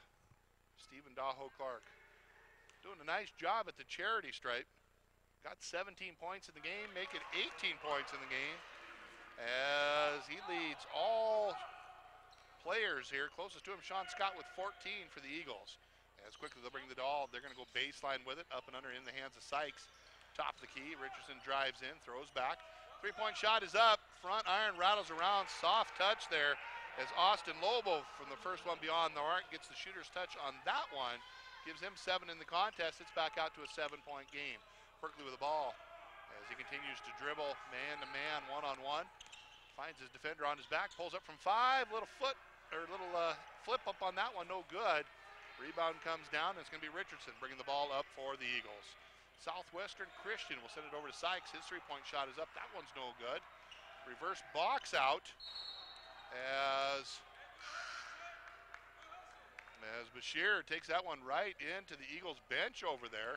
Stephen Daho Clark doing a nice job at the charity stripe. Got 17 points in the game, making 18 points in the game as he leads all players here. Closest to him, Sean Scott with 14 for the Eagles. As quickly they'll bring the ball, they're going to go baseline with it, up and under in the hands of Sykes. Top of the key, Richardson drives in, throws back. Three-point shot is up, front iron rattles around, soft touch there as Austin Lobo from the first one beyond the arc gets the shooter's touch on that one. Gives him 7 in the contest. It's back out to a 7-point game. Berkeley with the ball as he continues to dribble man-to-man, one-on-one. Finds his defender on his back, pulls up from 5, little flip up on that one, no good. Rebound comes down, and it's going to be Richardson bringing the ball up for the Eagles. Southwestern Christian will send it over to Sykes. His three-point shot is up. That one's no good. Reverse box out as Bashir takes that one right into the Eagles bench over there.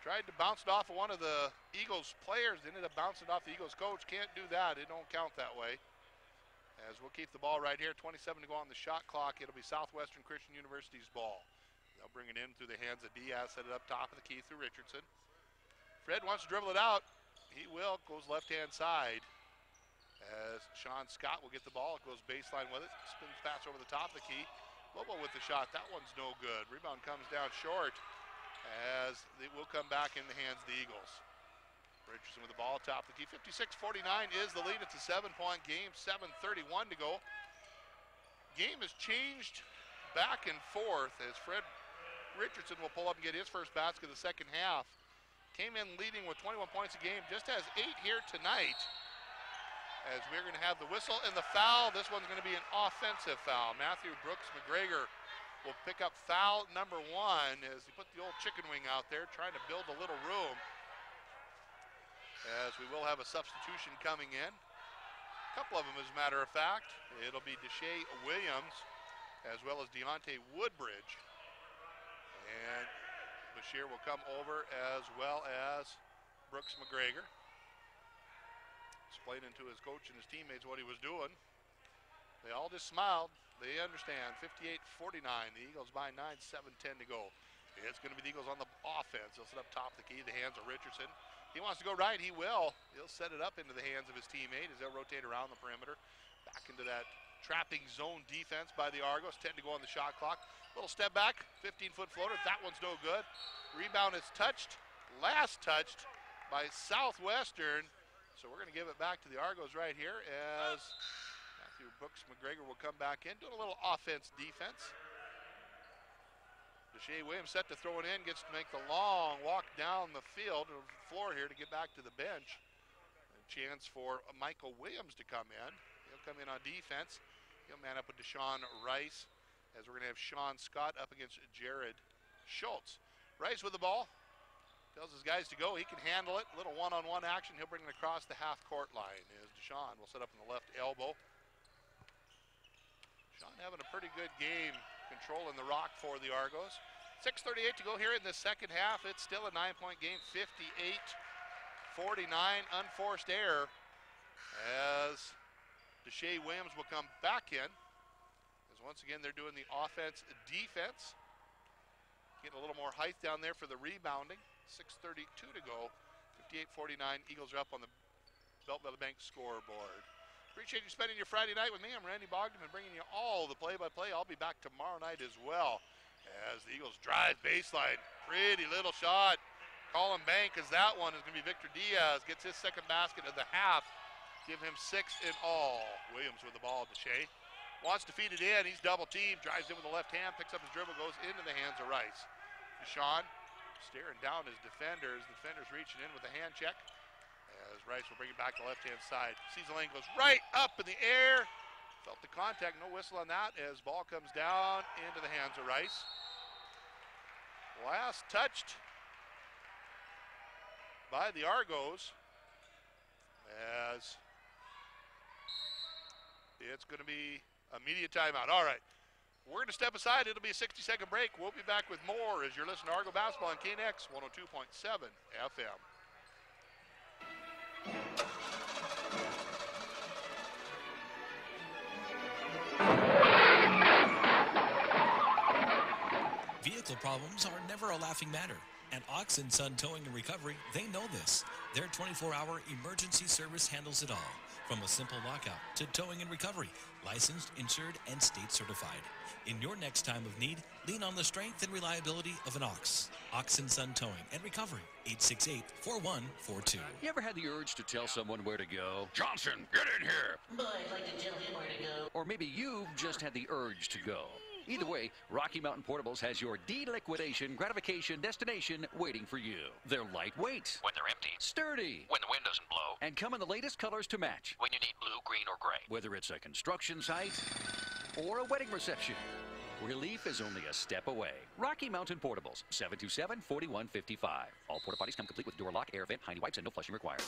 Tried to bounce it off of one of the Eagles players. Ended up bouncing it off the Eagles coach. Can't do that. It don't count that way. As we'll keep the ball right here. 27 to go on the shot clock. It'll be Southwestern Christian University's ball. They'll bring it in through the hands of Diaz. Set it up top of the key through Richardson. Fred wants to dribble it out. He will. Goes left-hand side. As Sean Scott will get the ball. It goes baseline with it. Spins pass over the top of the key. Lobo with the shot. That one's no good. Rebound comes down short as it will come back in the hands of the Eagles. Richardson with the ball, top of the key. 56-49 is the lead. It's a 7-point game. 7:31 to go. Game has changed back and forth as Fred Richardson will pull up and get his first basket of the second half. Came in leading with 21 points a game. Just has 8 here tonight. As we're going to have the whistle and the foul. This one's going to be an offensive foul. Matthew Brooks McGregor will pick up foul number 1 as he put the old chicken wing out there trying to build a little room. As we will have a substitution coming in. A couple of them as a matter of fact. It'll be Deshae Williams as well as Deontay Woodbridge. And Bashir will come over as well as Brooks McGregor. Explaining to his coach and his teammates what he was doing. They all just smiled. They understand. 58-49. The Eagles by 9, 7:10 to go. It's going to be the Eagles on the offense. They'll set up top of the key. The hands of Richardson. He wants to go right. He will. He'll set it up into the hands of his teammate as they'll rotate around the perimeter. Back into that trapping zone defense by the Argos. 10 to go on the shot clock. Little step back. 15-foot floater. That one's no good. Rebound is last touched by Southwestern. So we're going to give it back to the Argos right here as Matthew Brooks McGregor will come back in, doing a little offense defense. Deshae Williams set to throw it in, gets to make the long walk down the field or floor here to get back to the bench. A chance for Michael Williams to come in. He'll come in on defense. He'll man up with Deshaun Rice as we're going to have Sean Scott up against Jared Schultz. Rice with the ball. Tells his guys to go. He can handle it. A little one-on-one action. He'll bring it across the half-court line as Deshaun will set up in the left elbow. Deshaun having a pretty good game controlling the rock for the Argos. 6:38 to go here in the second half. It's still a 9-point game. 58-49. Unforced error as Deshae Williams will come back in. As once again they're doing the offense defense. Getting a little more height down there for the rebounding. 6:32 to go. 58-49. Eagles are up on the Belt Valley Bank scoreboard. Appreciate you spending your Friday night with me. I'm Randy Bogdan and bringing you all the play-by-play. I'll be back tomorrow night as well as the Eagles drive baseline. Pretty little shot. Colin Bank as that one is going to be Victor Diaz. Gets his second basket of the half. Give him 6 in all. Williams with the ball. Deshae wants to feed it in. He's double-teamed. Drives in with the left hand. Picks up his dribble. Goes into the hands of Rice. Deshaun staring down his defenders. The defender's reaching in with a hand check as Rice will bring it back to the left-hand side. Sees the lane goes right up in the air. Felt the contact, no whistle on that as ball comes down into the hands of Rice. Last touched by the Argos as it's going to be immediate timeout. All right, we're going to step aside. It'll be a 60-second break. We'll be back with more as you're listening to Argo Basketball on KNX 102.7 FM. Vehicle problems are never a laughing matter. At Ox & Son Towing and Recovery, they know this. Their 24-hour emergency service handles it all. From a simple lockout to towing and recovery, licensed, insured, and state certified. In your next time of need, lean on the strength and reliability of an Ox. Ox & Son Towing and Recovery, 868-4142. You ever had the urge to tell someone where to go? Johnson, get in here! Boy, I'd like to tell him where to go. Or maybe you've just had the urge to go. Either way, Rocky Mountain Portables has your de-liquidation gratification destination waiting for you. They're lightweight. When they're empty. Sturdy. When the wind doesn't blow. And come in the latest colors to match. When you need blue, green, or gray. Whether it's a construction site or a wedding reception, relief is only a step away. Rocky Mountain Portables, 727-4155. All porta potties come complete with door lock, air vent, hiney wipes, and no flushing required.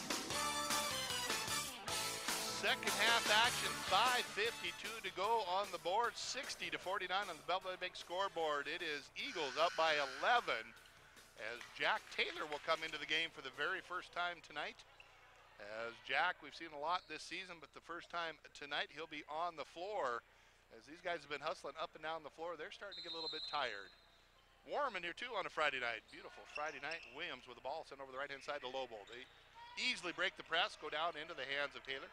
Second half action, 5:52 to go on the board, 60-49 on the Belleville Bank scoreboard. It is Eagles up by 11 as Jack Taylor will come into the game for the very first time tonight. As Jack, we've seen a lot this season, but the first time tonight he'll be on the floor. As these guys have been hustling up and down the floor, they're starting to get a little bit tired. Warm in here too on a Friday night. Beautiful Friday night. Williams with the ball sent over the right-hand side to Lobo. They easily break the press, go down into the hands of Taylor.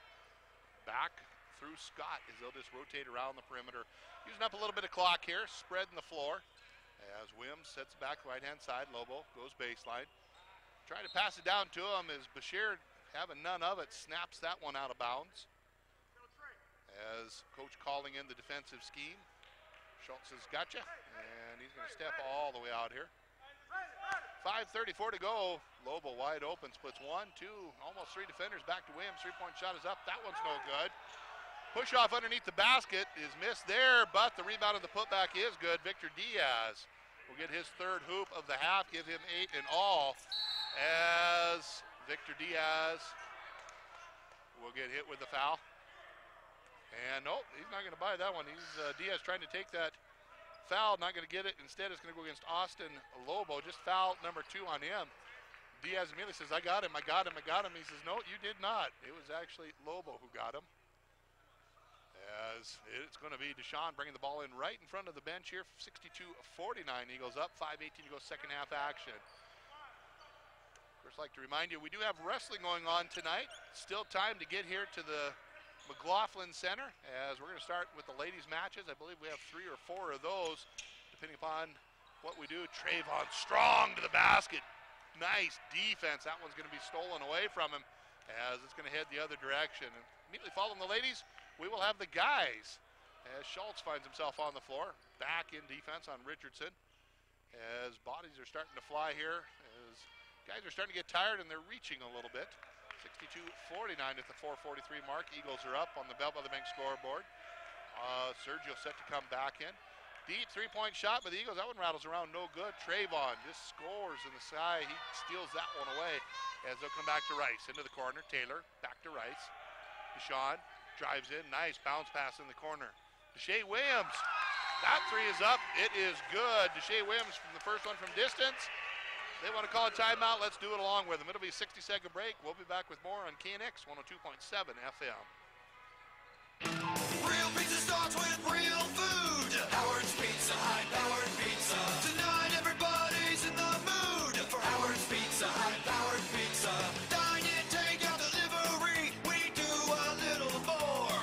Back through Scott as they'll just rotate around the perimeter. Using up a little bit of clock here, spreading the floor. As Williams sets back right-hand side, Lobo goes baseline. Trying to pass it down to him as Bashir, having none of it, snaps that one out of bounds. As coach calling in the defensive scheme. Schultz has got you, and he's going to step all the way out here. 5:34 to go. Lobo wide open, splits 1, 2, almost 3 defenders. Back to Williams. Three-point shot is up. That one's no good. Push off underneath the basket is missed there, but the rebound of the putback is good. Victor Diaz will get his third hoop of the half, give him 8 in all. As Victor Diaz will get hit with the foul. And nope, he's not going to buy that one. He's Diaz trying to take that foul, not going to get it. Instead, it's going to go against Austin Lobo. Just foul number 2 on him. Diaz immediately says, I got him, I got him, I got him. He says, no, you did not. It was actually Lobo who got him. As it's going to be Deshaun bringing the ball in right in front of the bench here. 62-49, Eagles up. 5:18 to go, second half action. First, I'd like to remind you, we do have wrestling going on tonight. Still time to get here to the McLaughlin Center, as we're going to start with the ladies' matches. I believe we have 3 or 4 of those, depending upon what we do. Trayvon Strong to the basket. Nice defense. That one's going to be stolen away from him, as it's going to head the other direction. And immediately following the ladies, we will have the guys, as Schultz finds himself on the floor. Back in defense on Richardson, as bodies are starting to fly here, as guys are starting to get tired and they're reaching a little bit. 62-49 at the 4:43 mark. Eagles are up on the Belleville Bank scoreboard. Sergio set to come back in. Deep three-point shot by the Eagles. That one rattles around, no good. Trayvon just scores in the sky. He steals that one away as they'll come back to Rice. Into the corner, Taylor, back to Rice. Deshaun drives in, nice bounce pass in the corner. Deshae Williams, that three is up. It is good. Deshae Williams from the first one from distance. They want to call a timeout. Let's do it along with them. It'll be a 60-second break. We'll be back with more on KNX 102.7 FM. Real pizza starts with real food. Howard's Pizza, high-powered pizza. Tonight everybody's in the mood for Howard's Pizza, high-powered pizza. Dine in, take out, delivery. We do a little more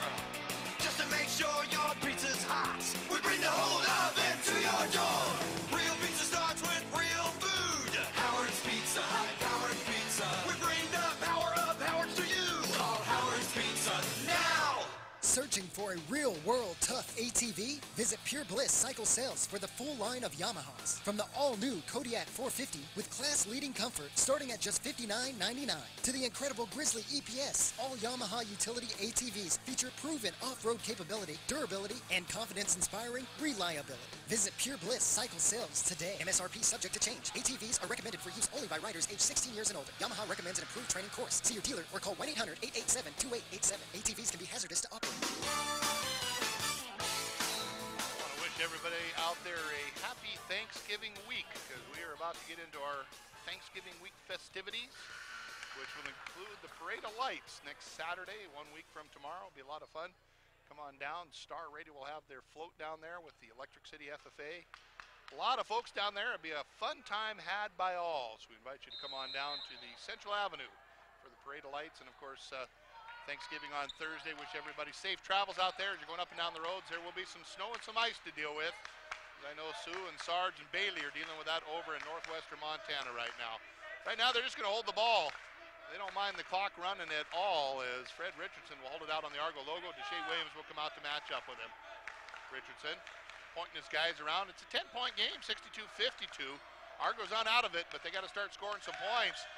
just to make sure your pizza's hot. We bring the whole oven to your door. Real pizza starts with real food. Howard's Pizza, high-powered pizza. We bring the power of Howard's to you. Call Howard's Pizza Searching for a real-world tough ATV? Visit Pure Bliss Cycle Sales for the full line of Yamahas. From the all-new Kodiak 450 with class-leading comfort starting at just $59.99 to the incredible Grizzly EPS, all Yamaha utility ATVs feature proven off-road capability, durability, and confidence-inspiring reliability. Visit Pure Bliss Cycle Sales today. MSRP subject to change. ATVs are recommended for use only by riders age 16 years and older. Yamaha recommends an approved training course. See your dealer or call 1-800-887-2887. ATVs can be hazardous to operate. I want to wish everybody out there a happy Thanksgiving week because we are about to get into our Thanksgiving week festivities, which will include the Parade of Lights next Saturday, 1 week from tomorrow. It'll be a lot of fun. Come on down. Star Radio will have their float down there with the Electric City FFA. A lot of folks down there. It'll be a fun time had by all. So we invite you to come on down to the Central Avenue for the Parade of Lights. And of course, Thanksgiving on Thursday. Wish everybody safe travels out there as you're going up and down the roads. There will be some snow and some ice to deal with. I know Sue and Sarge and Bailey are dealing with that over in northwestern Montana right now. Right now, they're just going to hold the ball. They don't mind the clock running at all as Fred Richardson will hold it out on the Argo logo. Deshae Williams will come out to match up with him. Richardson pointing his guys around. It's a 10-point game, 62-52. Argo's on out of it, but they got to start scoring some points.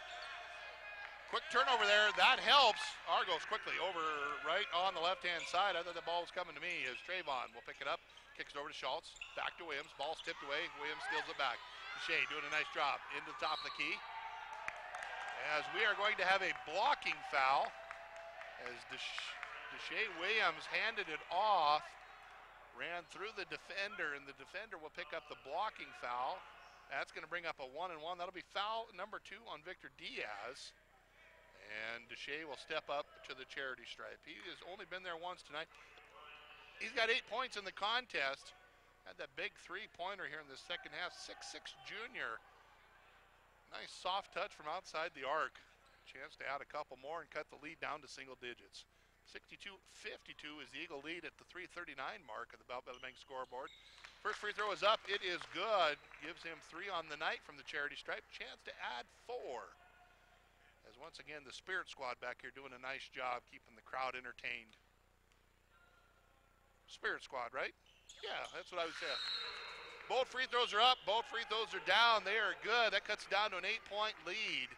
Quick turnover there, that helps. Argos quickly over right on the left-hand side. I thought the ball was coming to me as Trayvon will pick it up, kicks it over to Schultz, back to Williams, ball's tipped away, Williams steals it back. Deshae doing a nice job into the top of the key. As we are going to have a blocking foul as Deshae Williams handed it off, ran through the defender, and the defender will pick up the blocking foul. That's going to bring up a 1-and-1. That'll be foul number 2 on Victor Diaz. And Deshae will step up to the charity stripe. He has only been there once tonight. He's got 8 points in the contest. Had that big three-pointer here in the second half. 6'6" junior. Nice soft touch from outside the arc. Chance to add a couple more and cut the lead down to single digits. 62-52 is the Eagle lead at the 3:39 mark of the Bell Bank scoreboard. First free throw is up. It is good. Gives him 3 on the night from the charity stripe. Chance to add 4. As once again, the Spirit Squad back here doing a nice job keeping the crowd entertained. Spirit Squad, right? Yeah, that's what I would say. Both free throws are up. Both free throws are down. They are good. That cuts down to an 8-point lead.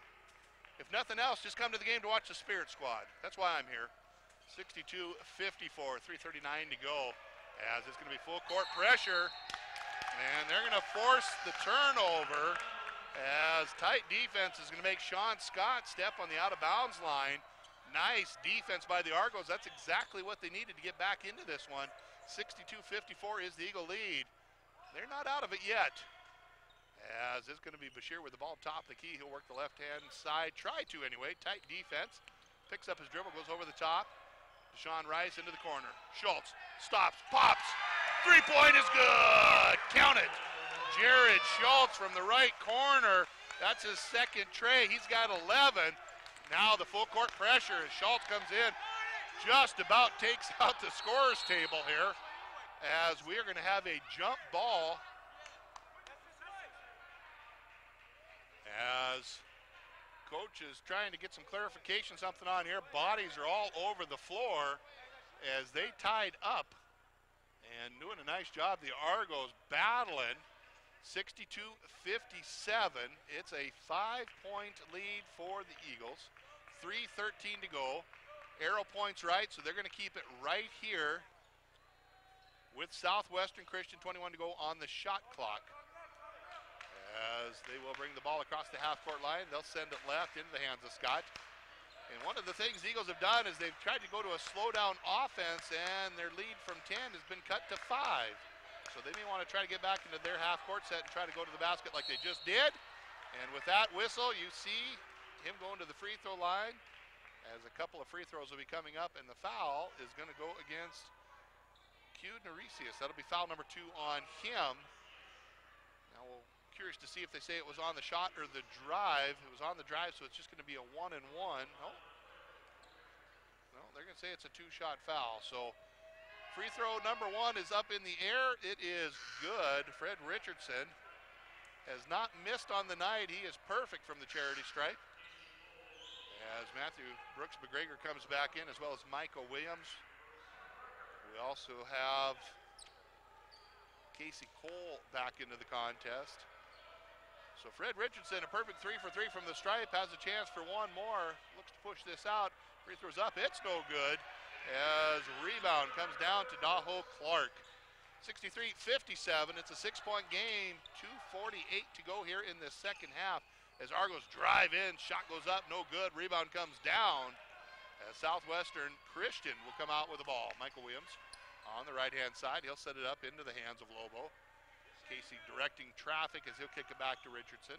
If nothing else, just come to the game to watch the Spirit Squad. That's why I'm here. 62-54, 3:39 to go. As it's going to be full court pressure. And they're going to force the turnover. As tight defense is going to make Sean Scott step on the out-of-bounds line. Nice defense by the Argos. That's exactly what they needed to get back into this one. 62-54 is the Eagle lead. They're not out of it yet. As it's going to be Bashir with the ball top of the key. He'll work the left-hand side. Try to anyway. Tight defense. Picks up his dribble, goes over the top. Deshaun Rice into the corner. Schultz stops, pops. Three-point is good. Count it. Jared Schultz from the right corner. That's his second tray. He's got 11. Now the full court pressure as Schultz comes in. Just about takes out the scorer's table here. As we are going to have a jump ball. As coach is trying to get some clarification, something on here. Bodies are all over the floor as they tied up and doing a nice job. The Argos battling. 62-57. It's a 5-point lead for the Eagles. 3:13 to go. Arrow points right, so they're going to keep it right here with Southwestern Christian. 21 to go on the shot clock. As they will bring the ball across the half-court line. They'll send it left into the hands of Scott. And one of the things the Eagles have done is they've tried to go to a slow-down offense, and their lead from 10 has been cut to 5. So they may want to try to get back into their half-court set and try to go to the basket like they just did. And with that whistle, you see him going to the free throw line as a couple of free throws will be coming up, and the foul is going to go against Q Narisius. That'll be foul number 2 on him. Now we're curious to see if they say it was on the shot or the drive. It was on the drive, so it's just going to be a 1-and-1. No, they're going to say it's a 2-shot foul. So free throw number 1 is up in the air. It is good. Fred Richardson has not missed on the night. He is perfect from the charity stripe. As Matthew Brooks McGregor comes back in, as well as Michael Williams. We also have Casey Cole back into the contest. So Fred Richardson, a perfect 3 for 3 from the stripe, has a chance for one more. Looks to push this out. Free throws up, it's no good. As rebound comes down to Daho Clark. 63-57, it's a 6-point game, 2:48 to go here in the second half. As Argos drive in, shot goes up, no good, rebound comes down. As Southwestern Christian will come out with the ball. Michael Williams on the right-hand side, he'll set it up into the hands of Lobo. Casey directing traffic as he'll kick it back to Richardson.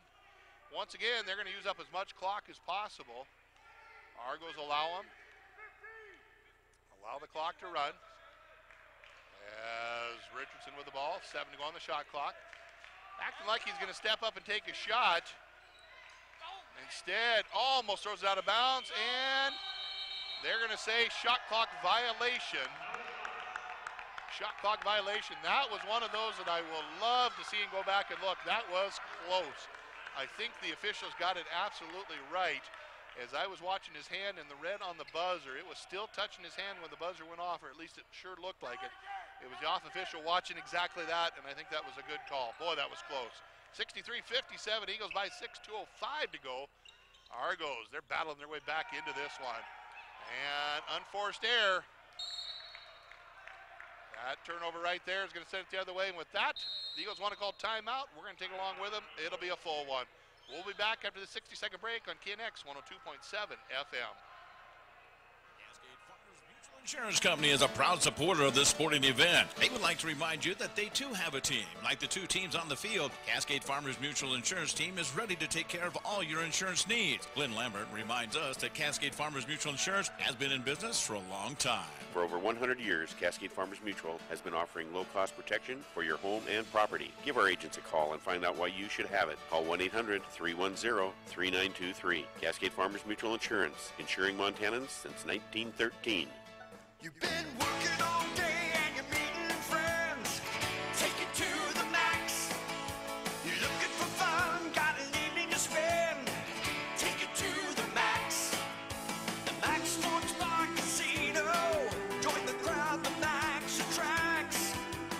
Once again, they're going to use up as much clock as possible. Argos allow the clock to run. As Richardson with the ball, 7 to go on the shot clock. Acting like he's going to step up and take a shot. Instead, almost throws it out of bounds, and they're going to say shot clock violation. Shot clock violation. That was one of those that I will love to see and go back and look. That was close. I think the officials got it absolutely right. As I was watching his hand and the red on the buzzer, it was still touching his hand when the buzzer went off, or at least it sure looked like it. It was the off official watching exactly that, and I think that was a good call. Boy, that was close. 63-57, Eagles by 6, 2:05 to go. Argos, they're battling their way back into this one. And unforced error. That turnover right there is going to send it the other way, and with that, the Eagles want to call timeout. We're going to take it along with them. It'll be a full one. We'll be back after the 60-second break on KNX 102.7 FM. Insurance Company is a proud supporter of this sporting event. They would like to remind you that they too have a team. Like the two teams on the field, Cascade Farmers Mutual Insurance Team is ready to take care of all your insurance needs. Glenn Lambert reminds us that Cascade Farmers Mutual Insurance has been in business for a long time. For over 100 years, Cascade Farmers Mutual has been offering low-cost protection for your home and property. Give our agents a call and find out why you should have it. Call 1-800-310-3923. Cascade Farmers Mutual Insurance, insuring Montanans since 1913. You've been working all day and you're meeting friends. Take it to the max. You're looking for fun, got an evening to spend. Take it to the max. The Max Sports Bar Casino. Join the crowd, the Max attracts.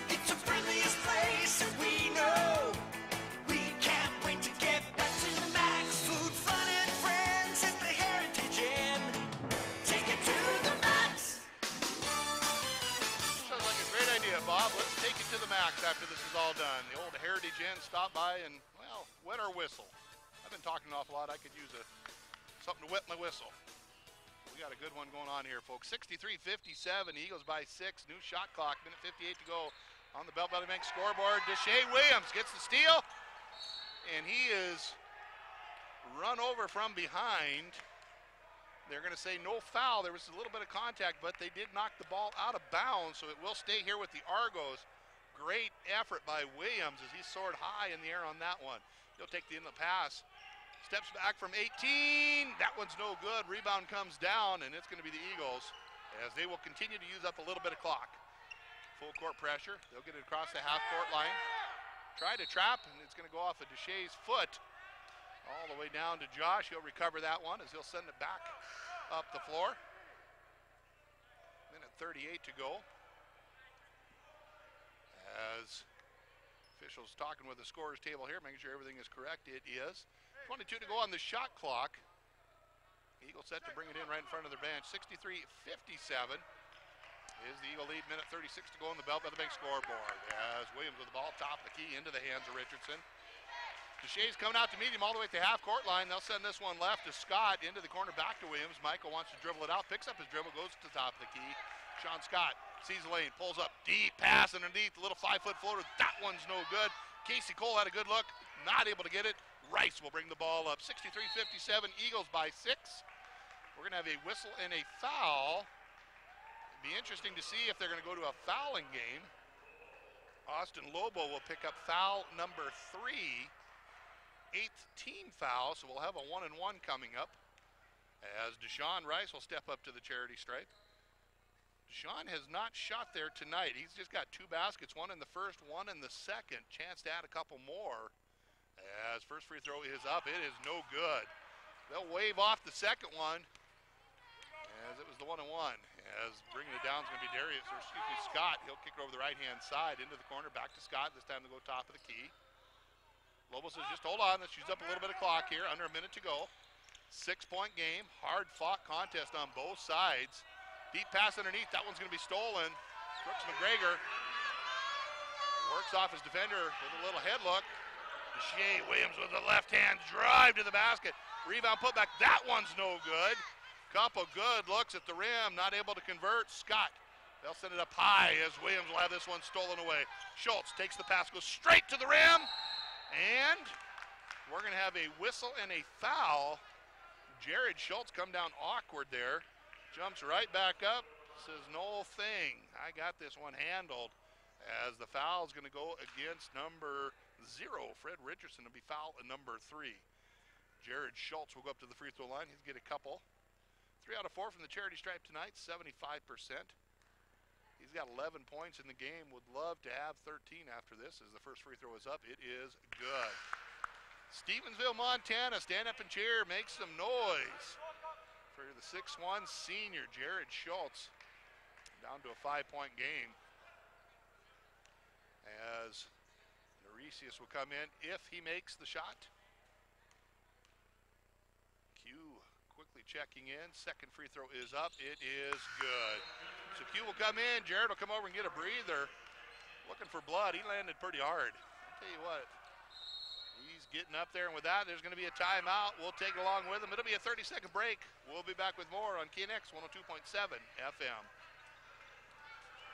It's the friendliest place that we know. We can't wait to get back to the Max. Food, fun, and friends at the Heritage Inn. Take it to the Max. Sounds like a great idea, Bob. Let's take it to the max after this is all done. The old Heritage Inn, stop by and, well, wet our whistle. I've been talking an awful lot. I could use something to wet my whistle. We got a good one going on here, folks. 63-57, Eagles by 6. New shot clock, minute 58 to go on the Belt Valley Bank scoreboard. Deshae Williams gets the steal, and he is run over from behind. They're going to say no foul. There was a little bit of contact, but they did knock the ball out of bounds, so it will stay here with the Argos. Great effort by Williams as he soared high in the air on that one. He'll take the inlet pass. Steps back from 18. That one's no good. Rebound comes down, and it's going to be the Eagles as they will continue to use up a little bit of clock. Full court pressure. They'll get it across the half-court line. Try to trap, and it's going to go off of Deshae's foot. All the way down to Josh. He'll recover that one as he'll send it back up the floor. Minute 38 to go. As officials talking with the scorer's table here, making sure everything is correct. It is. 22 to go on the shot clock. Eagles set to bring it in right in front of their bench. 63-57 is the Eagle lead. Minute 36 to go on the Belt Valley Bank scoreboard. As Williams with the ball, top of the key, into the hands of Richardson. Deshae's coming out to meet him all the way at the half-court line. They'll send this one left to Scott, into the corner, back to Williams. Michael wants to dribble it out, picks up his dribble, goes to the top of the key. Sean Scott sees the lane, pulls up, deep pass underneath, a little 5-foot floater. That one's no good. Casey Cole had a good look, not able to get it. Rice will bring the ball up. 63-57, Eagles by 6. We're going to have a whistle and a foul. It'd be interesting to see if they're going to go to a fouling game. Austin Lobo will pick up foul number 3. 8th team foul, so we'll have a 1-and-1 coming up as Deshaun Rice will step up to the charity stripe. Deshaun has not shot there tonight. He's just got 2 baskets, one in the first, one in the second. Chance to add a couple more as first free throw is up. It is no good. They'll wave off the second one as it was the 1-and-1. As bringing it down is going to be Scott. He'll kick it over the right-hand side into the corner, back to Scott. This time to go top of the key. Lobo says, just hold on. Let's use up a little bit of clock here. Under a minute to go. 6-point game. Hard-fought contest on both sides. Deep pass underneath. That one's going to be stolen. Brooks McGregor works off his defender with a little head look. Shea Williams with a left-hand drive to the basket. Rebound put back. That one's no good. Couple good looks at the rim, not able to convert. Scott, they'll send it up high as Williams will have this one stolen away. Schultz takes the pass, goes straight to the rim, and we're going to have a whistle and a foul. Jared Schultz come down awkward there, jumps right back up, says no thing. I got this one handled, as the foul is going to go against number 0. Fred Richardson will be foul at number 3. Jared Schultz will go up to the free throw line. He'll get a couple. 3 out of 4 from the charity stripe tonight, 75%. He's got 11 points in the game. Would love to have 13 after this as the first free throw is up. It is good. Stevensville, Montana, stand up and cheer, make some noise for the 6'1" senior, Jared Schultz, down to a 5-point game. As Noresius will come in if he makes the shot. Q quickly checking in. Second free throw is up. It is good. So Q will come in. Jared will come over and get a breather. Looking for blood. He landed pretty hard. I'll tell you what. He's getting up there, and with that, there's going to be a timeout. We'll take it along with him. It'll be a 30-second break. We'll be back with more on KNX 102.7 FM.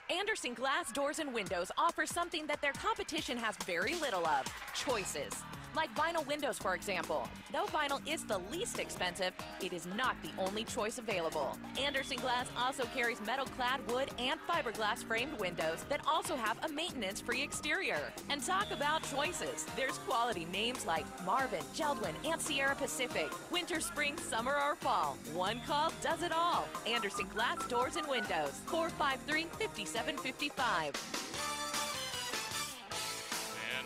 Anderson Glass Doors and Windows offers something that their competition has very little of: choices. Like vinyl windows, for example. Though vinyl is the least expensive, it is not the only choice available. Anderson Glass also carries metal-clad wood and fiberglass framed windows that also have a maintenance-free exterior. And talk about choices. There's quality names like Marvin, Geldwin, and Sierra Pacific. Winter, spring, summer, or fall. One call does it all. Anderson Glass Doors and Windows. 453-5755.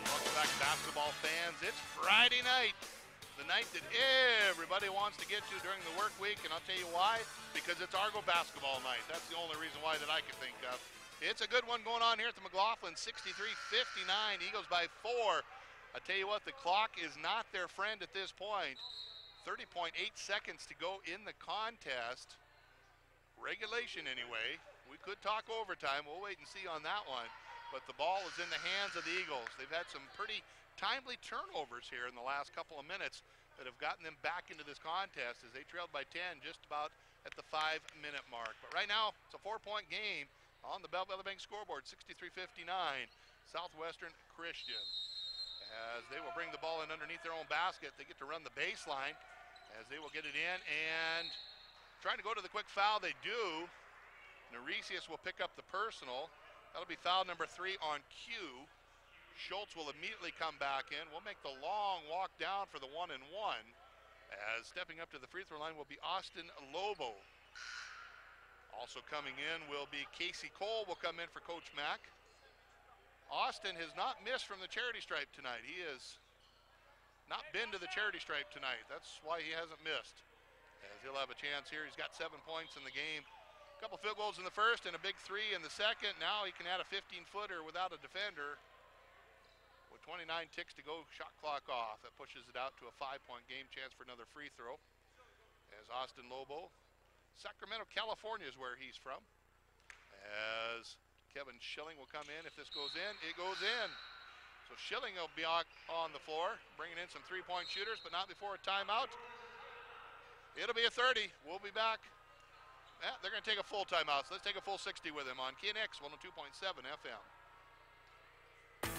Welcome back, basketball fans. It's Friday night, the night that everybody wants to get to during the work week, and I'll tell you why, because it's Argo basketball night. That's the only reason why that I can think of. It's a good one going on here at the McLaughlin, 63-59, Eagles by 4. I tell you what, the clock is not their friend at this point. 30.8 seconds to go in the contest. Regulation anyway. We could talk overtime. We'll wait and see on that one. But the ball is in the hands of the Eagles. They've had some pretty timely turnovers here in the last couple of minutes that have gotten them back into this contest as they trailed by 10 just about at the 5-minute mark. But right now, it's a 4-point game on the Belleville Bank scoreboard, 63-59, Southwestern Christian. As they will bring the ball in underneath their own basket, they get to run the baseline as they will get it in and trying to go to the quick foul. They do. Noresius will pick up the personal. That'll be foul number 3 on Q. Schultz will immediately come back in. We'll make the long walk down for the 1-and-1. As stepping up to the free throw line will be Austin Lobo. Also coming in will be Casey Cole will come in for Coach Mack. Austin has not missed from the charity stripe tonight. He has not been to the charity stripe tonight. That's why he hasn't missed. As he'll have a chance here. He's got 7 points in the game. Couple field goals in the first and a big 3 in the second. Now he can add a 15-footer without a defender. With 29 ticks to go, shot clock off. That pushes it out to a 5-point game chance for another free throw. As Austin Lobo, Sacramento, California is where he's from. As Kevin Schilling will come in. If this goes in, it goes in. So Schilling will be on the floor, bringing in some 3-point shooters, but not before a timeout. It'll be a 30. We'll be back. Yeah, they're going to take a full timeout, so let's take a full 60 with him on KNX 102.7 FM.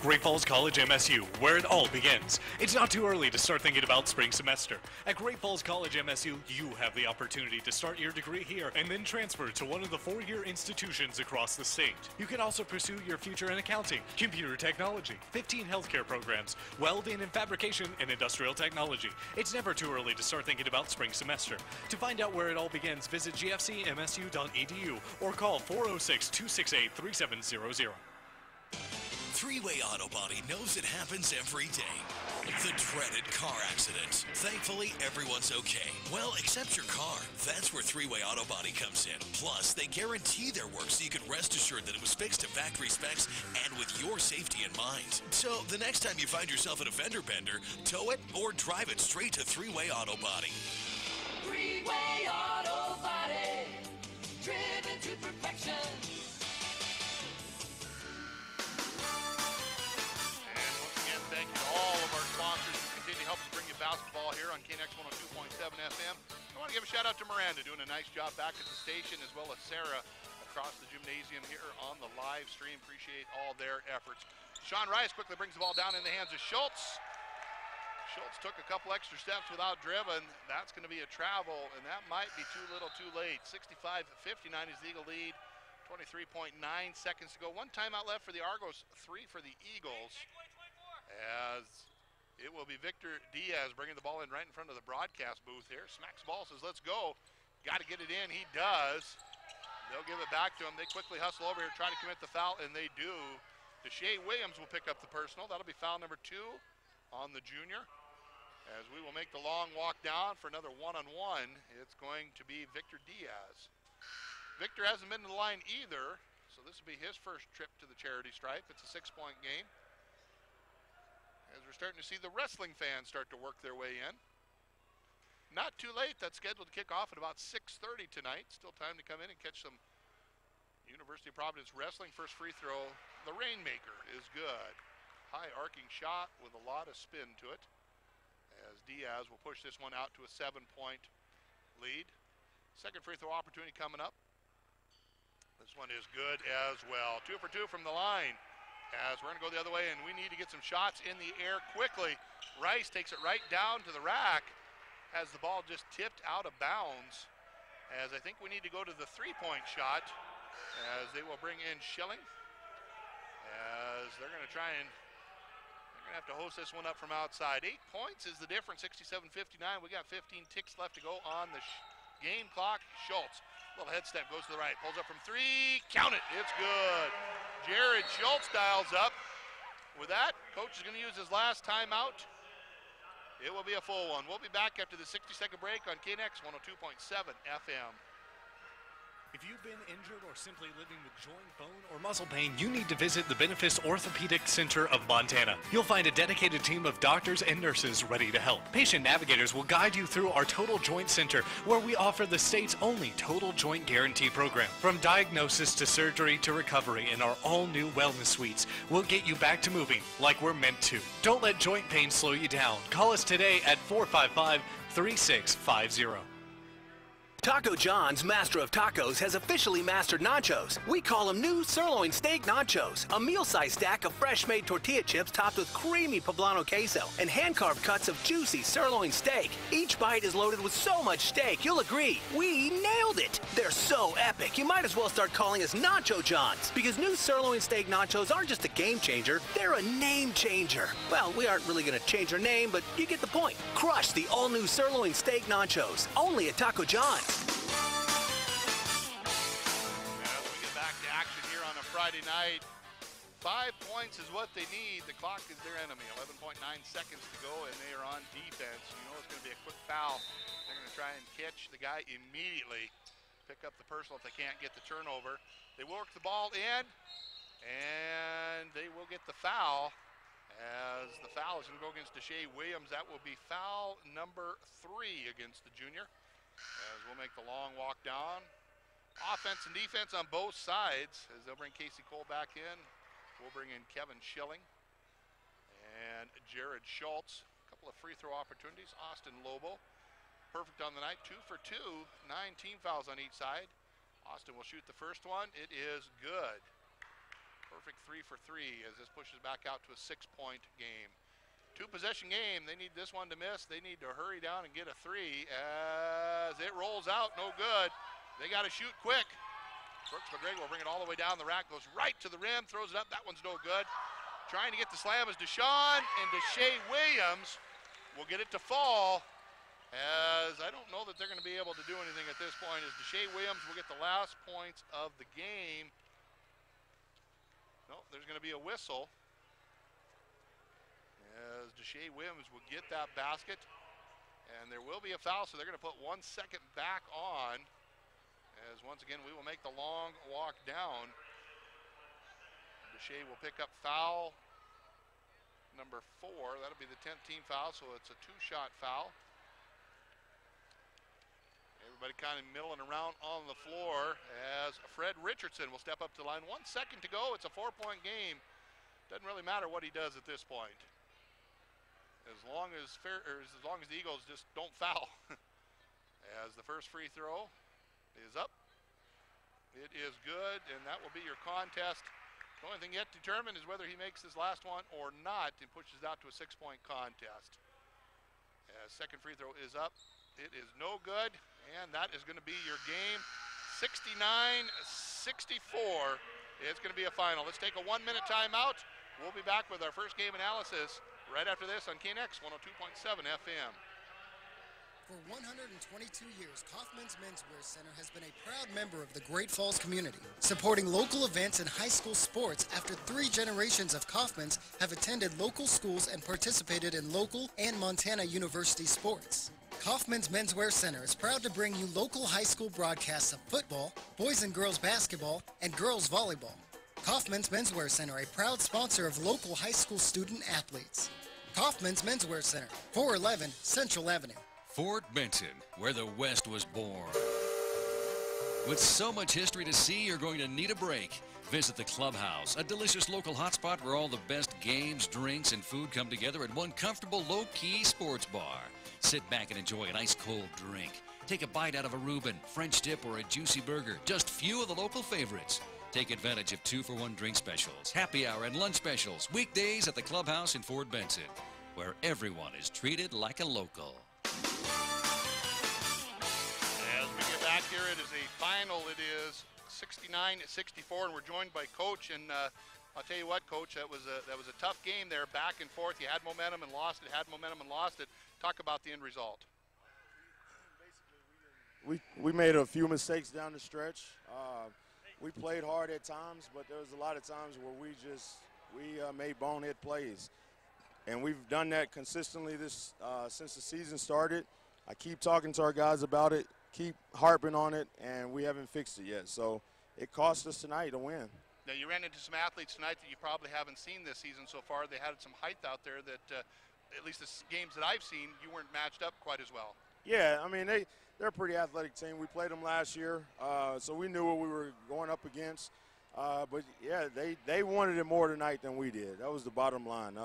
Great Falls College MSU, where it all begins. It's not too early to start thinking about spring semester. At Great Falls College MSU, you have the opportunity to start your degree here and then transfer to one of the 4-year institutions across the state. You can also pursue your future in accounting, computer technology, 15 healthcare programs, welding and fabrication, and industrial technology. It's never too early to start thinking about spring semester. To find out where it all begins, visit gfcmsu.edu or call 406-268-3700. Three-Way Auto Body knows it happens every day. The dreaded car accident. Thankfully, everyone's okay. Well, except your car. That's where Three-Way Auto Body comes in. Plus, they guarantee their work so you can rest assured that it was fixed to factory specs and with your safety in mind. So, the next time you find yourself in a fender bender, tow it or drive it straight to Three-Way Auto Body. Three-Way Auto Body, driven to perfection. Thank you to all of our sponsors who continue to help us bring you basketball here on KNX 102.7 FM. I want to give a shout out to Miranda doing a nice job back at the station, as well as Sarah across the gymnasium here on the live stream. Appreciate all their efforts. Sean Rice quickly brings the ball down in the hands of Schultz. Schultz took a couple extra steps without driven. That's going to be a travel, and that might be too little too late. 65-59 is the Eagle lead. 23.9 seconds to go. One timeout left for the Argos, 3 for the Eagles. As it will be Victor Diaz bringing the ball in right in front of the broadcast booth here. Smacks the ball, says, let's go. Got to get it in. He does. They'll give it back to him. They quickly hustle over here, try to commit the foul, and they do. Deshae Williams will pick up the personal. That'll be foul number 2 on the junior. As we will make the long walk down for another one-on-one, it's going to be Victor Diaz. Victor hasn't been to the line either, so this will be his first trip to the charity stripe. It's a 6-point game. As we're starting to see the wrestling fans start to work their way in. Not too late. That's scheduled to kick off at about 6:30 tonight. Still time to come in and catch some University of Providence wrestling. First free throw, the Rainmaker, is good. High arcing shot with a lot of spin to it. As Diaz will push this one out to a 7-point lead. Second free throw opportunity coming up. This one is good as well. 2 for 2 from the line. As we're going to go the other way, and we need to get some shots in the air quickly. Rice takes it right down to the rack. Has the ball just tipped out of bounds. As I think we need to go to the 3-point shot. As they will bring in Schilling. As they're going to try and have to host this one up from outside. 8 points is the difference, 67-59. We got 15 ticks left to go on the game clock. Schultz, little head step, goes to the right, pulls up from 3, count it, it's good. Jared Schultz dials up. With that, coach is going to use his last timeout. It will be a full one. We'll be back after the 60-second break on KNX 102.7 FM. If you've been injured or simply living with joint, bone, or muscle pain, you need to visit the Benefice Orthopedic Center of Montana. You'll find a dedicated team of doctors and nurses ready to help. Patient navigators will guide you through our Total Joint Center, where we offer the state's only Total Joint Guarantee program. From diagnosis to surgery to recovery in our all-new wellness suites, we'll get you back to moving like we're meant to. Don't let joint pain slow you down. Call us today at 455-3650. Taco John's Master of Tacos has officially mastered nachos. We call them new sirloin steak nachos, a meal-sized stack of fresh-made tortilla chips topped with creamy poblano queso and hand-carved cuts of juicy sirloin steak. Each bite is loaded with so much steak, you'll agree, we nailed it. They're so epic, you might as well start calling us Nacho Johns, because new sirloin steak nachos aren't just a game changer, they're a name changer. Well, we aren't really going to change our name, but you get the point. Crush the all-new sirloin steak nachos, only at Taco John's. As we get back to action here on a Friday night, 5 points is what they need. The clock is their enemy. 11.9 seconds to go, and they are on defense. You know it's going to be a quick foul. They're going to try and catch the guy immediately, pick up the personal if they can't get the turnover. They will work the ball in, and they will get the foul. As the foul is going to go against Deshae Williams. That will be foul number 3 against the junior. As we'll make the long walk down. Offense and defense on both sides as they'll bring Casey Cole back in. We'll bring in Kevin Schilling and Jared Schultz. A couple of free throw opportunities. Austin Lobo, perfect on the night, 2 for 2, 9 team fouls on each side. Austin will shoot the first one. It is good. Perfect 3 for 3 as this pushes back out to a 6-point game. 2-possession game. They need this one to miss. They need to hurry down and get a 3 as it rolls out. No good. They got to shoot quick. Brooks McGregor will bring it all the way down the rack. Goes right to the rim. Throws it up. That one's no good. Trying to get the slam is Deshaun, and Deshae Williams will get it to fall. As I don't know that they're going to be able to do anything at this point, as Deshae Williams will get the last points of the game. No, there's going to be a whistle. as Deshae Williams will get that basket. And there will be a foul, so they're going to put 1 second back on. As once again, we will make the long walk down. Deshae will pick up foul number 4. That'll be the 10th team foul, so it's a 2-shot foul. Everybody kind of milling around on the floor as Fred Richardson will step up to the line. 1 second to go. It's a 4-point game. Doesn't really matter what he does at this point. As long as the Eagles just don't foul. As the first free throw is up. It is good, and that will be your contest. The only thing yet determined is whether he makes this last one or not and pushes it out to a 6-point contest. As second free throw is up. It is no good, and that is going to be your game. 69-64. It's going to be a final. Let's take a 1-minute timeout. We'll be back with our first game analysis right after this on KNX 102.7 FM. For 122 years, Kaufman's Menswear Center has been a proud member of the Great Falls community, supporting local events and high school sports after 3 generations of Kaufman's have attended local schools and participated in local and Montana University sports. Kaufman's Menswear Center is proud to bring you local high school broadcasts of football, boys and girls basketball, and girls volleyball. Kaufman's Menswear Center, a proud sponsor of local high school student athletes. Kaufman's Menswear Center, 411 Central Avenue. Fort Benson, where the West was born. With so much history to see, you're going to need a break. Visit the Clubhouse, a delicious local hotspot where all the best games, drinks, and food come together at one comfortable, low-key sports bar. Sit back and enjoy an ice-cold drink. Take a bite out of a Reuben, French dip, or a juicy burger. Just few of the local favorites. Take advantage of 2-for-1 drink specials, happy hour, and lunch specials. Weekdays at the Clubhouse in Fort Benson, where everyone is treated like a local. As we get back here, it is a final. It is 69-64, and we're joined by Coach. And I'll tell you what, Coach, that was a tough game there, back and forth. You had momentum and lost it. Had momentum and lost it. Talk about the end result. We made a few mistakes down the stretch. We played hard at times, but there was a lot of times where we made bonehead plays. And we've done that consistently since the season started. I keep talking to our guys about it, keep harping on it, and we haven't fixed it yet. So it cost us tonight to win. Now, you ran into some athletes tonight that you probably haven't seen this season so far. They had some height out there that, at least the games that I've seen, you weren't matched up quite as well. Yeah, I mean, they're a pretty athletic team. We played them last year, so we knew what we were going up against. But yeah, they wanted it more tonight than we did. That was the bottom line.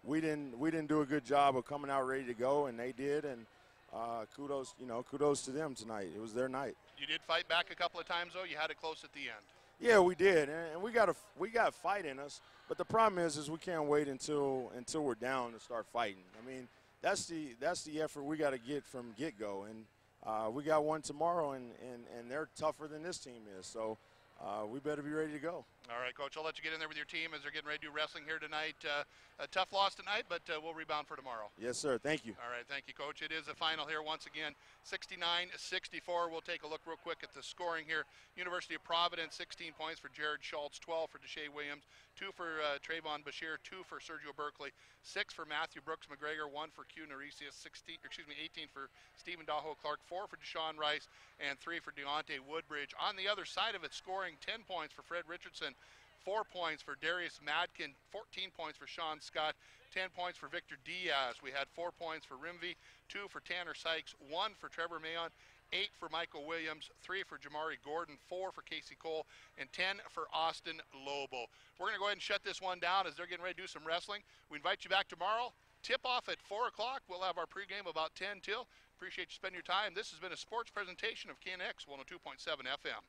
We didn't do a good job of coming out ready to go, and they did. And kudos to them tonight. It was their night. You did fight back a couple of times though. You had it close at the end. Yeah, we did, and we got fight in us. But the problem is we can't wait until we're down to start fighting. I mean, that's the effort we got to get from get-go, and we got one tomorrow, and they're tougher than this team is. So we better be ready to go. All right, Coach, I'll let you get in there with your team as they're getting ready to do wrestling here tonight. A tough loss tonight, but we'll rebound for tomorrow. Yes, sir. Thank you. All right, thank you, Coach. It is a final here once again, 69-64. We'll take a look real quick at the scoring here. University of Providence, 16 points for Jared Schultz, 12 for Deshae Williams, 2 for Trayvon Bashir, 2 for Sergio Berkeley, 6 for Matthew Brooks McGregor, 1 for Q Narisius, 18 for Stephen Daho Clark, 4 for Deshaun Rice, and 3 for Deontay Woodbridge. On the other side of it, scoring 10 points for Fred Richardson, 4 points for Darius Madkin, 14 points for Sean Scott, 10 points for Victor Diaz. We had 4 points for Rimvey, 2 for Tanner Sykes, 1 for Trevor Mayon, 8 for Michael Williams, 3 for Jamari Gordon, 4 for Casey Cole, and 10 for Austin Lobo. We're going to go ahead and shut this one down as they're getting ready to do some wrestling. We invite you back tomorrow. Tip off at 4 o'clock. We'll have our pregame about 10 till. Appreciate you spending your time. This has been a sports presentation of KNX 102.7 FM.